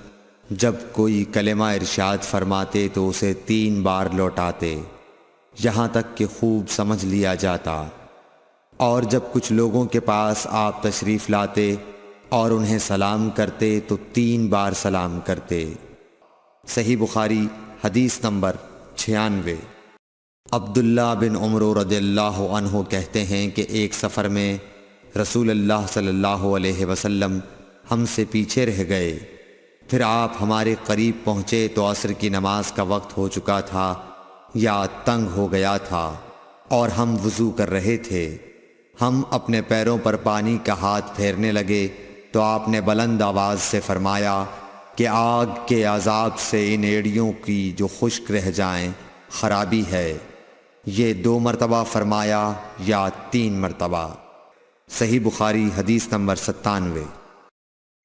جب کوئی کلمہ ارشاد فرماتے تو اسے 3 بار لوٹاتے یہاں تک کہ خوب سمجھ لیا جاتا، اور جب کچھ لوگوں کے پاس آپ تشریف لاتے اور انہیں سلام کرتے تو 3 بار سلام کرتے۔ صحیح بخاری حدیث نمبر 96۔ عبداللہ بن عمر رضی اللہ عنہ کہتے ہیں کہ ایک سفر میں رسول اللہ صلی اللہ علیہ وسلم ہم سے پیچھے رہ گئے، پھر آپ ہمارے قریب پہنچے تو عصر کی نماز کا وقت ہو چکا تھا یا تنگ ہو گیا تھا، اور ہم وضو کر رہے تھے۔ ہم اپنے پیروں پر پانی کا ہاتھ پھیرنے لگے تو آپ نے بلند آواز سے فرمایا کہ آگ کے عذاب سے ان ایڑیوں کی جو خشک رہ جائیں خرابی ہے۔ یہ 2 مرتبہ فرمایا یا 3 مرتبہ۔ صحیح بخاری حدیث نمبر 97۔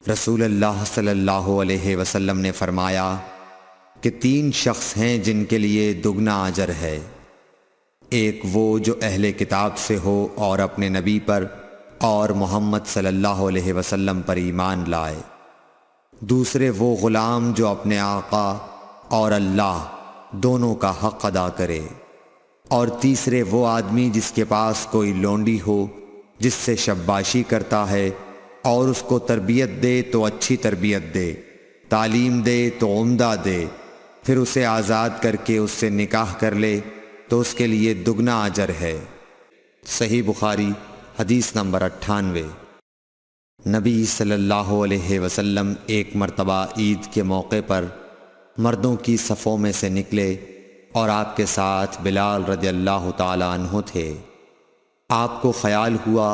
رسول اللہ صلی اللہ علیہ وسلم نے فرمایا کہ 3 شخص ہیں جن کے لیے دگنا اجر ہے، ایک وہ جو اہل کتاب سے ہو اور اپنے نبی پر اور محمد صلی اللہ علیہ وسلم پر ایمان لائے، دوسرے وہ غلام جو اپنے آقا اور اللہ دونوں کا حق ادا کرے، اور تیسرے وہ آدمی جس کے پاس کوئی لونڈی ہو جس سے شباشی کرتا ہے، اور اس کو تربیت دے تو اچھی تربیت دے، تعلیم دے تو عمدہ دے، پھر اسے آزاد کر کے اس سے نکاح کر لے تو اس کے لیے دگنا اجر ہے۔ صحیح بخاری حدیث نمبر 98۔ نبی صلی اللہ علیہ وسلم ایک مرتبہ عید کے موقع پر مردوں کی صفوں میں سے نکلے اور آپ کے ساتھ بلال رضی اللہ تعالی عنہ تھے۔ آپ کو خیال ہوا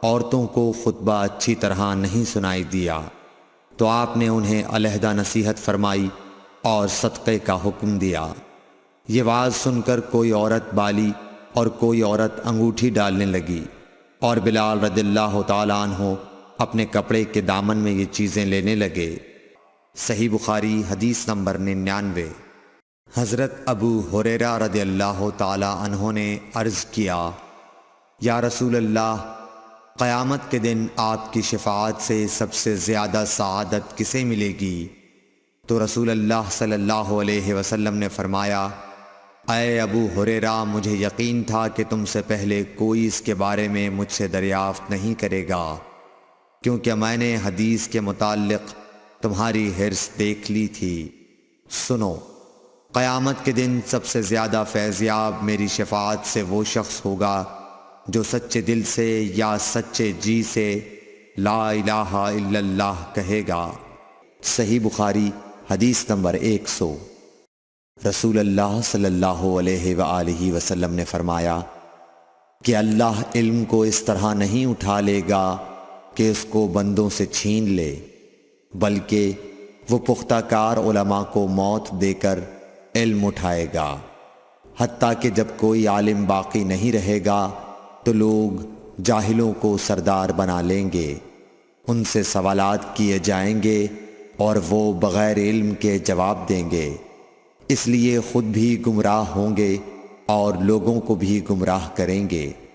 عورتوں کو خطبہ اچھی طرح نہیں سنائی دیا، تو آپ نے انہیں علیحدہ نصیحت فرمائی اور صدقے کا حکم دیا۔ یہ واز سن کر کوئی عورت بالی اور کوئی عورت انگوٹھی ڈالنے لگی، اور بلال رضی اللہ تعالی عنہ اپنے کپڑے کے دامن میں یہ چیزیں لینے لگے۔ صحیح بخاری حدیث نمبر 99۔ حضرت ابو ہریرہ رضی اللہ تعالی عنہ نے عرض کیا، یا رسول اللہ، قیامت کے دن آپ کی شفاعت سے سب سے زیادہ سعادت کسے ملے گی؟ تو رسول اللہ صلی اللہ علیہ وسلم نے فرمایا، اے ابو ہریرہ، مجھے یقین تھا کہ تم سے پہلے کوئی اس کے بارے میں مجھ سے دریافت نہیں کرے گا، کیونکہ میں نے حدیث کے متعلق تمہاری حرص دیکھ لی تھی۔ سنو، قیامت کے دن سب سے زیادہ فیضیاب میری شفاعت سے وہ شخص ہوگا جو سچے دل سے یا سچے جی سے لا الہ الا اللہ کہے گا۔ صحیح بخاری حدیث نمبر 100۔ رسول اللہ صلی اللہ علیہ وآلہ وسلم نے فرمایا کہ اللہ علم کو اس طرح نہیں اٹھا لے گا کہ اس کو بندوں سے چھین لے، بلکہ وہ پختہ کار علماء کو موت دے کر علم اٹھائے گا، حتیٰ کہ جب کوئی عالم باقی نہیں رہے گا تو لوگ جاہلوں کو سردار بنا لیں گے، ان سے سوالات کیے جائیں گے اور وہ بغیر علم کے جواب دیں گے، اس لیے خود بھی گمراہ ہوں گے اور لوگوں کو بھی گمراہ کریں گے۔